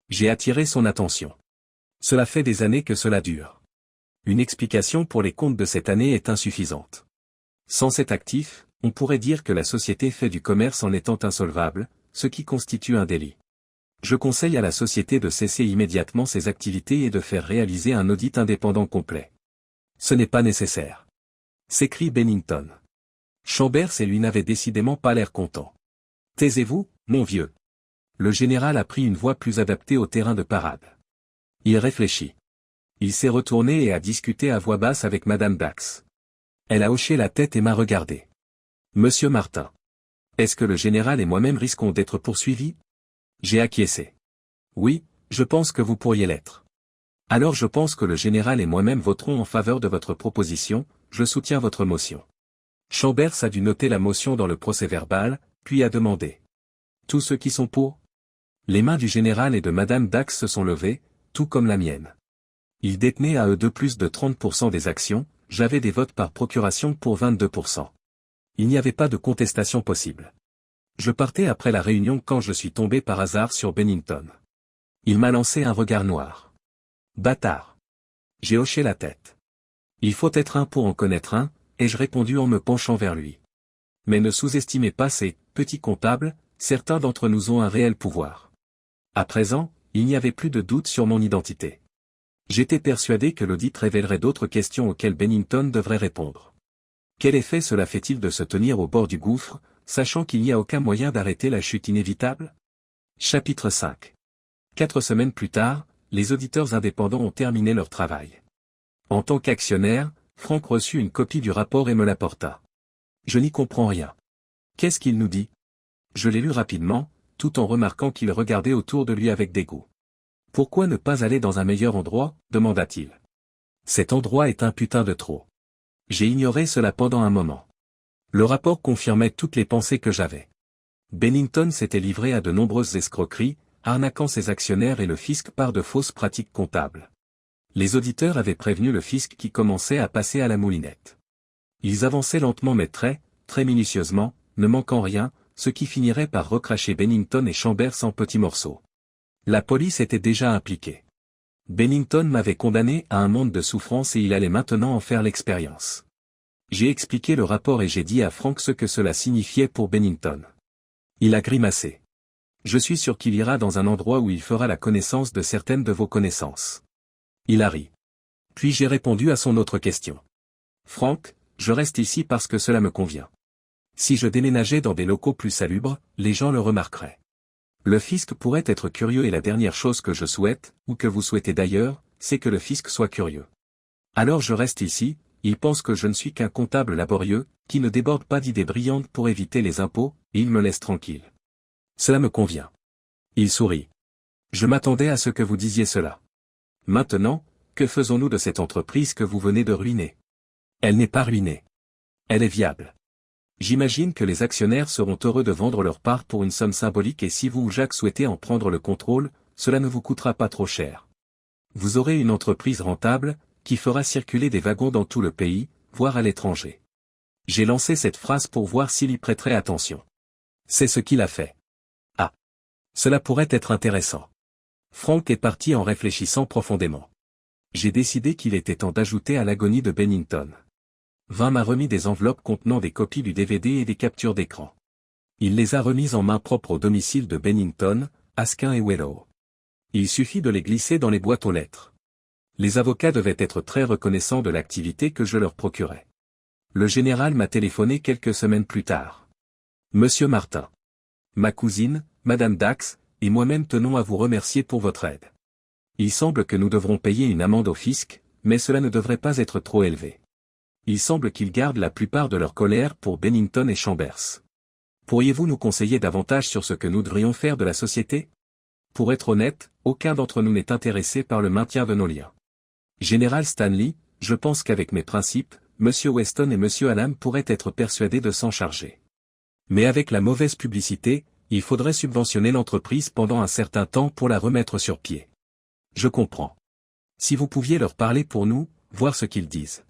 J'ai attiré son attention. Cela fait des années que cela dure. Une explication pour les comptes de cette année est insuffisante. Sans cet actif, on pourrait dire que la société fait du commerce en étant insolvable, ce qui constitue un délit. Je conseille à la société de cesser immédiatement ses activités et de faire réaliser un audit indépendant complet. Ce n'est pas nécessaire. S'écrie Bennington. Chambers et lui n'avaient décidément pas l'air contents. Taisez-vous, mon vieux. Le général a pris une voix plus adaptée au terrain de parade. Il réfléchit. Il s'est retourné et a discuté à voix basse avec Madame Dax. Elle a hoché la tête et m'a regardé. Monsieur Martin. Est-ce que le général et moi-même risquons d'être poursuivis? J'ai acquiescé. Oui, je pense que vous pourriez l'être. Alors je pense que le général et moi-même voterons en faveur de votre proposition, je soutiens votre motion. Chambers a dû noter la motion dans le procès-verbal, puis a demandé. Tous ceux qui sont pour? Les mains du général et de Madame Dax se sont levées, tout comme la mienne. Ils détenaient à eux deux plus de 30% des actions, j'avais des votes par procuration pour 22%. Il n'y avait pas de contestation possible. Je partais après la réunion quand je suis tombé par hasard sur Bennington. Il m'a lancé un regard noir. Bâtard. J'ai hoché la tête. Il faut être un pour en connaître un, ai-je répondu en me penchant vers lui. Mais ne sous-estimez pas ces petits comptables, certains d'entre nous ont un réel pouvoir. À présent, il n'y avait plus de doute sur mon identité. J'étais persuadé que l'audit révélerait d'autres questions auxquelles Bennington devrait répondre. Quel effet cela fait-il de se tenir au bord du gouffre, sachant qu'il n'y a aucun moyen d'arrêter la chute inévitable? Chapitre 5. 4 semaines plus tard, les auditeurs indépendants ont terminé leur travail. En tant qu'actionnaire, Franck reçut une copie du rapport et me l'apporta. Je n'y comprends rien. Qu'est-ce qu'il nous dit? Je l'ai lu rapidement, tout en remarquant qu'il regardait autour de lui avec dégoût. Pourquoi ne pas aller dans un meilleur endroit, demanda-t-il. Cet endroit est un putain de trop. J'ai ignoré cela pendant un moment. Le rapport confirmait toutes les pensées que j'avais. Bennington s'était livré à de nombreuses escroqueries, arnaquant ses actionnaires et le fisc par de fausses pratiques comptables. Les auditeurs avaient prévenu le fisc qui commençait à passer à la moulinette. Ils avançaient lentement mais très minutieusement, ne manquant rien, ce qui finirait par recracher Bennington et Chambers en petits morceaux. La police était déjà impliquée. Bennington m'avait condamné à un monde de souffrance et il allait maintenant en faire l'expérience. J'ai expliqué le rapport et j'ai dit à Franck ce que cela signifiait pour Bennington. Il a grimacé. Je suis sûr qu'il ira dans un endroit où il fera la connaissance de certaines de vos connaissances. Il a ri. Puis j'ai répondu à son autre question. Franck, je reste ici parce que cela me convient. Si je déménageais dans des locaux plus salubres, les gens le remarqueraient. Le fisc pourrait être curieux et la dernière chose que je souhaite, ou que vous souhaitez d'ailleurs, c'est que le fisc soit curieux. Alors je reste ici, il pense que je ne suis qu'un comptable laborieux, qui ne déborde pas d'idées brillantes pour éviter les impôts, et il me laisse tranquille. Cela me convient. Il sourit. Je m'attendais à ce que vous disiez cela. Maintenant, que faisons-nous de cette entreprise que vous venez de ruiner? Elle n'est pas ruinée. Elle est viable. J'imagine que les actionnaires seront heureux de vendre leur part pour une somme symbolique et si vous ou Jacques souhaitez en prendre le contrôle, cela ne vous coûtera pas trop cher. Vous aurez une entreprise rentable, qui fera circuler des wagons dans tout le pays, voire à l'étranger. J'ai lancé cette phrase pour voir s'il y prêterait attention. C'est ce qu'il a fait. Ah. Cela pourrait être intéressant. Franck est parti en réfléchissant profondément. J'ai décidé qu'il était temps d'ajouter à l'agonie de Bennington. Vin m'a remis des enveloppes contenant des copies du DVD et des captures d'écran. Il les a remises en main propre au domicile de Bennington, Asquin et Wellow. Il suffit de les glisser dans les boîtes aux lettres. Les avocats devaient être très reconnaissants de l'activité que je leur procurais. Le général m'a téléphoné quelques semaines plus tard. Monsieur Martin. Ma cousine, Madame Dax, et moi-même tenons à vous remercier pour votre aide. Il semble que nous devrons payer une amende au fisc, mais cela ne devrait pas être trop élevé. Il semble qu'ils gardent la plupart de leur colère pour Bennington et Chambers. Pourriez-vous nous conseiller davantage sur ce que nous devrions faire de la société? Pour être honnête, aucun d'entre nous n'est intéressé par le maintien de nos liens. Général Stanley, je pense qu'avec mes principes, Monsieur Weston et Monsieur Hallam pourraient être persuadés de s'en charger. Mais avec la mauvaise publicité, il faudrait subventionner l'entreprise pendant un certain temps pour la remettre sur pied. Je comprends. Si vous pouviez leur parler pour nous, voir ce qu'ils disent.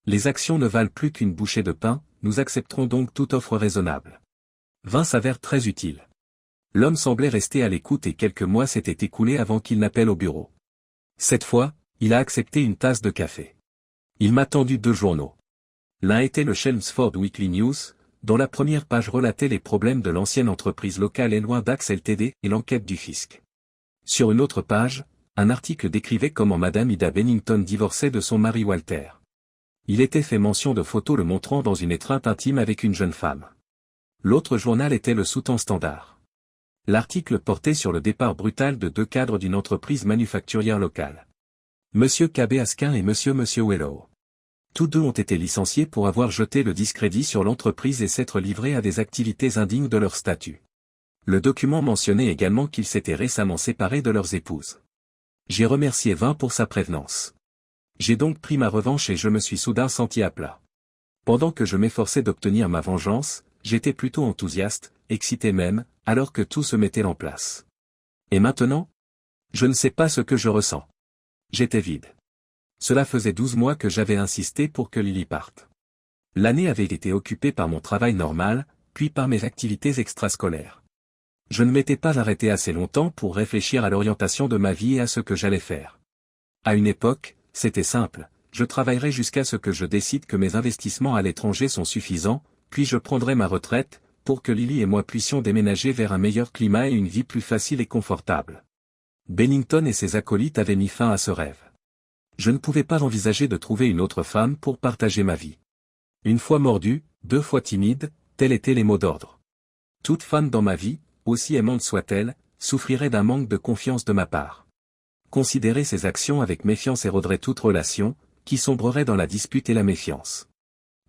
Les actions ne valent plus qu'une bouchée de pain, nous accepterons donc toute offre raisonnable. 20 s'avère très utile. L'homme semblait rester à l'écoute et quelques mois s'étaient écoulés avant qu'il n'appelle au bureau. Cette fois, il a accepté une tasse de café. Il m'a tendu 2 journaux. L'un était le Chelmsford Weekly News, dont la première page relatait les problèmes de l'ancienne entreprise locale Loin Dax Ltd et l'enquête du fisc. Sur une autre page, un article décrivait comment Madame Ida Bennington divorçait de son mari Walter. Il était fait mention de photos le montrant dans une étreinte intime avec une jeune femme. L'autre journal était le Soudan Standard. L'article portait sur le départ brutal de 2 cadres d'une entreprise manufacturière locale. Monsieur K.B. Askin et Monsieur Wellow. Tous 2 ont été licenciés pour avoir jeté le discrédit sur l'entreprise et s'être livrés à des activités indignes de leur statut. Le document mentionnait également qu'ils s'étaient récemment séparés de leurs épouses. J'ai remercié Vin pour sa prévenance. J'ai donc pris ma revanche et je me suis soudain senti à plat. Pendant que je m'efforçais d'obtenir ma vengeance, j'étais plutôt enthousiaste, excité même, alors que tout se mettait en place. Et maintenant? Je ne sais pas ce que je ressens. J'étais vide. Cela faisait 12 mois que j'avais insisté pour que Lily parte. L'année avait été occupée par mon travail normal, puis par mes activités extrascolaires. Je ne m'étais pas arrêté assez longtemps pour réfléchir à l'orientation de ma vie et à ce que j'allais faire. À une époque, c'était simple, je travaillerai jusqu'à ce que je décide que mes investissements à l'étranger sont suffisants, puis je prendrai ma retraite, pour que Lily et moi puissions déménager vers un meilleur climat et une vie plus facile et confortable. Bennington et ses acolytes avaient mis fin à ce rêve. Je ne pouvais pas envisager de trouver une autre femme pour partager ma vie. Une fois mordue, 2 fois timide, tels étaient les mots d'ordre. Toute femme dans ma vie, aussi aimante soit-elle, souffrirait d'un manque de confiance de ma part. Considérer ses actions avec méfiance éroderait toute relation, qui sombrerait dans la dispute et la méfiance.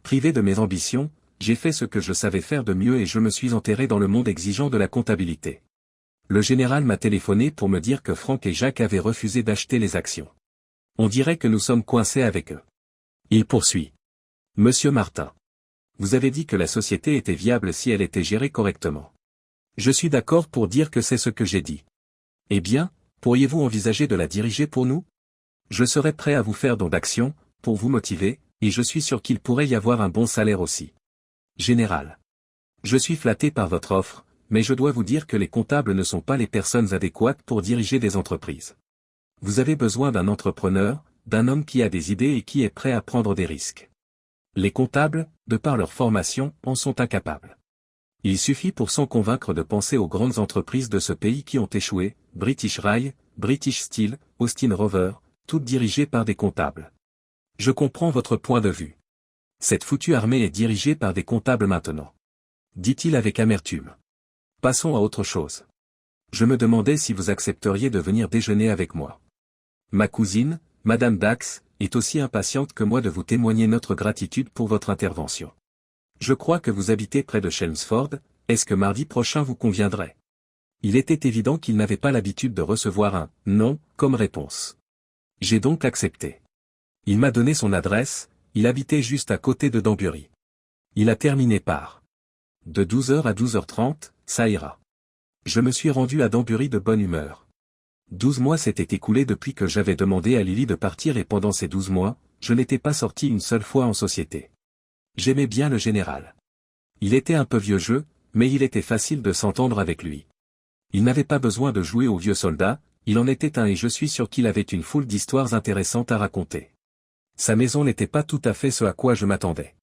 Privé de mes ambitions, j'ai fait ce que je savais faire de mieux et je me suis enterré dans le monde exigeant de la comptabilité. Le général m'a téléphoné pour me dire que Frank et Jacques avaient refusé d'acheter les actions. On dirait que nous sommes coincés avec eux. Il poursuit. Monsieur Martin. Vous avez dit que la société était viable si elle était gérée correctement. Je suis d'accord pour dire que c'est ce que j'ai dit. Eh bien, pourriez-vous envisager de la diriger pour nous? Je serais prêt à vous faire don d'action, pour vous motiver, et je suis sûr qu'il pourrait y avoir un bon salaire aussi. Général. Je suis flatté par votre offre, mais je dois vous dire que les comptables ne sont pas les personnes adéquates pour diriger des entreprises. Vous avez besoin d'un entrepreneur, d'un homme qui a des idées et qui est prêt à prendre des risques. Les comptables, de par leur formation, en sont incapables. Il suffit pour s'en convaincre de penser aux grandes entreprises de ce pays qui ont échoué, British Rail, British Steel, Austin Rover, toutes dirigées par des comptables. Je comprends votre point de vue. Cette foutue armée est dirigée par des comptables maintenant. Dit-il avec amertume. Passons à autre chose. Je me demandais si vous accepteriez de venir déjeuner avec moi. Ma cousine, Madame Dax, est aussi impatiente que moi de vous témoigner notre gratitude pour votre intervention. Je crois que vous habitez près de Chelmsford, est-ce que mardi prochain vous conviendrait? Il était évident qu'il n'avait pas l'habitude de recevoir un « non » comme réponse. J'ai donc accepté. Il m'a donné son adresse, il habitait juste à côté de Danbury. Il a terminé par « De 12h à 12h30, ça ira ». Je me suis rendu à Danbury de bonne humeur. 12 mois s'étaient écoulés depuis que j'avais demandé à Lily de partir et pendant ces 12 mois, je n'étais pas sorti une seule fois en société. J'aimais bien le général. Il était un peu vieux jeu, mais il était facile de s'entendre avec lui. Il n'avait pas besoin de jouer au vieux soldat, il en était un et je suis sûr qu'il avait une foule d'histoires intéressantes à raconter. Sa maison n'était pas tout à fait ce à quoi je m'attendais.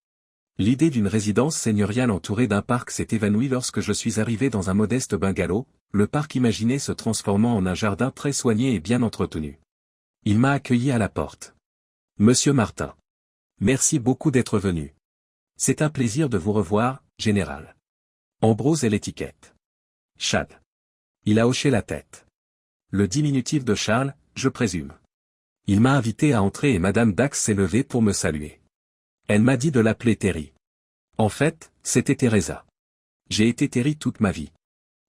L'idée d'une résidence seigneuriale entourée d'un parc s'est évanouie lorsque je suis arrivé dans un modeste bungalow, le parc imaginé se transformant en un jardin très soigné et bien entretenu. Il m'a accueilli à la porte. Monsieur Martin. Merci beaucoup d'être venu. C'est un plaisir de vous revoir, général. Ambrose est l'étiquette. Chad. Il a hoché la tête. Le diminutif de Charles, je présume. Il m'a invité à entrer et Madame Dax s'est levée pour me saluer. Elle m'a dit de l'appeler Terry. En fait, c'était Teresa. J'ai été Terry toute ma vie.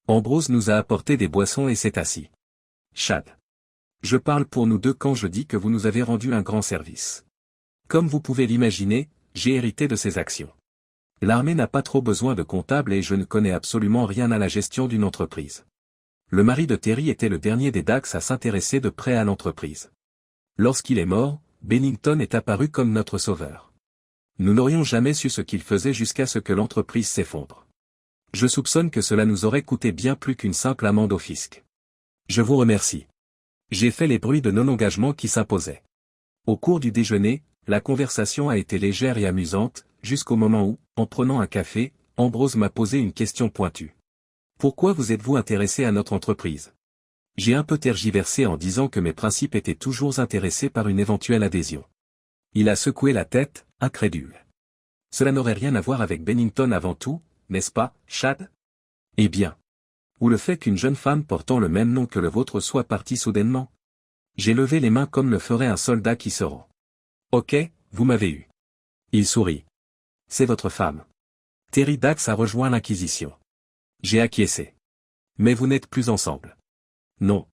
Ambrose nous a apporté des boissons et s'est assis. Chad. Je parle pour nous deux quand je dis que vous nous avez rendu un grand service. Comme vous pouvez l'imaginer, j'ai hérité de ces actions. L'armée n'a pas trop besoin de comptables et je ne connais absolument rien à la gestion d'une entreprise. Le mari de Terry était le dernier des Dax à s'intéresser de près à l'entreprise. Lorsqu'il est mort, Bennington est apparu comme notre sauveur. Nous n'aurions jamais su ce qu'il faisait jusqu'à ce que l'entreprise s'effondre. Je soupçonne que cela nous aurait coûté bien plus qu'une simple amende au fisc. Je vous remercie. J'ai fait les bruits de non-engagement qui s'imposaient. Au cours du déjeuner, la conversation a été légère et amusante, jusqu'au moment où, en prenant un café, Ambrose m'a posé une question pointue. Pourquoi vous êtes-vous intéressé à notre entreprise? J'ai un peu tergiversé en disant que mes principes étaient toujours intéressés par une éventuelle adhésion. Il a secoué la tête, incrédule. Cela n'aurait rien à voir avec Bennington avant tout, n'est-ce pas, Chad? Eh bien. Ou le fait qu'une jeune femme portant le même nom que le vôtre soit partie soudainement? J'ai levé les mains comme le ferait un soldat qui se rend. Ok, vous m'avez eu. Il sourit. C'est votre femme. Terry Dax a rejoint l'Inquisition. J'ai acquiescé. Mais vous n'êtes plus ensemble. Non.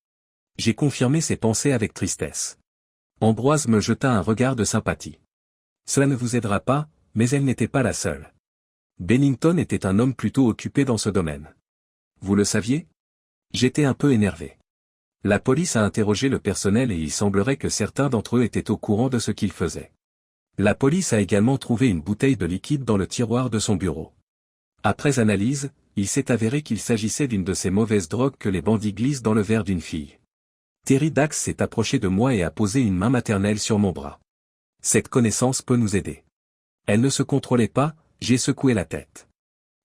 J'ai confirmé ses pensées avec tristesse. Ambroise me jeta un regard de sympathie. Cela ne vous aidera pas, mais elle n'était pas la seule. Bennington était un homme plutôt occupé dans ce domaine. Vous le saviez? J'étais un peu énervé. La police a interrogé le personnel et il semblerait que certains d'entre eux étaient au courant de ce qu'ils faisaient. La police a également trouvé une bouteille de liquide dans le tiroir de son bureau. Après analyse, il s'est avéré qu'il s'agissait d'une de ces mauvaises drogues que les bandits glissent dans le verre d'une fille. Terry Dax s'est approché de moi et a posé une main maternelle sur mon bras. Cette connaissance peut nous aider. Elle ne se contrôlait pas, j'ai secoué la tête.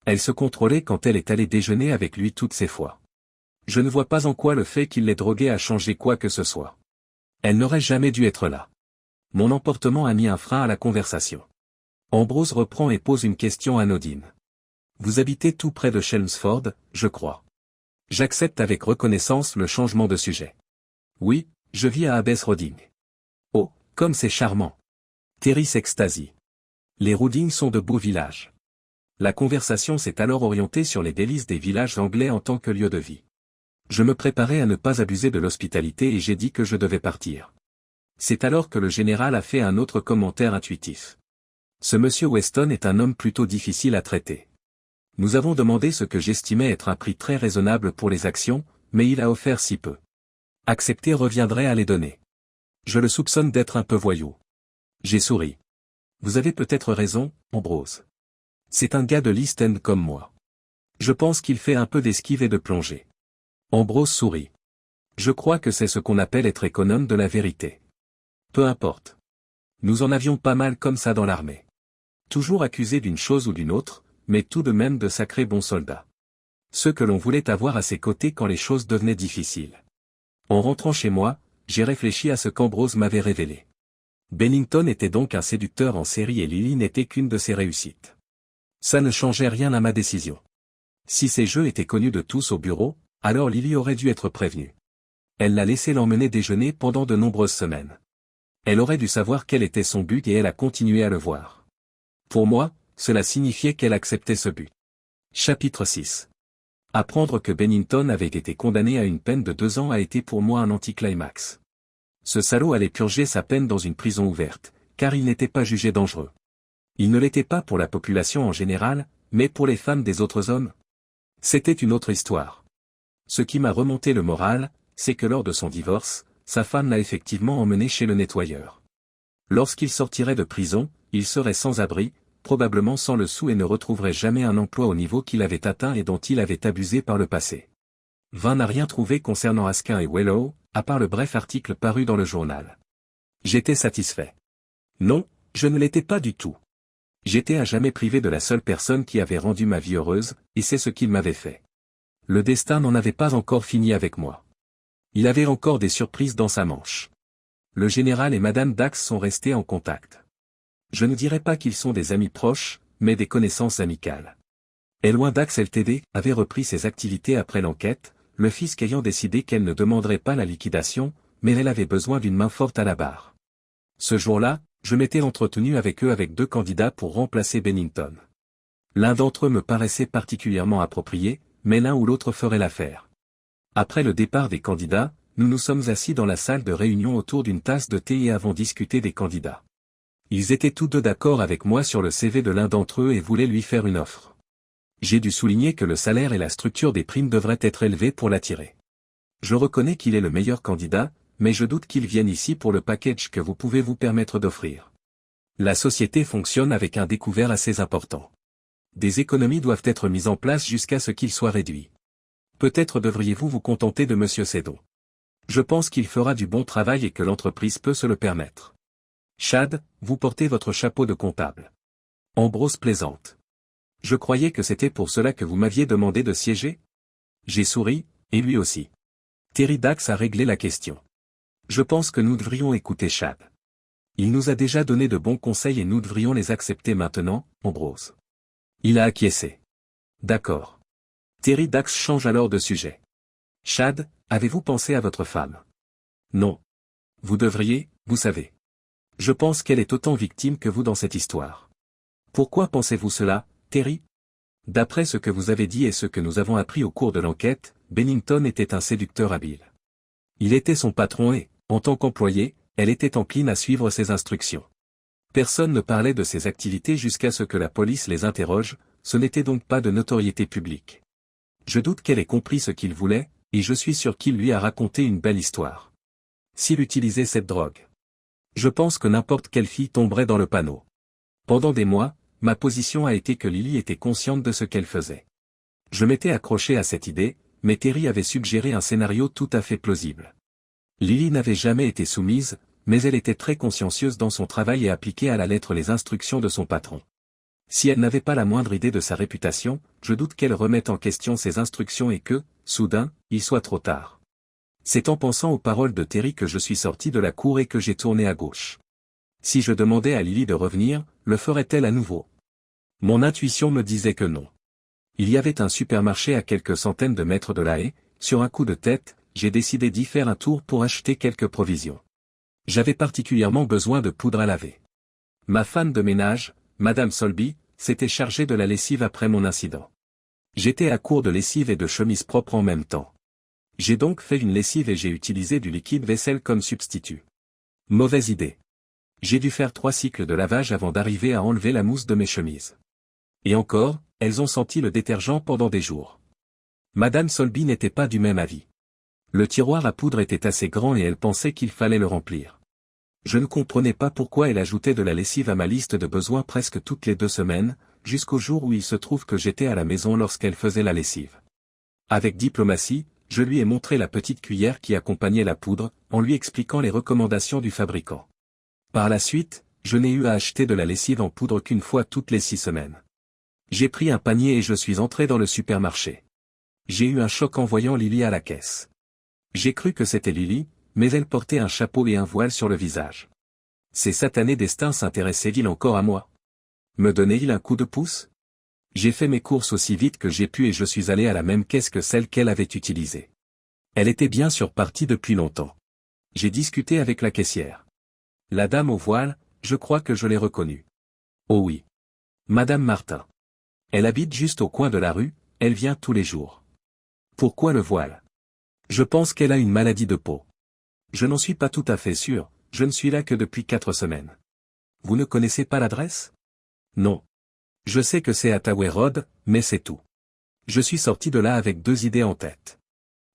Elle se contrôlait quand elle est allée déjeuner avec lui toutes ces fois. Je ne vois pas en quoi le fait qu'il l'ait droguée a changé quoi que ce soit. Elle n'aurait jamais dû être là. Mon emportement a mis un frein à la conversation. Ambrose reprend et pose une question anodine. Vous habitez tout près de Chelmsford, je crois. J'accepte avec reconnaissance le changement de sujet. Oui, je vis à Abbess Roding. Oh, comme c'est charmant. Terry s'extasie. Les Roding sont de beaux villages. La conversation s'est alors orientée sur les délices des villages anglais en tant que lieu de vie. Je me préparais à ne pas abuser de l'hospitalité et j'ai dit que je devais partir. C'est alors que le général a fait un autre commentaire intuitif. Ce monsieur Weston est un homme plutôt difficile à traiter. Nous avons demandé ce que j'estimais être un prix très raisonnable pour les actions, mais il a offert si peu. Accepter reviendrait à les donner. Je le soupçonne d'être un peu voyou. J'ai souri. Vous avez peut-être raison, Ambrose. C'est un gars de l'East End comme moi. Je pense qu'il fait un peu d'esquive et de plongée. Ambrose sourit. Je crois que c'est ce qu'on appelle être économe de la vérité. Peu importe. Nous en avions pas mal comme ça dans l'armée. Toujours accusés d'une chose ou d'une autre, mais tout de même de sacrés bons soldats. Ceux que l'on voulait avoir à ses côtés quand les choses devenaient difficiles. En rentrant chez moi, j'ai réfléchi à ce qu'Ambrose m'avait révélé. Bennington était donc un séducteur en série et Lily n'était qu'une de ses réussites. Ça ne changeait rien à ma décision. Si ces jeux étaient connus de tous au bureau, alors Lily aurait dû être prévenue. Elle l'a laissé l'emmener déjeuner pendant de nombreuses semaines. Elle aurait dû savoir quel était son but et elle a continué à le voir. Pour moi, cela signifiait qu'elle acceptait ce but. Chapitre 6. Apprendre que Bennington avait été condamné à une peine de 2 ans a été pour moi un anticlimax. Ce salaud allait purger sa peine dans une prison ouverte, car il n'était pas jugé dangereux. Il ne l'était pas pour la population en général, mais pour les femmes des autres hommes. C'était une autre histoire. Ce qui m'a remonté le moral, c'est que lors de son divorce, sa femme l'a effectivement emmené chez le nettoyeur. Lorsqu'il sortirait de prison, il serait sans abri, probablement sans le sou et ne retrouverait jamais un emploi au niveau qu'il avait atteint et dont il avait abusé par le passé. Vin n'a rien trouvé concernant Askin et Wellow, à part le bref article paru dans le journal. J'étais satisfait. Non, je ne l'étais pas du tout. J'étais à jamais privé de la seule personne qui avait rendu ma vie heureuse, et c'est ce qu'il m'avait fait. Le destin n'en avait pas encore fini avec moi. Il avait encore des surprises dans sa manche. Le général et Madame Dax sont restés en contact. Je ne dirais pas qu'ils sont des amis proches, mais des connaissances amicales. Elwin Dax Ltd. Avait repris ses activités après l'enquête, le fisc ayant décidé qu'elle ne demanderait pas la liquidation, mais elle avait besoin d'une main forte à la barre. Ce jour-là, je m'étais entretenu avec eux avec 2 candidats pour remplacer Bennington. L'un d'entre eux me paraissait particulièrement approprié, mais l'un ou l'autre ferait l'affaire. Après le départ des candidats, nous nous sommes assis dans la salle de réunion autour d'une tasse de thé et avons discuté des candidats. Ils étaient tous deux d'accord avec moi sur le CV de l'un d'entre eux et voulaient lui faire une offre. J'ai dû souligner que le salaire et la structure des primes devraient être élevés pour l'attirer. Je reconnais qu'il est le meilleur candidat, mais je doute qu'il vienne ici pour le package que vous pouvez vous permettre d'offrir. La société fonctionne avec un découvert assez important. Des économies doivent être mises en place jusqu'à ce qu'il soit réduit. Peut-être devriez-vous vous contenter de Monsieur Sédon. Je pense qu'il fera du bon travail et que l'entreprise peut se le permettre. Chad, vous portez votre chapeau de comptable. Ambrose plaisante. Je croyais que c'était pour cela que vous m'aviez demandé de siéger. J'ai souri, et lui aussi. Terry Dax a réglé la question. Je pense que nous devrions écouter Chad. Il nous a déjà donné de bons conseils et nous devrions les accepter maintenant, Ambrose. Il a acquiescé. D'accord. Terry Dax change alors de sujet. Chad, avez-vous pensé à votre femme? Non. Vous devriez, vous savez. Je pense qu'elle est autant victime que vous dans cette histoire. Pourquoi pensez-vous cela, Terry? D'après ce que vous avez dit et ce que nous avons appris au cours de l'enquête, Bennington était un séducteur habile. Il était son patron et, en tant qu'employé, elle était encline à suivre ses instructions. Personne ne parlait de ses activités jusqu'à ce que la police les interroge, ce n'était donc pas de notoriété publique. Je doute qu'elle ait compris ce qu'il voulait, et je suis sûr qu'il lui a raconté une belle histoire. S'il utilisait cette drogue. Je pense que n'importe quelle fille tomberait dans le panneau. Pendant des mois, ma position a été que Lily était consciente de ce qu'elle faisait. Je m'étais accroché à cette idée, mais Terry avait suggéré un scénario tout à fait plausible. Lily n'avait jamais été soumise, mais elle était très consciencieuse dans son travail et appliquait à la lettre les instructions de son patron. Si elle n'avait pas la moindre idée de sa réputation, je doute qu'elle remette en question ses instructions et que, soudain, il soit trop tard. C'est en pensant aux paroles de Terry que je suis sorti de la cour et que j'ai tourné à gauche. Si je demandais à Lily de revenir, le ferait-elle à nouveau? Mon intuition me disait que non. Il y avait un supermarché à quelques centaines de mètres de là et, sur un coup de tête, j'ai décidé d'y faire un tour pour acheter quelques provisions. J'avais particulièrement besoin de poudre à laver. Ma femme de ménage, Madame Solby, s'était chargée de la lessive après mon incident. J'étais à court de lessive et de chemise propre en même temps. J'ai donc fait une lessive et j'ai utilisé du liquide vaisselle comme substitut. Mauvaise idée. J'ai dû faire 3 cycles de lavage avant d'arriver à enlever la mousse de mes chemises. Et encore, elles ont senti le détergent pendant des jours. Madame Solby n'était pas du même avis. Le tiroir à poudre était assez grand et elle pensait qu'il fallait le remplir. Je ne comprenais pas pourquoi elle ajoutait de la lessive à ma liste de besoins presque toutes les 2 semaines, jusqu'au jour où il se trouve que j'étais à la maison lorsqu'elle faisait la lessive. Avec diplomatie, je lui ai montré la petite cuillère qui accompagnait la poudre, en lui expliquant les recommandations du fabricant. Par la suite, je n'ai eu à acheter de la lessive en poudre qu'une fois toutes les 6 semaines. J'ai pris un panier et je suis entré dans le supermarché. J'ai eu un choc en voyant Lily à la caisse. J'ai cru que c'était Lily, mais elle portait un chapeau et un voile sur le visage. Ces satanés destins s'intéressaient-ils encore à moi? Me donnaient-ils un coup de pouce? J'ai fait mes courses aussi vite que j'ai pu et je suis allé à la même caisse que celle qu'elle avait utilisée. Elle était bien sûr partie depuis longtemps. J'ai discuté avec la caissière. La dame au voile, je crois que je l'ai reconnue. Oh oui. Madame Martin. Elle habite juste au coin de la rue, elle vient tous les jours. Pourquoi le voile? Je pense qu'elle a une maladie de peau. Je n'en suis pas tout à fait sûr, je ne suis là que depuis 4 semaines. Vous ne connaissez pas l'adresse? Non. Je sais que c'est à Tower Road, mais c'est tout. Je suis sorti de là avec 2 idées en tête.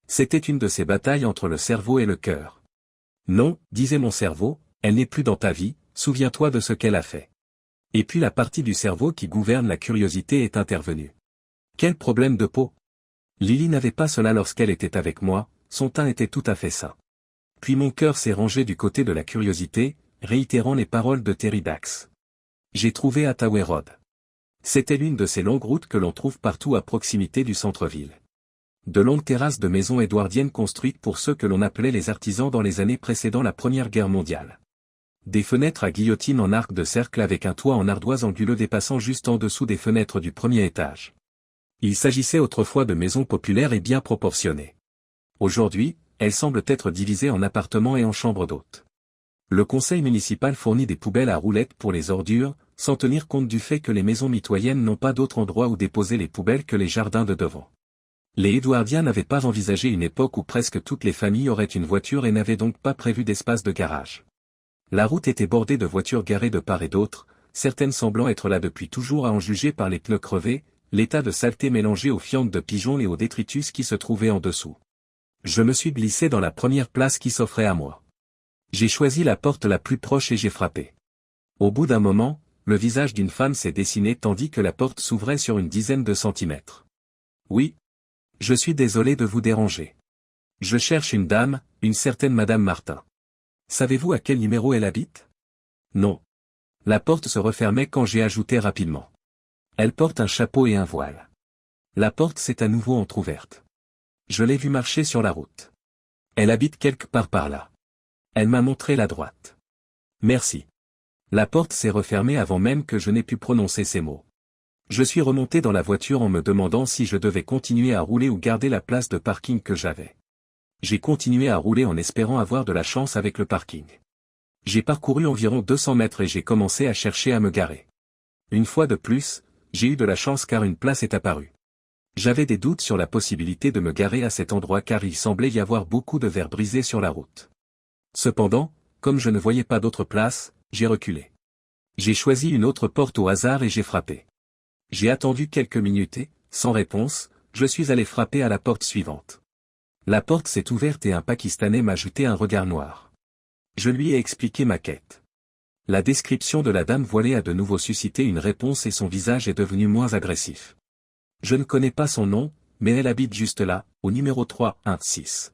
C'était une de ces batailles entre le cerveau et le cœur. Non, disait mon cerveau, elle n'est plus dans ta vie, souviens-toi de ce qu'elle a fait. Et puis la partie du cerveau qui gouverne la curiosité est intervenue. Quel problème de peau? Lily n'avait pas cela lorsqu'elle était avec moi, son teint était tout à fait sain. Puis mon cœur s'est rangé du côté de la curiosité, réitérant les paroles de Terry Dax. J'ai trouvé à Tower Road. C'était l'une de ces longues routes que l'on trouve partout à proximité du centre-ville. De longues terrasses de maisons édouardiennes construites pour ceux que l'on appelait les artisans dans les années précédant la Première Guerre mondiale. Des fenêtres à guillotine en arc de cercle avec un toit en ardoise anguleux dépassant juste en dessous des fenêtres du premier étage. Il s'agissait autrefois de maisons populaires et bien proportionnées. Aujourd'hui, elles semblent être divisées en appartements et en chambres d'hôtes. Le conseil municipal fournit des poubelles à roulettes pour les ordures, sans tenir compte du fait que les maisons mitoyennes n'ont pas d'autre endroit où déposer les poubelles que les jardins de devant. Les Édouardiens n'avaient pas envisagé une époque où presque toutes les familles auraient une voiture et n'avaient donc pas prévu d'espace de garage. La route était bordée de voitures garées de part et d'autre, certaines semblant être là depuis toujours à en juger par les pneus crevés, l'état de saleté mélangé aux fientes de pigeons et aux détritus qui se trouvaient en dessous. Je me suis glissé dans la première place qui s'offrait à moi. J'ai choisi la porte la plus proche et j'ai frappé. Au bout d'un moment, le visage d'une femme s'est dessiné tandis que la porte s'ouvrait sur une dizaine de centimètres. Oui. Je suis désolé de vous déranger. Je cherche une dame, une certaine Madame Martin. Savez-vous à quel numéro elle habite? Non. La porte se refermait quand j'ai ajouté rapidement. Elle porte un chapeau et un voile. La porte s'est à nouveau entr'ouverte. Je l'ai vue marcher sur la route. Elle habite quelque part par là. Elle m'a montré la droite. Merci. La porte s'est refermée avant même que je n'ai pu prononcer ces mots. Je suis remonté dans la voiture en me demandant si je devais continuer à rouler ou garder la place de parking que j'avais. J'ai continué à rouler en espérant avoir de la chance avec le parking. J'ai parcouru environ 200 mètres et j'ai commencé à chercher à me garer. Une fois de plus, j'ai eu de la chance car une place est apparue. J'avais des doutes sur la possibilité de me garer à cet endroit car il semblait y avoir beaucoup de verres brisés sur la route. Cependant, comme je ne voyais pas d'autre place, j'ai reculé. J'ai choisi une autre porte au hasard et j'ai frappé. J'ai attendu quelques minutes et, sans réponse, je suis allé frapper à la porte suivante. La porte s'est ouverte et un Pakistanais m'a jeté un regard noir. Je lui ai expliqué ma quête. La description de la dame voilée a de nouveau suscité une réponse et son visage est devenu moins agressif. Je ne connais pas son nom, mais elle habite juste là, au numéro 316.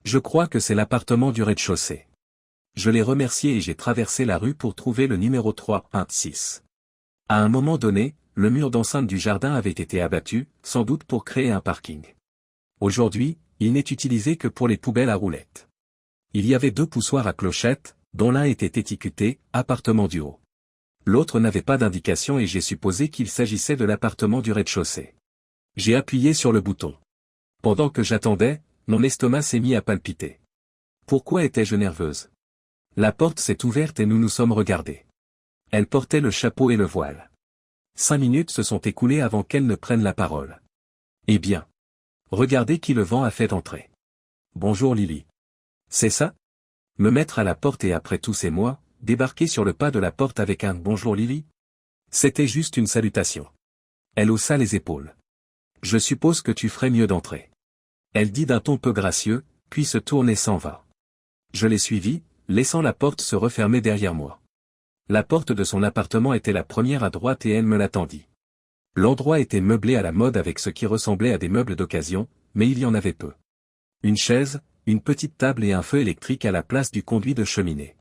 Je crois que c'est l'appartement du rez-de-chaussée. Je l'ai remercié et j'ai traversé la rue pour trouver le numéro 316. À un moment donné, le mur d'enceinte du jardin avait été abattu, sans doute pour créer un parking. Aujourd'hui, il n'est utilisé que pour les poubelles à roulettes. Il y avait 2 poussoirs à clochettes, dont l'un était étiqueté « appartement du haut ». L'autre n'avait pas d'indication et j'ai supposé qu'il s'agissait de l'appartement du rez-de-chaussée. J'ai appuyé sur le bouton. Pendant que j'attendais, mon estomac s'est mis à palpiter. Pourquoi étais-je nerveuse? La porte s'est ouverte et nous nous sommes regardés. Elle portait le chapeau et le voile. 5 minutes se sont écoulées avant qu'elle ne prenne la parole. Eh bien. Regardez qui le vent a fait entrer. Bonjour Lily. C'est ça? Me mettre à la porte et après tous ces mois, débarquer sur le pas de la porte avec un « Bonjour Lily ». C'était juste une salutation. Elle haussa les épaules. Je suppose que tu ferais mieux d'entrer. Elle dit d'un ton peu gracieux, puis se tourne et s'en va. Je l'ai suivie, laissant la porte se refermer derrière moi. La porte de son appartement était la première à droite et elle me l'attendit. L'endroit était meublé à la mode avec ce qui ressemblait à des meubles d'occasion, mais il y en avait peu. Une chaise, une petite table et un feu électrique à la place du conduit de cheminée.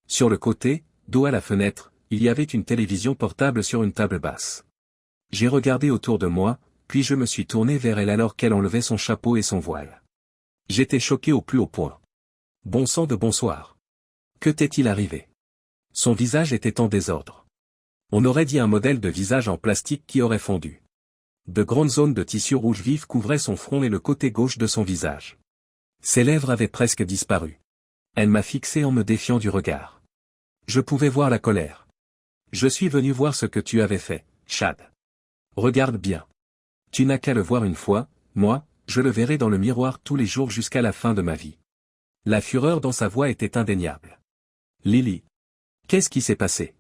Sur le côté, dos à la fenêtre, il y avait une télévision portable sur une table basse. J'ai regardé autour de moi, puis je me suis tourné vers elle alors qu'elle enlevait son chapeau et son voile. J'étais choqué au plus haut point. Bon sang de bonsoir. Que t'est-il arrivé? Son visage était en désordre. On aurait dit un modèle de visage en plastique qui aurait fondu. De grandes zones de tissu rouge vif couvraient son front et le côté gauche de son visage. Ses lèvres avaient presque disparu. Elle m'a fixé en me défiant du regard. Je pouvais voir la colère. Je suis venu voir ce que tu avais fait, Chad. Regarde bien. Tu n'as qu'à le voir une fois, moi, je le verrai dans le miroir tous les jours jusqu'à la fin de ma vie. La fureur dans sa voix était indéniable. Lily. Qu'est-ce qui s'est passé?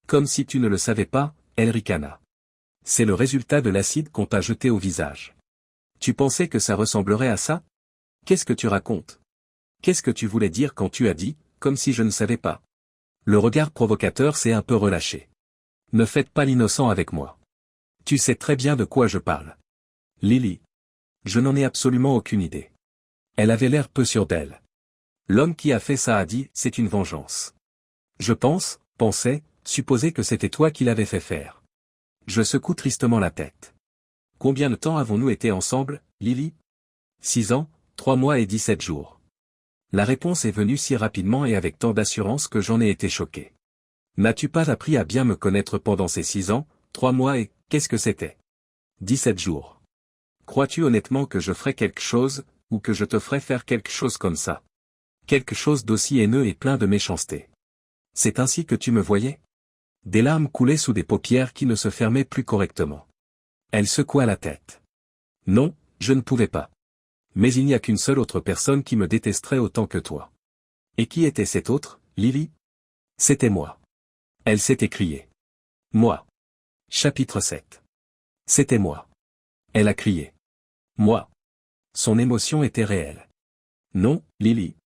Comme si tu ne le savais pas, elle ricana. C'est le résultat de l'acide qu'on t'a jeté au visage. Tu pensais que ça ressemblerait à ça? Qu'est-ce que tu racontes? Qu'est-ce que tu voulais dire quand tu as dit, comme si je ne savais pas? Le regard provocateur s'est un peu relâché. Ne faites pas l'innocent avec moi. Tu sais très bien de quoi je parle. Lily. Je n'en ai absolument aucune idée. Elle avait l'air peu sûre d'elle. L'homme qui a fait ça a dit, c'est une vengeance. Je pensais, supposer que c'était toi qui l'avais fait faire. Je secoue tristement la tête. Combien de temps avons-nous été ensemble, Lily? 6 ans, 3 mois et 17 jours. La réponse est venue si rapidement et avec tant d'assurance que j'en ai été choqué. N'as-tu pas appris à bien me connaître pendant ces 6 ans, 3 mois et, qu'est-ce que c'était? 17 jours. Crois-tu honnêtement que je ferais quelque chose, ou que je te ferais faire quelque chose comme ça? Quelque chose d'aussi haineux et plein de méchanceté. C'est ainsi que tu me voyais? Des larmes coulaient sous des paupières qui ne se fermaient plus correctement. Elle secoua la tête. Non, je ne pouvais pas. Mais il n'y a qu'une seule autre personne qui me détesterait autant que toi. Et qui était cette autre, Lily? C'était moi. Elle s'est écriée. Moi. Chapitre 7. C'était moi. Elle a crié. Moi. Son émotion était réelle. Non, Lily.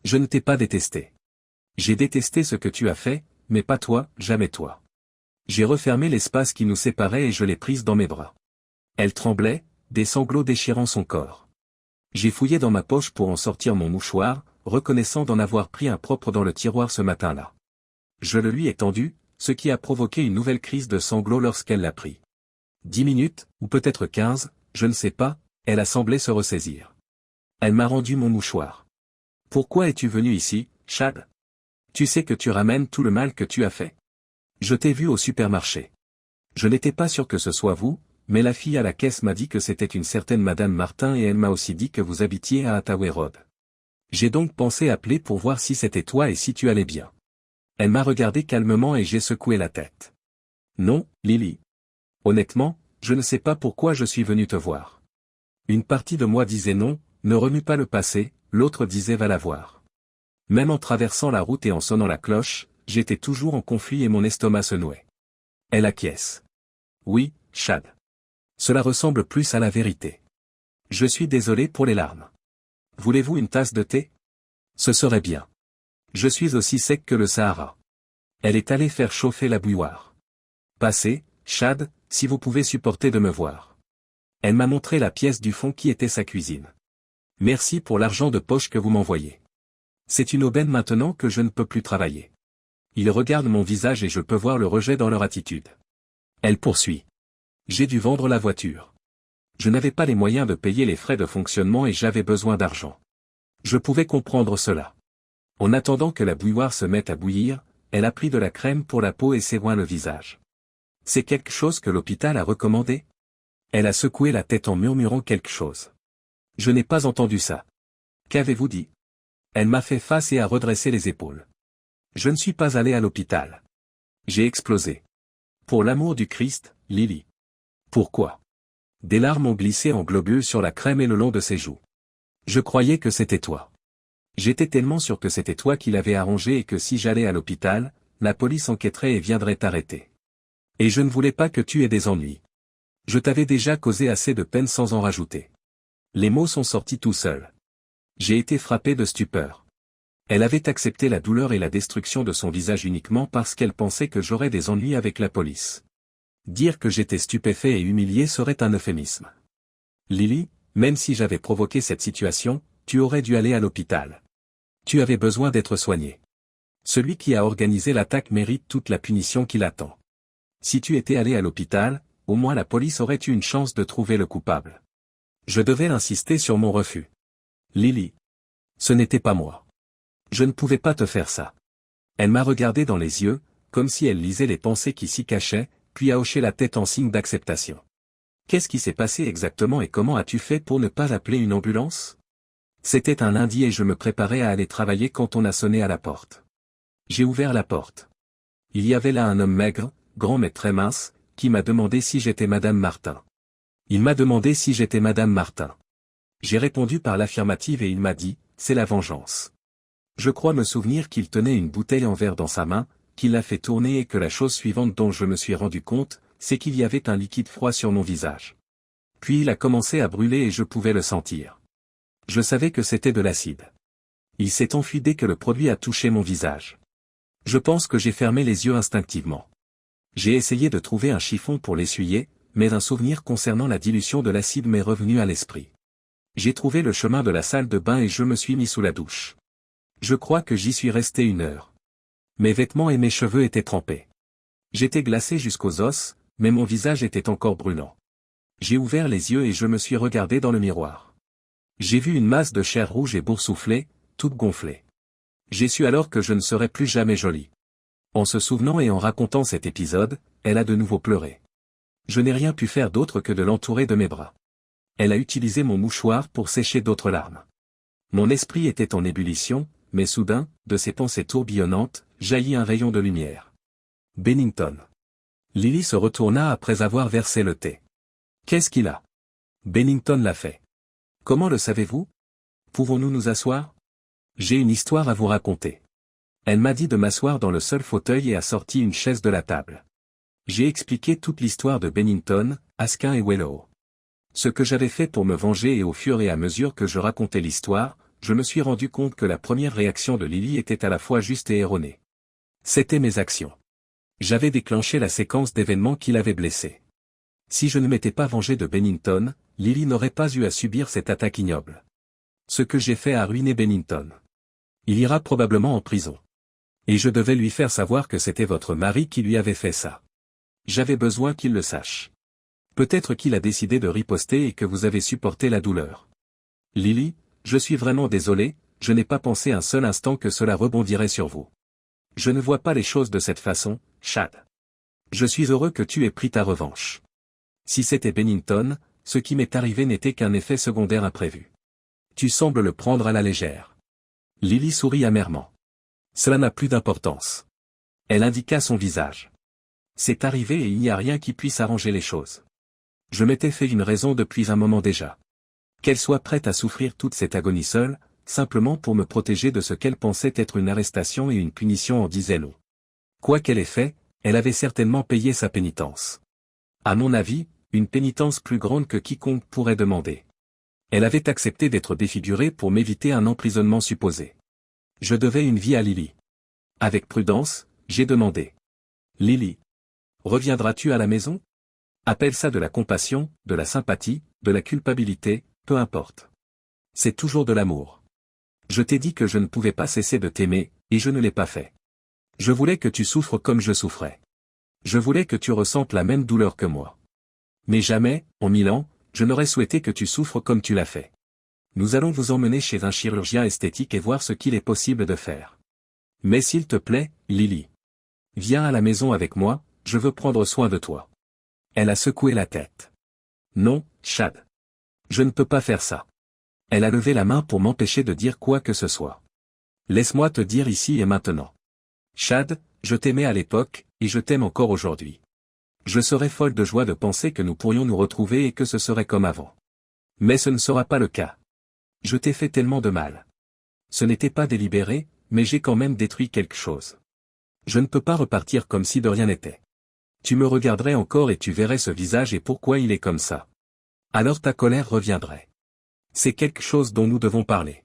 Je ne t'ai pas détesté. J'ai détesté ce que tu as fait, mais pas toi, jamais toi. J'ai refermé l'espace qui nous séparait et je l'ai prise dans mes bras. Elle tremblait, des sanglots déchirant son corps. J'ai fouillé dans ma poche pour en sortir mon mouchoir, reconnaissant d'en avoir pris un propre dans le tiroir ce matin-là. Je le lui ai tendu, ce qui a provoqué une nouvelle crise de sanglots lorsqu'elle l'a pris. 10 minutes, ou peut-être 15, je ne sais pas, elle a semblé se ressaisir. Elle m'a rendu mon mouchoir. Pourquoi es-tu venu ici, Chad? Tu sais que tu ramènes tout le mal que tu as fait. Je t'ai vu au supermarché. Je n'étais pas sûr que ce soit vous, mais la fille à la caisse m'a dit que c'était une certaine Madame Martin et elle m'a aussi dit que vous habitiez à Hathaway Road. J'ai donc pensé appeler pour voir si c'était toi et si tu allais bien. Elle m'a regardé calmement et j'ai secoué la tête. Non, Lily. Honnêtement, je ne sais pas pourquoi je suis venu te voir. Une partie de moi disait non, ne remue pas le passé, l'autre disait va la voir. Même en traversant la route et en sonnant la cloche, j'étais toujours en conflit et mon estomac se nouait. Elle acquiesce. Oui, Chad. Cela ressemble plus à la vérité. Je suis désolé pour les larmes. Voulez-vous une tasse de thé? Ce serait bien. Je suis aussi sec que le Sahara. Elle est allée faire chauffer la bouilloire. Passez, Chad, si vous pouvez supporter de me voir. Elle m'a montré la pièce du fond qui était sa cuisine. Merci pour l'argent de poche que vous m'envoyez. C'est une aubaine maintenant que je ne peux plus travailler. Ils regardent mon visage et je peux voir le rejet dans leur attitude. Elle poursuit. J'ai dû vendre la voiture. Je n'avais pas les moyens de payer les frais de fonctionnement et j'avais besoin d'argent. Je pouvais comprendre cela. En attendant que la bouilloire se mette à bouillir, elle a pris de la crème pour la peau et s'est oint le visage. C'est quelque chose que l'hôpital a recommandé? Elle a secoué la tête en murmurant quelque chose. Je n'ai pas entendu ça. Qu'avez-vous dit? Elle m'a fait face et a redressé les épaules. Je ne suis pas allé à l'hôpital. J'ai explosé. Pour l'amour du Christ, Lily. Pourquoi? Des larmes ont glissé en globules sur la crème et le long de ses joues. Je croyais que c'était toi. J'étais tellement sûr que c'était toi qui l'avais arrangé et que si j'allais à l'hôpital, la police enquêterait et viendrait t'arrêter. Et je ne voulais pas que tu aies des ennuis. Je t'avais déjà causé assez de peine sans en rajouter. Les mots sont sortis tout seuls. J'ai été frappé de stupeur. Elle avait accepté la douleur et la destruction de son visage uniquement parce qu'elle pensait que j'aurais des ennuis avec la police. Dire que j'étais stupéfait et humilié serait un euphémisme. Lily, même si j'avais provoqué cette situation, tu aurais dû aller à l'hôpital. Tu avais besoin d'être soigné. Celui qui a organisé l'attaque mérite toute la punition qui l'attend. Si tu étais allé à l'hôpital, au moins la police aurait eu une chance de trouver le coupable. Je devais insister sur mon refus. Lily. Ce n'était pas moi. Je ne pouvais pas te faire ça. Elle m'a regardé dans les yeux, comme si elle lisait les pensées qui s'y cachaient, puis a hoché la tête en signe d'acceptation. Qu'est-ce qui s'est passé exactement et comment as-tu fait pour ne pas appeler une ambulance? C'était un lundi et je me préparais à aller travailler quand on a sonné à la porte. J'ai ouvert la porte. Il y avait là un homme maigre, grand mais très mince, qui m'a demandé si j'étais Madame Martin. Il m'a demandé si j'étais Madame Martin. J'ai répondu par l'affirmative et il m'a dit, c'est la vengeance. Je crois me souvenir qu'il tenait une bouteille en verre dans sa main, qu'il l'a fait tourner et que la chose suivante dont je me suis rendu compte, c'est qu'il y avait un liquide froid sur mon visage. Puis il a commencé à brûler et je pouvais le sentir. Je savais que c'était de l'acide. Il s'est enfui dès que le produit a touché mon visage. Je pense que j'ai fermé les yeux instinctivement. J'ai essayé de trouver un chiffon pour l'essuyer, mais un souvenir concernant la dilution de l'acide m'est revenu à l'esprit. J'ai trouvé le chemin de la salle de bain et je me suis mis sous la douche. Je crois que j'y suis resté 1 heure. Mes vêtements et mes cheveux étaient trempés. J'étais glacé jusqu'aux os, mais mon visage était encore brûlant. J'ai ouvert les yeux et je me suis regardé dans le miroir. J'ai vu une masse de chair rouge et boursouflée, toute gonflée. J'ai su alors que je ne serais plus jamais jolie. En se souvenant et en racontant cet épisode, elle a de nouveau pleuré. Je n'ai rien pu faire d'autre que de l'entourer de mes bras. Elle a utilisé mon mouchoir pour sécher d'autres larmes. Mon esprit était en ébullition, mais soudain, de ces pensées tourbillonnantes, jaillit un rayon de lumière. Bennington. Lily se retourna après avoir versé le thé. Qu'est-ce qu'il a? Bennington l'a fait. Comment le savez-vous? Pouvons-nous nous asseoir? J'ai une histoire à vous raconter. Elle m'a dit de m'asseoir dans le seul fauteuil et a sorti une chaise de la table. J'ai expliqué toute l'histoire de Bennington, Askin et Wellow. Ce que j'avais fait pour me venger et au fur et à mesure que je racontais l'histoire, je me suis rendu compte que la première réaction de Lily était à la fois juste et erronée. C'était mes actions. J'avais déclenché la séquence d'événements qui l'avaient blessé. Si je ne m'étais pas vengé de Bennington, Lily n'aurait pas eu à subir cette attaque ignoble. Ce que j'ai fait a ruiné Bennington. Il ira probablement en prison. Et je devais lui faire savoir que c'était votre mari qui lui avait fait ça. J'avais besoin qu'il le sache. Peut-être qu'il a décidé de riposter et que vous avez supporté la douleur. Lily, je suis vraiment désolé, je n'ai pas pensé un seul instant que cela rebondirait sur vous. Je ne vois pas les choses de cette façon, Chad. Je suis heureux que tu aies pris ta revanche. Si c'était Bennington, ce qui m'est arrivé n'était qu'un effet secondaire imprévu. Tu sembles le prendre à la légère. Lily sourit amèrement. Cela n'a plus d'importance. Elle indiqua son visage. C'est arrivé et il n'y a rien qui puisse arranger les choses. Je m'étais fait une raison depuis un moment déjà. Qu'elle soit prête à souffrir toute cette agonie seule, simplement pour me protéger de ce qu'elle pensait être une arrestation et une punition en disait long. Quoi qu'elle ait fait, elle avait certainement payé sa pénitence. À mon avis, une pénitence plus grande que quiconque pourrait demander. Elle avait accepté d'être défigurée pour m'éviter un emprisonnement supposé. Je devais une vie à Lily. Avec prudence, j'ai demandé. Lily. Reviendras-tu à la maison? Appelle ça de la compassion, de la sympathie, de la culpabilité, peu importe. C'est toujours de l'amour. Je t'ai dit que je ne pouvais pas cesser de t'aimer, et je ne l'ai pas fait. Je voulais que tu souffres comme je souffrais. Je voulais que tu ressentes la même douleur que moi. Mais jamais, en 1000 ans, je n'aurais souhaité que tu souffres comme tu l'as fait. Nous allons vous emmener chez un chirurgien esthétique et voir ce qu'il est possible de faire. Mais s'il te plaît, Lily. Viens à la maison avec moi, je veux prendre soin de toi. Elle a secoué la tête. Non, Chad. Je ne peux pas faire ça. Elle a levé la main pour m'empêcher de dire quoi que ce soit. Laisse-moi te dire ici et maintenant. Chad, je t'aimais à l'époque, et je t'aime encore aujourd'hui. Je serais folle de joie de penser que nous pourrions nous retrouver et que ce serait comme avant. Mais ce ne sera pas le cas. Je t'ai fait tellement de mal. Ce n'était pas délibéré, mais j'ai quand même détruit quelque chose. Je ne peux pas repartir comme si de rien n'était. Tu me regarderais encore et tu verrais ce visage et pourquoi il est comme ça. Alors ta colère reviendrait. C'est quelque chose dont nous devons parler.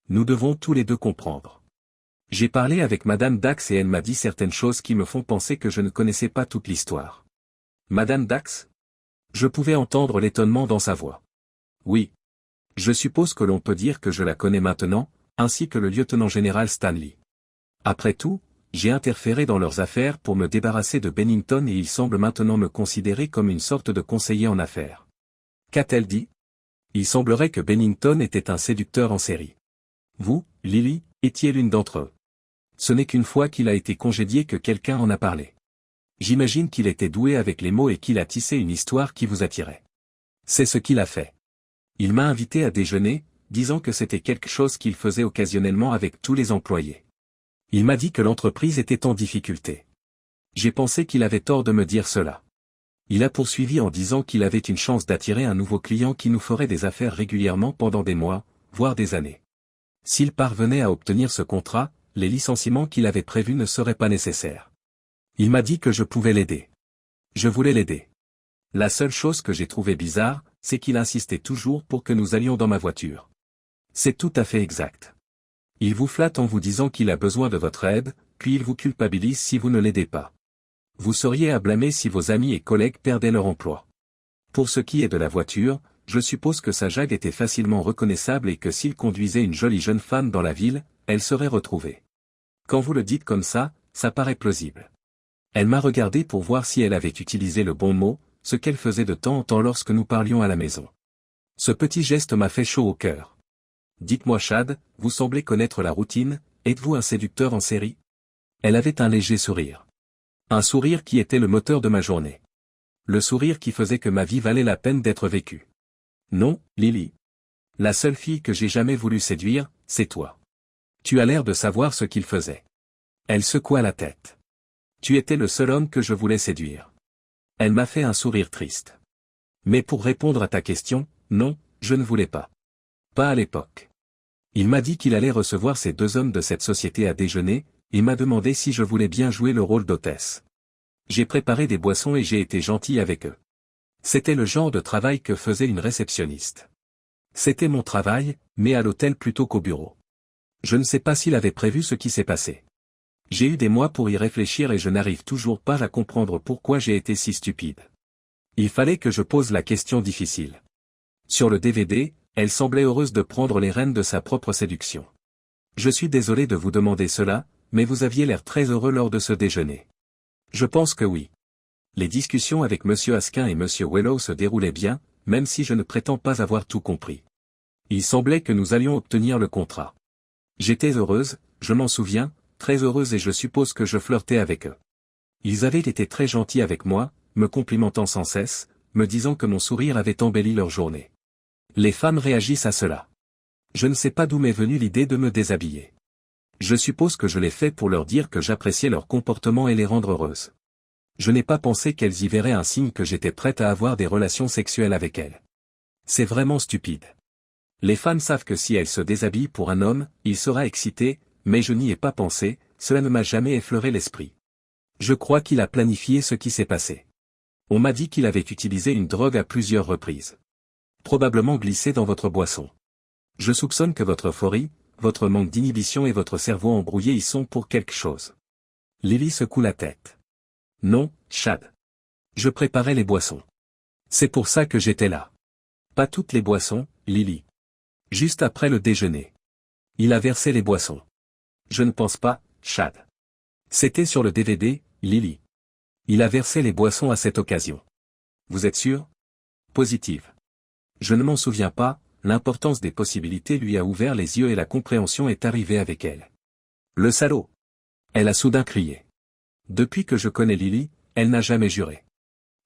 Nous devons tous les deux comprendre. J'ai parlé avec Madame Dax et elle m'a dit certaines choses qui me font penser que je ne connaissais pas toute l'histoire. Madame Dax? Je pouvais entendre l'étonnement dans sa voix. Oui. Je suppose que l'on peut dire que je la connais maintenant, ainsi que le lieutenant-général Stanley. Après tout, j'ai interféré dans leurs affaires pour me débarrasser de Bennington et il semble maintenant me considérer comme une sorte de conseiller en affaires. Qu'a-t-elle dit? Il semblerait que Bennington était un séducteur en série. Vous, Lily, étiez l'une d'entre eux. Ce n'est qu'une fois qu'il a été congédié que quelqu'un en a parlé. J'imagine qu'il était doué avec les mots et qu'il a tissé une histoire qui vous attirait. C'est ce qu'il a fait. Il m'a invité à déjeuner, disant que c'était quelque chose qu'il faisait occasionnellement avec tous les employés. Il m'a dit que l'entreprise était en difficulté. J'ai pensé qu'il avait tort de me dire cela. Il a poursuivi en disant qu'il avait une chance d'attirer un nouveau client qui nous ferait des affaires régulièrement pendant des mois, voire des années. S'il parvenait à obtenir ce contrat, les licenciements qu'il avait prévus ne seraient pas nécessaires. Il m'a dit que je pouvais l'aider. Je voulais l'aider. La seule chose que j'ai trouvée bizarre, c'est qu'il insistait toujours pour que nous allions dans ma voiture. C'est tout à fait exact. Il vous flatte en vous disant qu'il a besoin de votre aide, puis il vous culpabilise si vous ne l'aidez pas. Vous seriez à blâmer si vos amis et collègues perdaient leur emploi. Pour ce qui est de la voiture, je suppose que sa Jag était facilement reconnaissable et que s'il conduisait une jolie jeune femme dans la ville, elle serait retrouvée. Quand vous le dites comme ça paraît plausible. Elle m'a regardé pour voir si elle avait utilisé le bon mot, ce qu'elle faisait de temps en temps lorsque nous parlions à la maison. Ce petit geste m'a fait chaud au cœur. Dites-moi Chad, vous semblez connaître la routine, êtes-vous un séducteur en série? Elle avait un léger sourire. Un sourire qui était le moteur de ma journée. Le sourire qui faisait que ma vie valait la peine d'être vécue. Non, Lily. La seule fille que j'ai jamais voulu séduire, c'est toi. Tu as l'air de savoir ce qu'il faisait. Elle secoua la tête. Tu étais le seul homme que je voulais séduire. Elle m'a fait un sourire triste. Mais pour répondre à ta question, non, je ne voulais pas. Pas à l'époque. Il m'a dit qu'il allait recevoir ces deux hommes de cette société à déjeuner, et m'a demandé si je voulais bien jouer le rôle d'hôtesse. J'ai préparé des boissons et j'ai été gentil avec eux. C'était le genre de travail que faisait une réceptionniste. C'était mon travail, mais à l'hôtel plutôt qu'au bureau. Je ne sais pas s'il avait prévu ce qui s'est passé. J'ai eu des mois pour y réfléchir et je n'arrive toujours pas à comprendre pourquoi j'ai été si stupide. Il fallait que je pose la question difficile. Sur le DVD, elle semblait heureuse de prendre les rênes de sa propre séduction. Je suis désolé de vous demander cela, mais vous aviez l'air très heureux lors de ce déjeuner. Je pense que oui. Les discussions avec M. Asquin et M. Wellow se déroulaient bien, même si je ne prétends pas avoir tout compris. Il semblait que nous allions obtenir le contrat. J'étais heureuse, je m'en souviens, très heureuse et je suppose que je flirtais avec eux. Ils avaient été très gentils avec moi, me complimentant sans cesse, me disant que mon sourire avait embelli leur journée. Les femmes réagissent à cela. Je ne sais pas d'où m'est venue l'idée de me déshabiller. Je suppose que je l'ai fait pour leur dire que j'appréciais leur comportement et les rendre heureuses. Je n'ai pas pensé qu'elles y verraient un signe que j'étais prête à avoir des relations sexuelles avec elles. C'est vraiment stupide. Les femmes savent que si elles se déshabillent pour un homme, il sera excité, mais je n'y ai pas pensé, cela ne m'a jamais effleuré l'esprit. Je crois qu'il a planifié ce qui s'est passé. On m'a dit qu'il avait utilisé une drogue à plusieurs reprises. Probablement glissé dans votre boisson. Je soupçonne que votre euphorie, votre manque d'inhibition et votre cerveau embrouillé y sont pour quelque chose. Lily secoue la tête. Non, Chad. Je préparais les boissons. C'est pour ça que j'étais là. Pas toutes les boissons, Lily. Juste après le déjeuner. Il a versé les boissons. Je ne pense pas, Chad. C'était sur le DVD, Lily. Il a versé les boissons à cette occasion. Vous êtes sûr? Positive. Je ne m'en souviens pas, l'importance des possibilités lui a ouvert les yeux et la compréhension est arrivée avec elle. Le salaud! Elle a soudain crié. Depuis que je connais Lily, elle n'a jamais juré.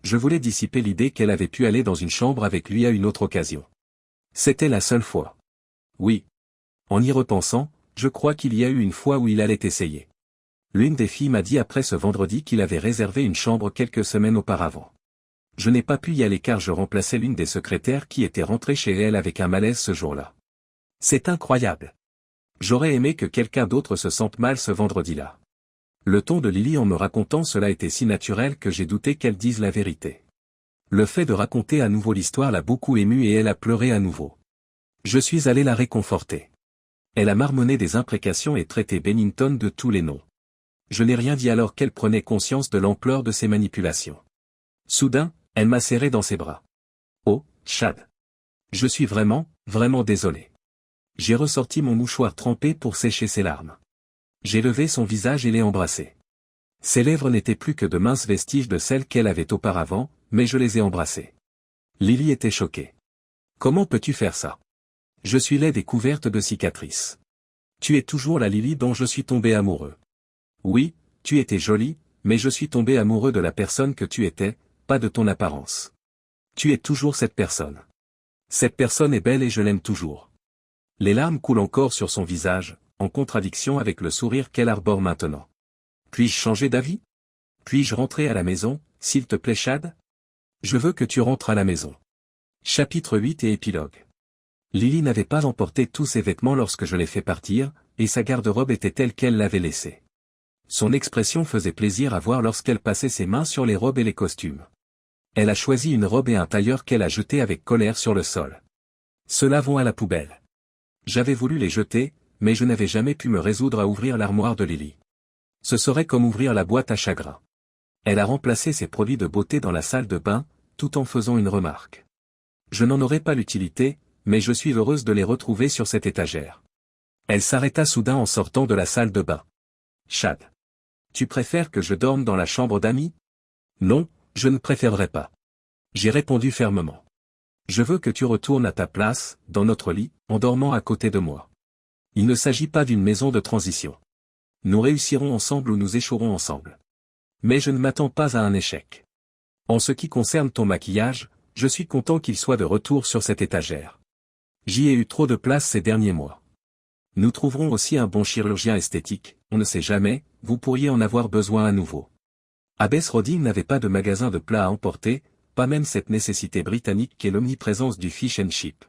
Je voulais dissiper l'idée qu'elle avait pu aller dans une chambre avec lui à une autre occasion. C'était la seule fois. Oui. En y repensant, je crois qu'il y a eu une fois où il allait essayer. L'une des filles m'a dit après ce vendredi qu'il avait réservé une chambre quelques semaines auparavant. Je n'ai pas pu y aller car je remplaçais l'une des secrétaires qui était rentrée chez elle avec un malaise ce jour-là. C'est incroyable. J'aurais aimé que quelqu'un d'autre se sente mal ce vendredi-là. Le ton de Lily en me racontant cela était si naturel que j'ai douté qu'elle dise la vérité. Le fait de raconter à nouveau l'histoire l'a beaucoup émue et elle a pleuré à nouveau. Je suis allé la réconforter. Elle a marmonné des imprécations et traité Bennington de tous les noms. Je n'ai rien dit alors qu'elle prenait conscience de l'ampleur de ses manipulations. Soudain, elle m'a serré dans ses bras. Oh, Chad. Je suis vraiment, vraiment désolé. J'ai ressorti mon mouchoir trempé pour sécher ses larmes. J'ai levé son visage et l'ai embrassé. Ses lèvres n'étaient plus que de minces vestiges de celles qu'elle avait auparavant, mais je les ai embrassées. Lily était choquée. Comment peux-tu faire ça? Je suis laide et couverte de cicatrices. Tu es toujours la Lily dont je suis tombé amoureux. Oui, tu étais jolie, mais je suis tombé amoureux de la personne que tu étais, pas de ton apparence. Tu es toujours cette personne. Cette personne est belle et je l'aime toujours. Les larmes coulent encore sur son visage, en contradiction avec le sourire qu'elle arbore maintenant. Puis-je changer d'avis? Puis-je rentrer à la maison, s'il te plaît Chad? Je veux que tu rentres à la maison. Chapitre 8 et épilogue. Lily n'avait pas emporté tous ses vêtements lorsque je l'ai fait partir, et sa garde-robe était telle qu'elle l'avait laissée. Son expression faisait plaisir à voir lorsqu'elle passait ses mains sur les robes et les costumes. Elle a choisi une robe et un tailleur qu'elle a jetés avec colère sur le sol. Ceux-là vont à la poubelle. J'avais voulu les jeter, mais je n'avais jamais pu me résoudre à ouvrir l'armoire de Lily. Ce serait comme ouvrir la boîte à chagrin. Elle a remplacé ses produits de beauté dans la salle de bain, tout en faisant une remarque. Je n'en aurais pas l'utilité, mais je suis heureuse de les retrouver sur cette étagère. Elle s'arrêta soudain en sortant de la salle de bain. Chad. Tu préfères que je dorme dans la chambre d'amis? Non, je ne préférerais pas. J'ai répondu fermement. Je veux que tu retournes à ta place, dans notre lit, en dormant à côté de moi. Il ne s'agit pas d'une maison de transition. Nous réussirons ensemble ou nous échouerons ensemble. Mais je ne m'attends pas à un échec. En ce qui concerne ton maquillage, je suis content qu'il soit de retour sur cette étagère. J'y ai eu trop de place ces derniers mois. Nous trouverons aussi un bon chirurgien esthétique, on ne sait jamais, vous pourriez en avoir besoin à nouveau. Abbess Roding n'avait pas de magasin de plats à emporter, pas même cette nécessité britannique qu'est l'omniprésence du fish and chip.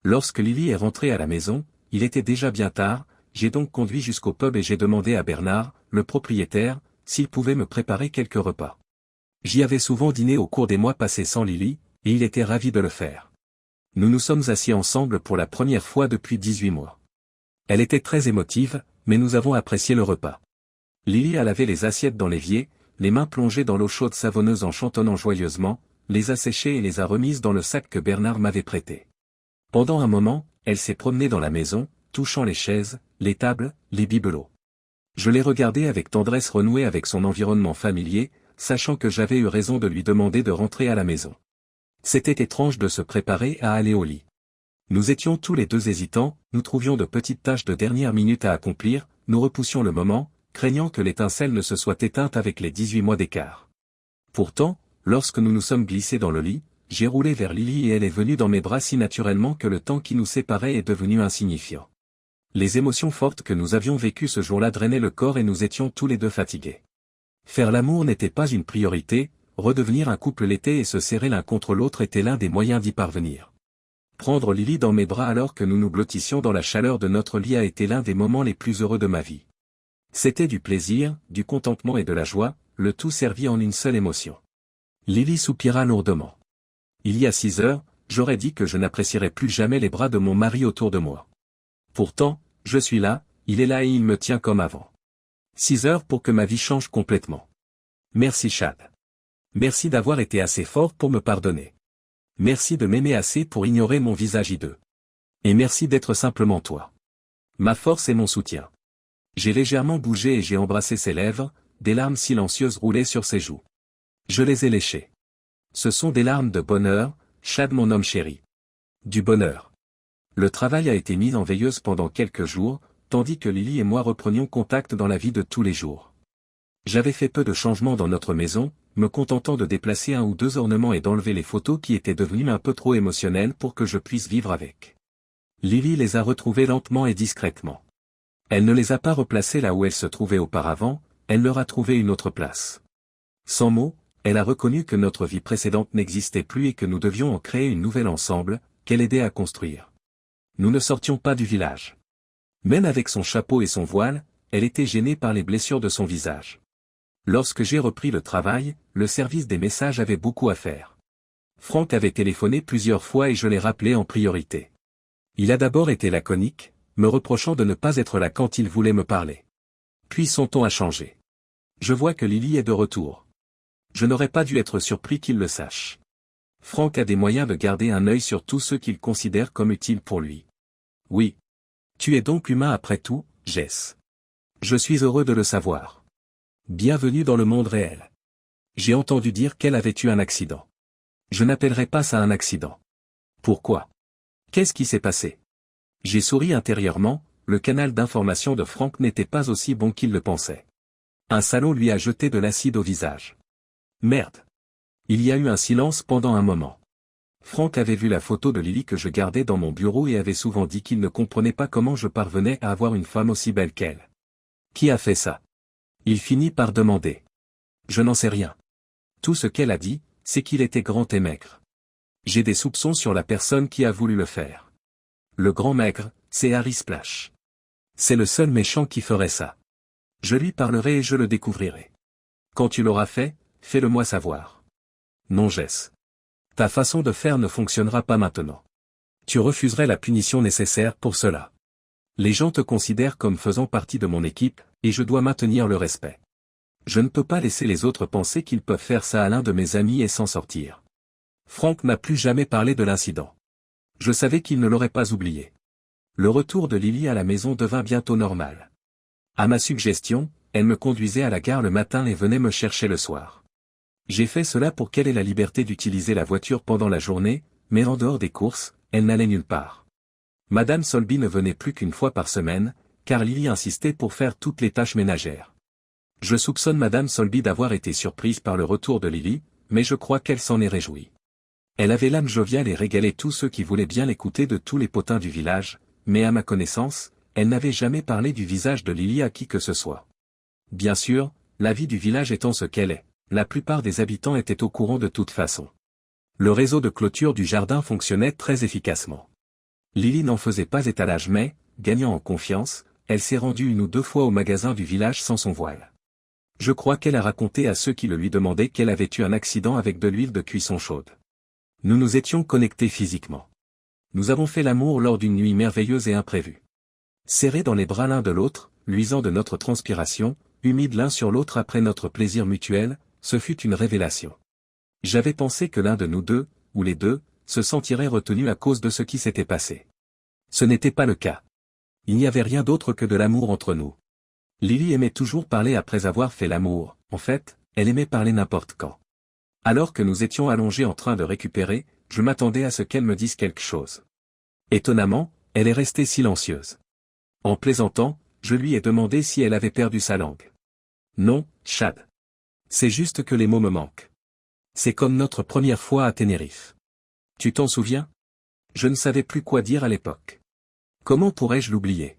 Lorsque Lily est rentrée à la maison, il était déjà bien tard, j'ai donc conduit jusqu'au pub et j'ai demandé à Bernard, le propriétaire, s'il pouvait me préparer quelques repas. J'y avais souvent dîné au cours des mois passés sans Lily, et il était ravi de le faire. Nous nous sommes assis ensemble pour la première fois depuis 18 mois. Elle était très émotive, mais nous avons apprécié le repas. Lily a lavé les assiettes dans l'évier, les mains plongées dans l'eau chaude savonneuse en chantonnant joyeusement, les a séchées et les a remises dans le sac que Bernard m'avait prêté. Pendant un moment, elle s'est promenée dans la maison, touchant les chaises, les tables, les bibelots. Je l'ai regardée avec tendresse renouer avec son environnement familier, sachant que j'avais eu raison de lui demander de rentrer à la maison. C'était étrange de se préparer à aller au lit. Nous étions tous les deux hésitants, nous trouvions de petites tâches de dernière minute à accomplir, nous repoussions le moment, craignant que l'étincelle ne se soit éteinte avec les 18 mois d'écart. Pourtant, lorsque nous nous sommes glissés dans le lit, j'ai roulé vers Lily et elle est venue dans mes bras si naturellement que le temps qui nous séparait est devenu insignifiant. Les émotions fortes que nous avions vécues ce jour-là drainaient le corps et nous étions tous les deux fatigués. Faire l'amour n'était pas une priorité, redevenir un couple l'était et se serrer l'un contre l'autre était l'un des moyens d'y parvenir. Prendre Lily dans mes bras alors que nous nous blottissions dans la chaleur de notre lit a été l'un des moments les plus heureux de ma vie. C'était du plaisir, du contentement et de la joie, le tout servi en une seule émotion. Lily soupira lourdement. Il y a 6 heures, j'aurais dit que je n'apprécierais plus jamais les bras de mon mari autour de moi. Pourtant, je suis là, il est là et il me tient comme avant. 6 heures pour que ma vie change complètement. Merci Chad. Merci d'avoir été assez fort pour me pardonner. Merci de m'aimer assez pour ignorer mon visage hideux. Et merci d'être simplement toi. Ma force et mon soutien. J'ai légèrement bougé et j'ai embrassé ses lèvres, des larmes silencieuses roulaient sur ses joues. Je les ai léchées. Ce sont des larmes de bonheur, Chad mon homme chéri. Du bonheur. Le travail a été mis en veilleuse pendant quelques jours, tandis que Lily et moi reprenions contact dans la vie de tous les jours. J'avais fait peu de changements dans notre maison, me contentant de déplacer 1 ou 2 ornements et d'enlever les photos qui étaient devenues un peu trop émotionnelles pour que je puisse vivre avec. Lily les a retrouvées lentement et discrètement. Elle ne les a pas replacées là où elles se trouvaient auparavant, elle leur a trouvé une autre place. Sans mots, elle a reconnu que notre vie précédente n'existait plus et que nous devions en créer une nouvelle ensemble, qu'elle aidait à construire. Nous ne sortions pas du village. Même avec son chapeau et son voile, elle était gênée par les blessures de son visage. Lorsque j'ai repris le travail, le service des messages avait beaucoup à faire. Franck avait téléphoné plusieurs fois et je l'ai rappelé en priorité. Il a d'abord été laconique, me reprochant de ne pas être là quand il voulait me parler. Puis son ton a changé. Je vois que Lily est de retour. Je n'aurais pas dû être surpris qu'il le sache. Franck a des moyens de garder un œil sur tous ceux qu'il considère comme utiles pour lui. Oui. Tu es donc humain après tout, Jess. Je suis heureux de le savoir. Bienvenue dans le monde réel. J'ai entendu dire qu'elle avait eu un accident. Je n'appellerai pas ça un accident. Pourquoi? Qu'est-ce qui s'est passé? J'ai souri intérieurement, le canal d'information de Franck n'était pas aussi bon qu'il le pensait. Un salaud lui a jeté de l'acide au visage. Merde. Il y a eu un silence pendant un moment. Franck avait vu la photo de Lily que je gardais dans mon bureau et avait souvent dit qu'il ne comprenait pas comment je parvenais à avoir une femme aussi belle qu'elle. Qui a fait ça? Il finit par demander. Je n'en sais rien. Tout ce qu'elle a dit, c'est qu'il était grand et maigre. J'ai des soupçons sur la personne qui a voulu le faire. Le grand maigre, c'est Harry Splash. C'est le seul méchant qui ferait ça. Je lui parlerai et je le découvrirai. Quand tu l'auras fait, fais-le-moi savoir. Non Jess. Ta façon de faire ne fonctionnera pas maintenant. Tu refuserais la punition nécessaire pour cela. Les gens te considèrent comme faisant partie de mon équipe, et je dois maintenir le respect. Je ne peux pas laisser les autres penser qu'ils peuvent faire ça à l'un de mes amis et s'en sortir. Franck n'a plus jamais parlé de l'incident. Je savais qu'il ne l'aurait pas oublié. Le retour de Lily à la maison devint bientôt normal. À ma suggestion, elle me conduisait à la gare le matin et venait me chercher le soir. J'ai fait cela pour qu'elle ait la liberté d'utiliser la voiture pendant la journée, mais en dehors des courses, elle n'allait nulle part. Madame Solby ne venait plus qu'une fois par semaine, car Lily insistait pour faire toutes les tâches ménagères. Je soupçonne Madame Solby d'avoir été surprise par le retour de Lily, mais je crois qu'elle s'en est réjouie. Elle avait l'âme joviale et régalait tous ceux qui voulaient bien l'écouter de tous les potins du village, mais à ma connaissance, elle n'avait jamais parlé du visage de Lily à qui que ce soit. Bien sûr, la vie du village étant ce qu'elle est, la plupart des habitants étaient au courant de toute façon. Le réseau de clôture du jardin fonctionnait très efficacement. Lily n'en faisait pas étalage mais, gagnant en confiance, elle s'est rendue une ou deux fois au magasin du village sans son voile. Je crois qu'elle a raconté à ceux qui le lui demandaient qu'elle avait eu un accident avec de l'huile de cuisson chaude. Nous nous étions connectés physiquement. Nous avons fait l'amour lors d'une nuit merveilleuse et imprévue. Serrés dans les bras l'un de l'autre, luisant de notre transpiration, humides l'un sur l'autre après notre plaisir mutuel, ce fut une révélation. J'avais pensé que l'un de nous deux, ou les deux, se sentirait retenu à cause de ce qui s'était passé. Ce n'était pas le cas. Il n'y avait rien d'autre que de l'amour entre nous. Lily aimait toujours parler après avoir fait l'amour, en fait, elle aimait parler n'importe quand. Alors que nous étions allongés en train de récupérer, je m'attendais à ce qu'elle me dise quelque chose. Étonnamment, elle est restée silencieuse. En plaisantant, je lui ai demandé si elle avait perdu sa langue. Non, Chad. C'est juste que les mots me manquent. C'est comme notre première fois à Tenerife. Tu t'en souviens? Je ne savais plus quoi dire à l'époque. Comment pourrais-je l'oublier?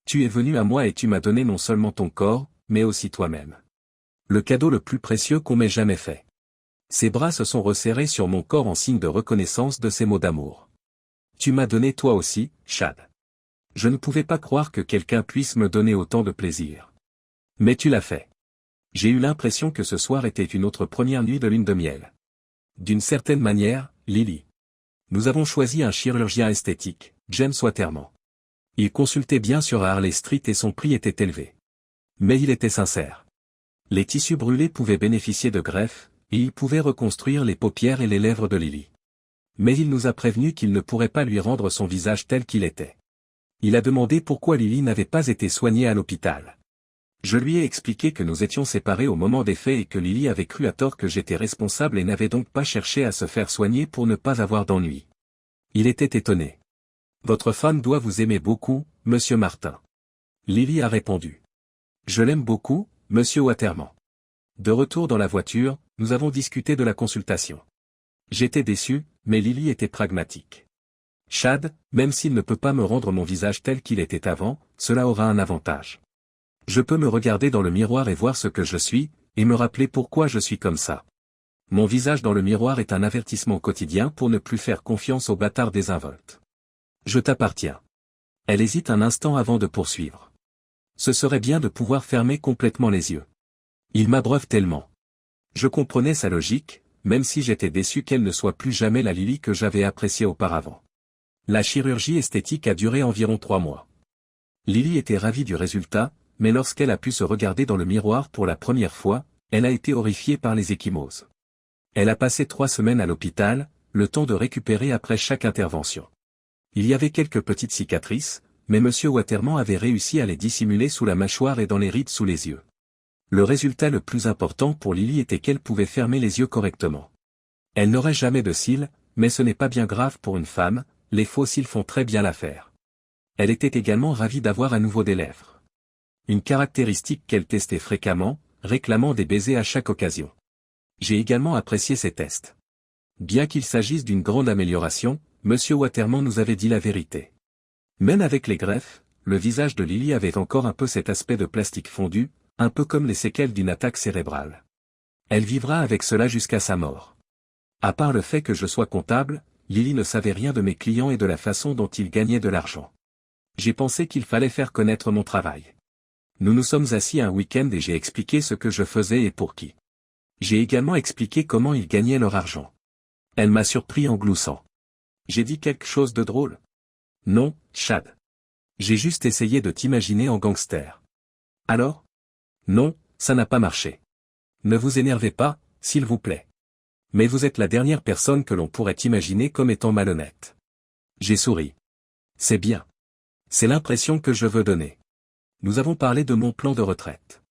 Tu es venu à moi et tu m'as donné non seulement ton corps, mais aussi toi-même. Le cadeau le plus précieux qu'on m'ait jamais fait. Ses bras se sont resserrés sur mon corps en signe de reconnaissance de ces mots d'amour. Tu m'as donné toi aussi, Chad. Je ne pouvais pas croire que quelqu'un puisse me donner autant de plaisir. Mais tu l'as fait. J'ai eu l'impression que ce soir était une autre première nuit de lune de miel. D'une certaine manière, Lily. Nous avons choisi un chirurgien esthétique, James Waterman. Il consultait bien sur Harley Street et son prix était élevé. Mais il était sincère. Les tissus brûlés pouvaient bénéficier de greffes, et il pouvait reconstruire les paupières et les lèvres de Lily. Mais il nous a prévenu qu'il ne pourrait pas lui rendre son visage tel qu'il était. Il a demandé pourquoi Lily n'avait pas été soignée à l'hôpital. Je lui ai expliqué que nous étions séparés au moment des faits et que Lily avait cru à tort que j'étais responsable et n'avait donc pas cherché à se faire soigner pour ne pas avoir d'ennui. Il était étonné. Votre femme doit vous aimer beaucoup, monsieur Martin. Lily a répondu. Je l'aime beaucoup, monsieur Waterman. De retour dans la voiture, nous avons discuté de la consultation. J'étais déçu, mais Lily était pragmatique. Chad, même s'il ne peut pas me rendre mon visage tel qu'il était avant, cela aura un avantage. Je peux me regarder dans le miroir et voir ce que je suis, et me rappeler pourquoi je suis comme ça. Mon visage dans le miroir est un avertissement quotidien pour ne plus faire confiance aux bâtards désinvoltes. Je t'appartiens. Elle hésite un instant avant de poursuivre. Ce serait bien de pouvoir fermer complètement les yeux. Il m'abreuve tellement. Je comprenais sa logique, même si j'étais déçu qu'elle ne soit plus jamais la Lily que j'avais appréciée auparavant. La chirurgie esthétique a duré environ 3 mois. Lily était ravie du résultat, mais lorsqu'elle a pu se regarder dans le miroir pour la première fois, elle a été horrifiée par les ecchymoses. Elle a passé 3 semaines à l'hôpital, le temps de récupérer après chaque intervention. Il y avait quelques petites cicatrices, mais M. Waterman avait réussi à les dissimuler sous la mâchoire et dans les rides sous les yeux. Le résultat le plus important pour Lily était qu'elle pouvait fermer les yeux correctement. Elle n'aurait jamais de cils, mais ce n'est pas bien grave pour une femme, les faux cils font très bien l'affaire. Elle était également ravie d'avoir à nouveau des lèvres. Une caractéristique qu'elle testait fréquemment, réclamant des baisers à chaque occasion. J'ai également apprécié ces tests. Bien qu'il s'agisse d'une grande amélioration, M. Waterman nous avait dit la vérité. Même avec les greffes, le visage de Lily avait encore un peu cet aspect de plastique fondu, un peu comme les séquelles d'une attaque cérébrale. Elle vivra avec cela jusqu'à sa mort. À part le fait que je sois comptable, Lily ne savait rien de mes clients et de la façon dont ils gagnaient de l'argent. J'ai pensé qu'il fallait faire connaître mon travail. Nous nous sommes assis un week-end et j'ai expliqué ce que je faisais et pour qui. J'ai également expliqué comment ils gagnaient leur argent. Elle m'a surpris en gloussant. J'ai dit quelque chose de drôle? Non, Chad. J'ai juste essayé de t'imaginer en gangster. Alors? Non, ça n'a pas marché. Ne vous énervez pas, s'il vous plaît. Mais vous êtes la dernière personne que l'on pourrait imaginer comme étant malhonnête. J'ai souri. C'est bien. C'est l'impression que je veux donner. Nous avons parlé de mon plan de retraite.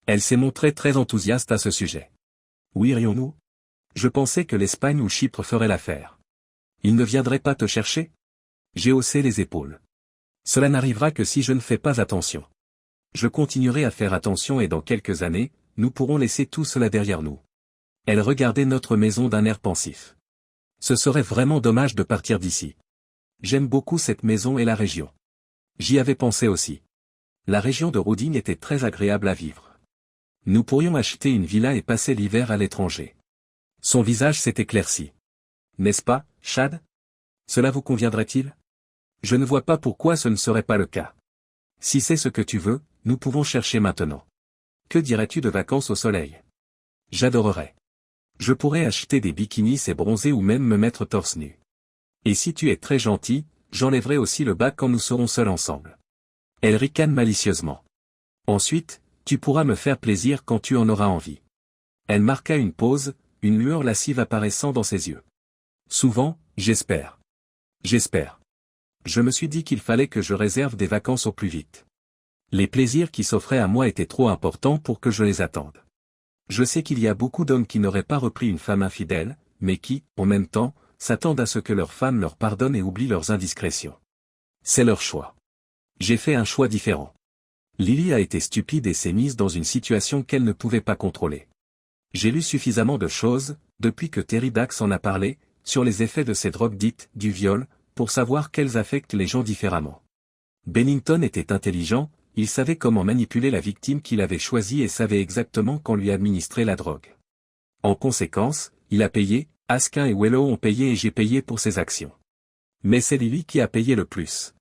Elle s'est montrée très enthousiaste à ce sujet. Oui, irions-nous? Je pensais que l'Espagne ou Chypre ferait l'affaire. Il ne viendrait pas te chercher? J'ai haussé les épaules. Cela n'arrivera que si je ne fais pas attention. Je continuerai à faire attention et dans quelques années, nous pourrons laisser tout cela derrière nous. Elle regardait notre maison d'un air pensif. Ce serait vraiment dommage de partir d'ici. J'aime beaucoup cette maison et la région. J'y avais pensé aussi. La région de Rouding était très agréable à vivre. Nous pourrions acheter une villa et passer l'hiver à l'étranger. Son visage s'est éclairci. N'est-ce pas, Chad? Cela vous conviendrait-il? Je ne vois pas pourquoi ce ne serait pas le cas. Si c'est ce que tu veux, nous pouvons chercher maintenant. Que dirais-tu de vacances au soleil? J'adorerais. Je pourrais acheter des bikinis et bronzer ou même me mettre torse nu. Et si tu es très gentil, j'enlèverai aussi le bas quand nous serons seuls ensemble. Elle ricane malicieusement. Ensuite, tu pourras me faire plaisir quand tu en auras envie. Elle marqua une pause, une lueur lascive apparaissant dans ses yeux. Souvent, j'espère. J'espère. Je me suis dit qu'il fallait que je réserve des vacances au plus vite. Les plaisirs qui s'offraient à moi étaient trop importants pour que je les attende. Je sais qu'il y a beaucoup d'hommes qui n'auraient pas repris une femme infidèle, mais qui, en même temps, s'attendent à ce que leur femme leur pardonne et oublie leurs indiscrétions. C'est leur choix. J'ai fait un choix différent. Lily a été stupide et s'est mise dans une situation qu'elle ne pouvait pas contrôler. J'ai lu suffisamment de choses, depuis que Terry Dax en a parlé, sur les effets de ces drogues dites du viol, pour savoir qu'elles affectent les gens différemment. Bennington était intelligent, il savait comment manipuler la victime qu'il avait choisie et savait exactement quand lui administrer la drogue. En conséquence, il a payé, Askin et Wello ont payé et j'ai payé pour ses actions. Mais c'est Lily qui a payé le plus.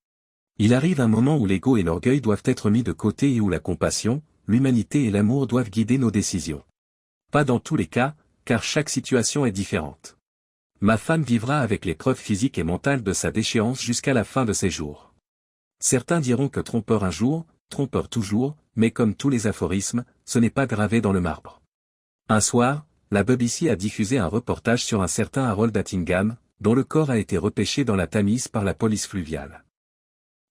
Il arrive un moment où l'ego et l'orgueil doivent être mis de côté et où la compassion, l'humanité et l'amour doivent guider nos décisions. Pas dans tous les cas, car chaque situation est différente. Ma femme vivra avec l'épreuve physique et mentale de sa déchéance jusqu'à la fin de ses jours. Certains diront que trompeur un jour, trompeur toujours, mais comme tous les aphorismes, ce n'est pas gravé dans le marbre. Un soir, la BBC a diffusé un reportage sur un certain Harold Attingham, dont le corps a été repêché dans la Tamise par la police fluviale.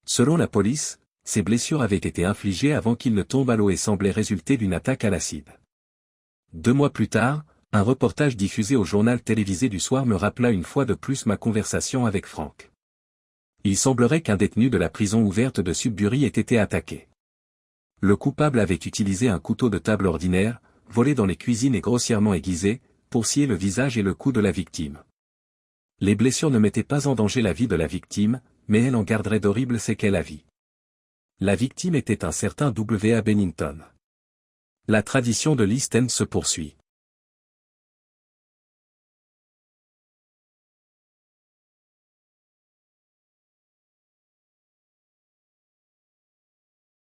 Selon la police, ses blessures avaient été infligées avant qu'il ne tombe à l'eau et semblaient résulter d'une attaque à l'acide. 2 mois plus tard, un reportage diffusé au journal télévisé du soir me rappela une fois de plus ma conversation avec Frank. Il semblerait qu'un détenu de la prison ouverte de Sudbury ait été attaqué. Le coupable avait utilisé un couteau de table ordinaire, volé dans les cuisines et grossièrement aiguisé, pour scier le visage et le cou de la victime. Les blessures ne mettaient pas en danger la vie de la victime, mais elle en garderait d'horribles séquelles à vie. La victime était un certain W.A. Bennington. La tradition de l'East End se poursuit.